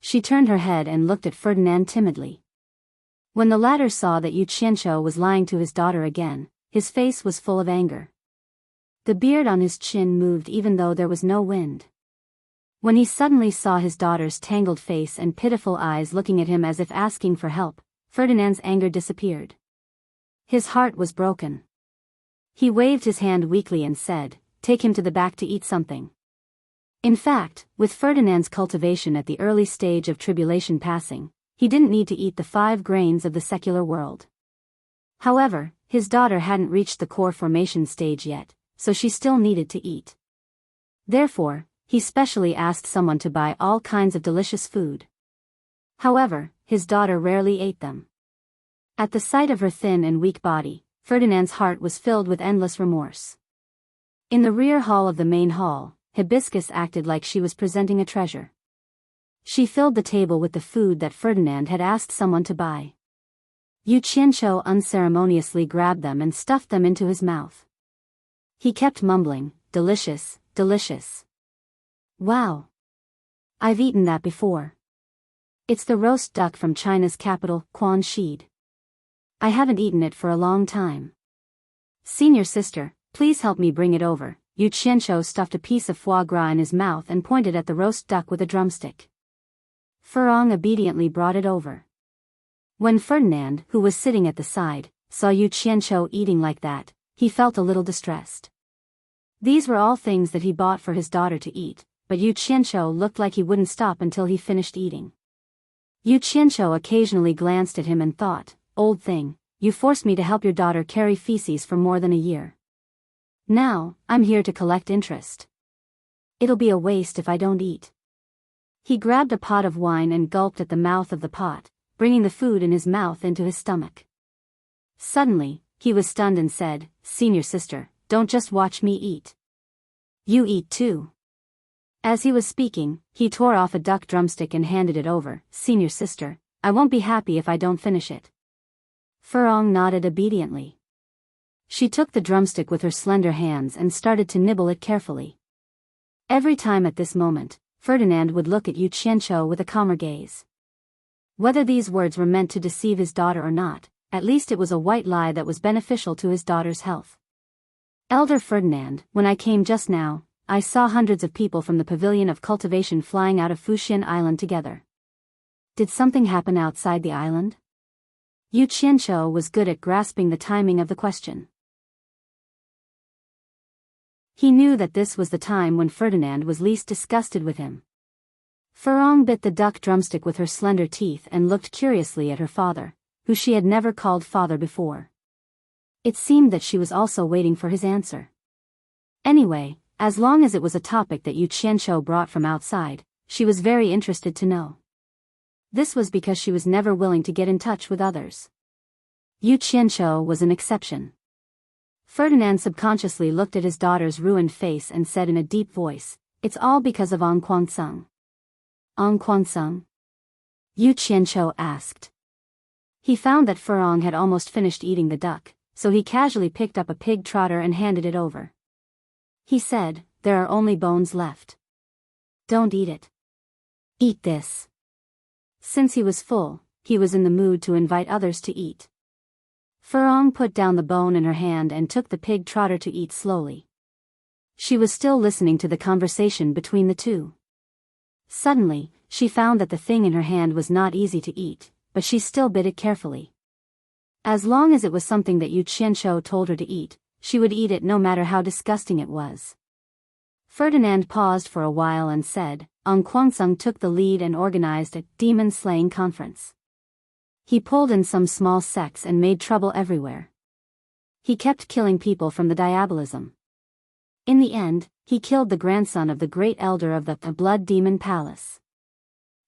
She turned her head and looked at Ferdinand timidly. When the latter saw that Yu Qianqiu was lying to his daughter again, his face was full of anger. The beard on his chin moved even though there was no wind. When he suddenly saw his daughter's tangled face and pitiful eyes looking at him as if asking for help, Ferdinand's anger disappeared. His heart was broken. He waved his hand weakly and said, "Take him to the back to eat something." In fact, with Ferdinand's cultivation at the early stage of tribulation passing, he didn't need to eat the 5 grains of the secular world. However, his daughter hadn't reached the core formation stage yet, so she still needed to eat. Therefore, he specially asked someone to buy all kinds of delicious food. However, his daughter rarely ate them. At the sight of her thin and weak body, Ferdinand's heart was filled with endless remorse. In the rear hall of the main hall, Hibiscus acted like she was presenting a treasure. She filled the table with the food that Ferdinand had asked someone to buy. Yu Qianqiu unceremoniously grabbed them and stuffed them into his mouth. He kept mumbling, "Delicious, delicious. Wow. I've eaten that before. It's the roast duck from China's capital, Quanxi. I haven't eaten it for a long time. Senior sister, please help me bring it over." Yu Qianqiu stuffed a piece of foie gras in his mouth and pointed at the roast duck with a drumstick. Furong obediently brought it over. When Ferdinand, who was sitting at the side, saw Yu Qianqiu eating like that, he felt a little distressed. These were all things that he bought for his daughter to eat, but Yu Qianqiu looked like he wouldn't stop until he finished eating. Yu Qianqiu occasionally glanced at him and thought, "Old thing, you forced me to help your daughter carry feces for more than a year. Now, I'm here to collect interest. It'll be a waste if I don't eat." He grabbed a pot of wine and gulped at the mouth of the pot, bringing the food in his mouth into his stomach. Suddenly, he was stunned and said, "Senior sister, don't just watch me eat. You eat too." As he was speaking, he tore off a duck drumstick and handed it over. "Senior sister, I won't be happy if I don't finish it." Furong nodded obediently. She took the drumstick with her slender hands and started to nibble it carefully. Every time at this moment, Ferdinand would look at Yu Qianqiu with a calmer gaze. Whether these words were meant to deceive his daughter or not, at least it was a white lie that was beneficial to his daughter's health. Elder Ferdinand, when I came just now, I saw hundreds of people from the pavilion of cultivation flying out of Fuxian Island together. Did something happen outside the island? Yu Qianqiu was good at grasping the timing of the question. He knew that this was the time when Ferdinand was least disgusted with him. Furong bit the duck drumstick with her slender teeth and looked curiously at her father, who she had never called father before. It seemed that she was also waiting for his answer. Anyway, as long as it was a topic that Yu Qianqiu brought from outside, she was very interested to know. This was because she was never willing to get in touch with others. Yu Qianqiu was an exception. Ferdinand subconsciously looked at his daughter's ruined face and said in a deep voice, "It's all because of An Kuansung." An Kuansung? Yu Qianqiu asked. He found that Furong had almost finished eating the duck, so he casually picked up a pig trotter and handed it over. He said, "There are only bones left. Don't eat it. Eat this." Since he was full, he was in the mood to invite others to eat. Furong put down the bone in her hand and took the pig trotter to eat slowly. She was still listening to the conversation between the two. Suddenly, she found that the thing in her hand was not easy to eat, but she still bit it carefully. As long as it was something that Yu Qianqiu told her to eat, she would eat it no matter how disgusting it was. Ferdinand paused for a while and said, An Kuansung took the lead and organized a demon-slaying conference. He pulled in some small sects and made trouble everywhere. He kept killing people from the diabolism. In the end, he killed the grandson of the great elder of the Blood Demon Palace.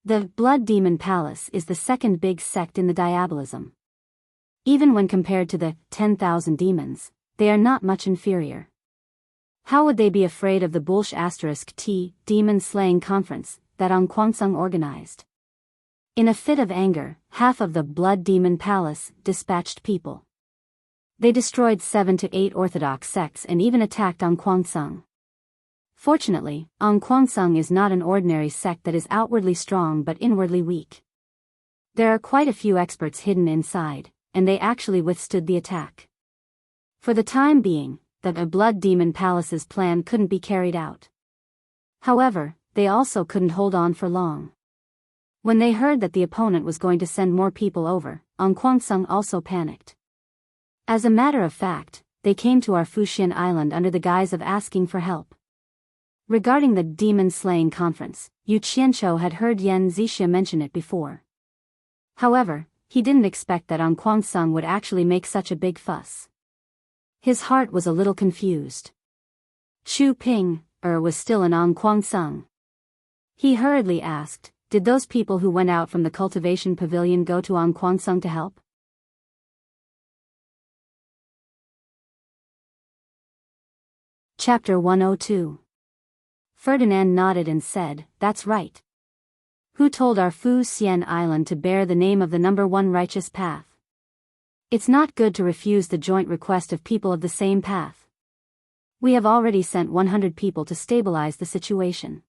The Blood Demon Palace is the second big sect in the diabolism. Even when compared to the 10,000 demons, they are not much inferior. How would they be afraid of the *T demon-slaying conference that An Kuansung organized? In a fit of anger, half of the Blood Demon Palace dispatched people. They destroyed 7 to 8 orthodox sects and even attacked An Kuansung. Fortunately, An Kuansung is not an ordinary sect that is outwardly strong but inwardly weak. There are quite a few experts hidden inside, and they actually withstood the attack. For the time being, the Blood Demon Palace's plan couldn't be carried out. However, they also couldn't hold on for long. When they heard that the opponent was going to send more people over, An Kuansung also panicked. As a matter of fact, they came to our Fuxian Island under the guise of asking for help. Regarding the demon-slaying conference, Yu Qianqiu had heard Yan Zixia mention it before. However, he didn't expect that An Kuansung would actually make such a big fuss. His heart was a little confused. Chu Ping, was still in An Kuansung. He hurriedly asked, did those people who went out from the cultivation pavilion go to An Kuansung to help? Chapter 102. Ferdinand nodded and said, "That's right. Who told our Fuxian Island to bear the name of the number one righteous path? It's not good to refuse the joint request of people of the same path. We have already sent 100 people to stabilize the situation.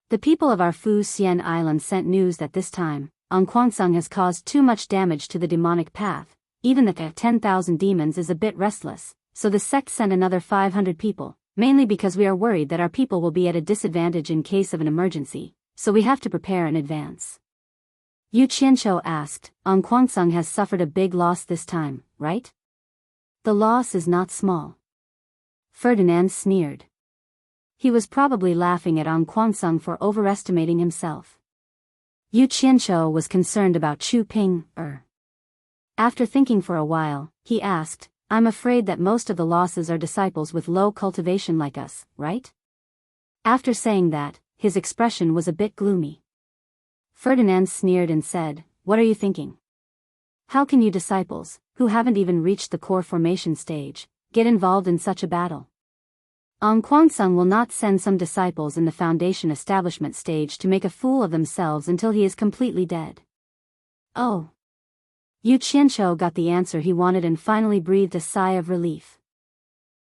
The people of our Fuxian Island sent news that this time, An Kuansung has caused too much damage to the demonic path, even the 10,000 demons is a bit restless, so the sect sent another 500 people, mainly because we are worried that our people will be at a disadvantage in case of an emergency, so we have to prepare in advance." Yu Qianqiu asked, An Kuansung has suffered a big loss this time, right? The loss is not small. Ferdinand sneered. He was probably laughing at An Kuansung for overestimating himself. Yu Qianqiu was concerned about Chu Ping. After thinking for a while, he asked, I'm afraid that most of the losses are disciples with low cultivation like us, right? After saying that, his expression was a bit gloomy. Ferdinand sneered and said, What are you thinking? How can you disciples, who haven't even reached the core formation stage, get involved in such a battle? An Kuansung will not send some disciples in the foundation establishment stage to make a fool of themselves until he is completely dead. Oh. Yu Qianqiu got the answer he wanted and finally breathed a sigh of relief.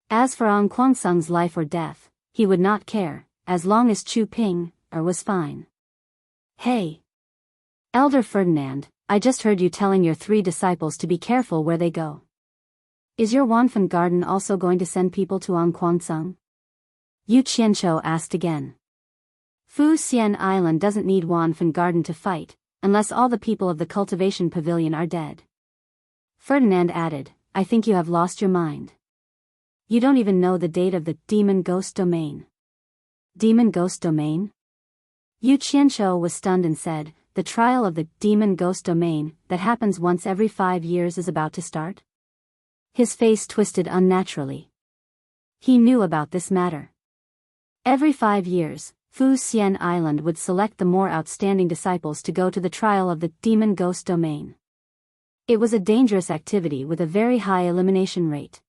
As for An Kuansung's life or death, he would not care, as long as Chu Ping was fine. Hey! Elder Ferdinand, I just heard you telling your 3 disciples to be careful where they go. Is your Wanfen garden also going to send people to An Kuansung? Yu Qianqiu asked again. Fu Xian Island doesn't need Wanfen garden to fight, unless all the people of the cultivation pavilion are dead. Ferdinand added, I think you have lost your mind. You don't even know the date of the Demon Ghost Domain. Demon Ghost Domain? Yu Qianqiu was stunned and said, the trial of the Demon Ghost Domain, that happens once every 5 years, is about to start? His face twisted unnaturally. He knew about this matter. Every 5 years, Fu Xian Island would select the more outstanding disciples to go to the trial of the Demon Ghost Domain. It was a dangerous activity with a very high elimination rate.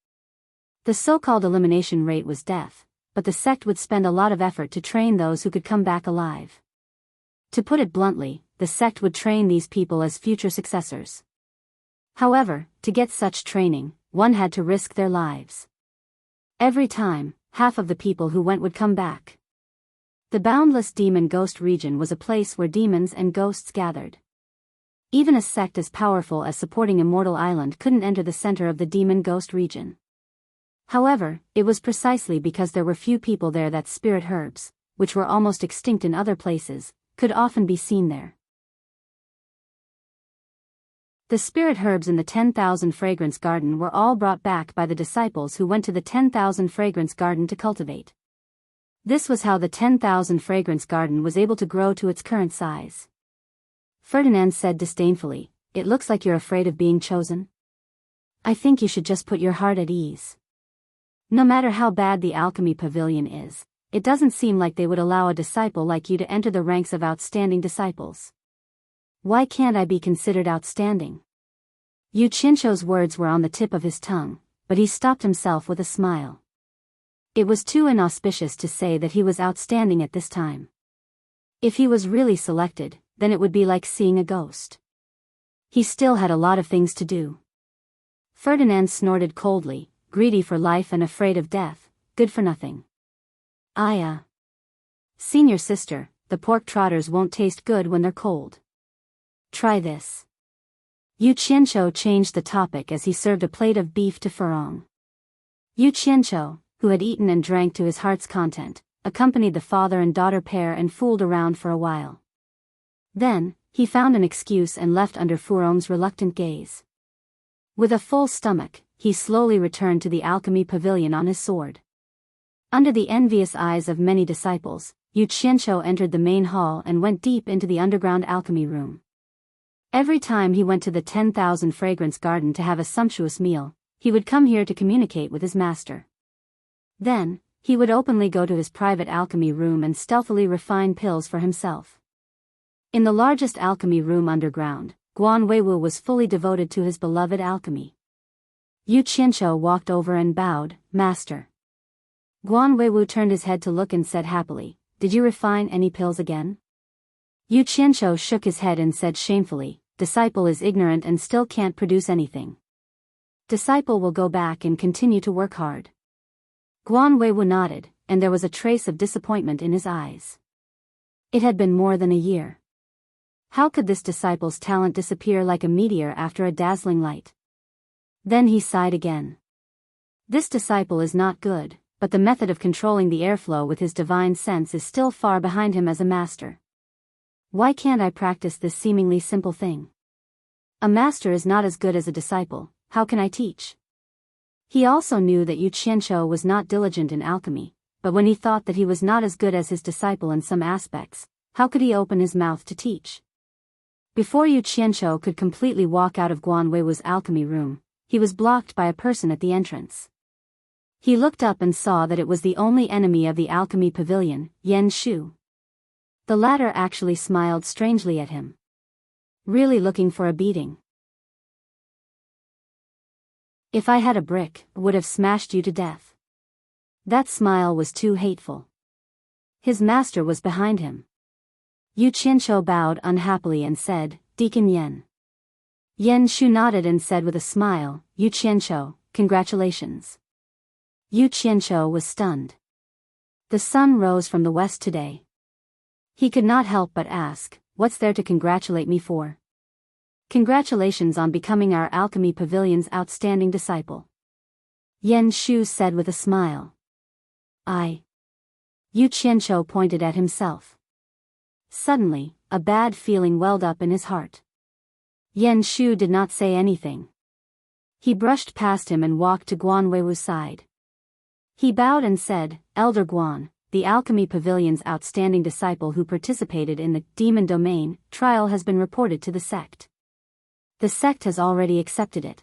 The so-called elimination rate was death, but the sect would spend a lot of effort to train those who could come back alive. To put it bluntly, the sect would train these people as future successors. However, to get such training, one had to risk their lives. Every time, half of the people who went would come back. The boundless demon ghost region was a place where demons and ghosts gathered. Even a sect as powerful as supporting Immortal Island couldn't enter the center of the demon ghost region. However, it was precisely because there were few people there that spirit herbs, which were almost extinct in other places, could often be seen there. The spirit herbs in the 10,000 fragrance garden were all brought back by the disciples who went to the 10,000 fragrance garden to cultivate. This was how the 10,000 fragrance garden was able to grow to its current size. Ferdinand said disdainfully, it looks like you're afraid of being chosen. I think you should just put your heart at ease. No matter how bad the alchemy pavilion is, it doesn't seem like they would allow a disciple like you to enter the ranks of outstanding disciples. Why can't I be considered outstanding? Yu Qianqiu's words were on the tip of his tongue, but he stopped himself with a smile. It was too inauspicious to say that he was outstanding at this time. If he was really selected, then it would be like seeing a ghost. He still had a lot of things to do. Ferdinand snorted coldly, greedy for life and afraid of death, good for nothing. Senior sister, the pork trotters won't taste good when they're cold. Try this. Yu Qianqiu changed the topic as he served a plate of beef to Furong. Yu Qianqiu, who had eaten and drank to his heart's content, accompanied the father and daughter pair and fooled around for a while. Then, he found an excuse and left under Furong's reluctant gaze. With a full stomach, he slowly returned to the alchemy pavilion on his sword. Under the envious eyes of many disciples, Yu Qianqiu entered the main hall and went deep into the underground alchemy room. Every time he went to the 10,000 fragrance garden to have a sumptuous meal, he would come here to communicate with his master. Then, he would openly go to his private alchemy room and stealthily refine pills for himself. In the largest alchemy room underground, Guan Weiwu was fully devoted to his beloved alchemy. Yu Qianqiu walked over and bowed, Master. Guan Weiwu turned his head to look and said happily, Did you refine any pills again? Yu Qianqiu shook his head and said shamefully, Disciple is ignorant and still can't produce anything. Disciple will go back and continue to work hard. Guan Weiwu nodded, and there was a trace of disappointment in his eyes. It had been more than a year. How could this disciple's talent disappear like a meteor after a dazzling light? Then he sighed again. This disciple is not good, but the method of controlling the airflow with his divine sense is still far behind him as a master. Why can't I practice this seemingly simple thing? A master is not as good as a disciple, how can I teach? He also knew that Yu Qianqiu was not diligent in alchemy, but when he thought that he was not as good as his disciple in some aspects, how could he open his mouth to teach? Before Yu Qianqiu could completely walk out of Guan Weiwu's alchemy room, he was blocked by a person at the entrance. He looked up and saw that it was the only enemy of the alchemy pavilion, Yan Shu. The latter actually smiled strangely at him. Really looking for a beating. If I had a brick, I would have smashed you to death. That smile was too hateful. His master was behind him. Yu Qianqiu bowed unhappily and said, Deacon Yan. Yan Shu nodded and said with a smile, Yu Qianqiu, congratulations. Yu Qianqiu was stunned. The sun rose from the west today. He could not help but ask, what's there to congratulate me for? Congratulations on becoming our alchemy pavilion's outstanding disciple. Yan Shu said with a smile. Yu Qianqiu pointed at himself. Suddenly, a bad feeling welled up in his heart. Yan Shu did not say anything. He brushed past him and walked to Guan Weiwu's side. He bowed and said, Elder Guan, the Alchemy Pavilion's outstanding disciple who participated in the Demon Domain trial has been reported to the sect. The sect has already accepted it.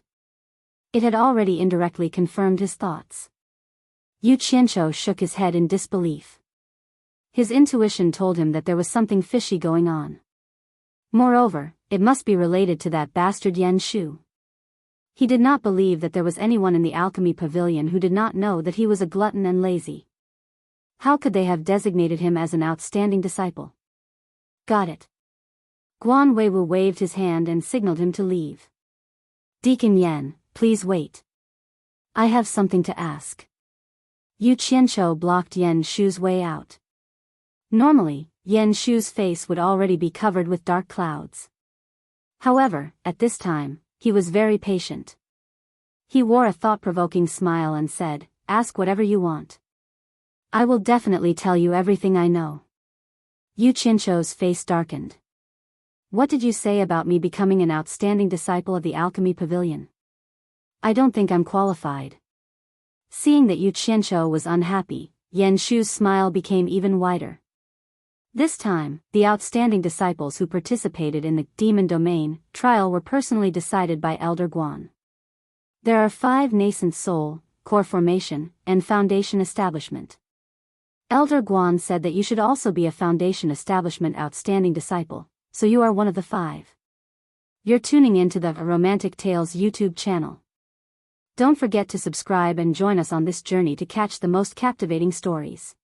It had already indirectly confirmed his thoughts. Yu Qianqiu shook his head in disbelief. His intuition told him that there was something fishy going on. Moreover, it must be related to that bastard Yan Shu. He did not believe that there was anyone in the Alchemy Pavilion who did not know that he was a glutton and lazy. How could they have designated him as an outstanding disciple? Got it. Guan Weiwu waved his hand and signaled him to leave. Deacon Yan, please wait. I have something to ask. Yu Qianqiu blocked Yan Shu's way out. Normally, Yan Shu's face would already be covered with dark clouds. However, at this time, he was very patient. He wore a thought-provoking smile and said, ask whatever you want. I will definitely tell you everything I know. Yu Qianqiu's face darkened. What did you say about me becoming an outstanding disciple of the Alchemy Pavilion? I don't think I'm qualified. Seeing that Yu Qianqiu was unhappy, Yan Shu's smile became even wider. This time, the outstanding disciples who participated in the Demon Domain trial were personally decided by Elder Guan. There are 5 nascent soul, core formation, and foundation establishment. Elder Guan said that you should also be a foundation establishment outstanding disciple, so you are one of the 5. You're tuning into the Romantic Tales YouTube channel. Don't forget to subscribe and join us on this journey to catch the most captivating stories.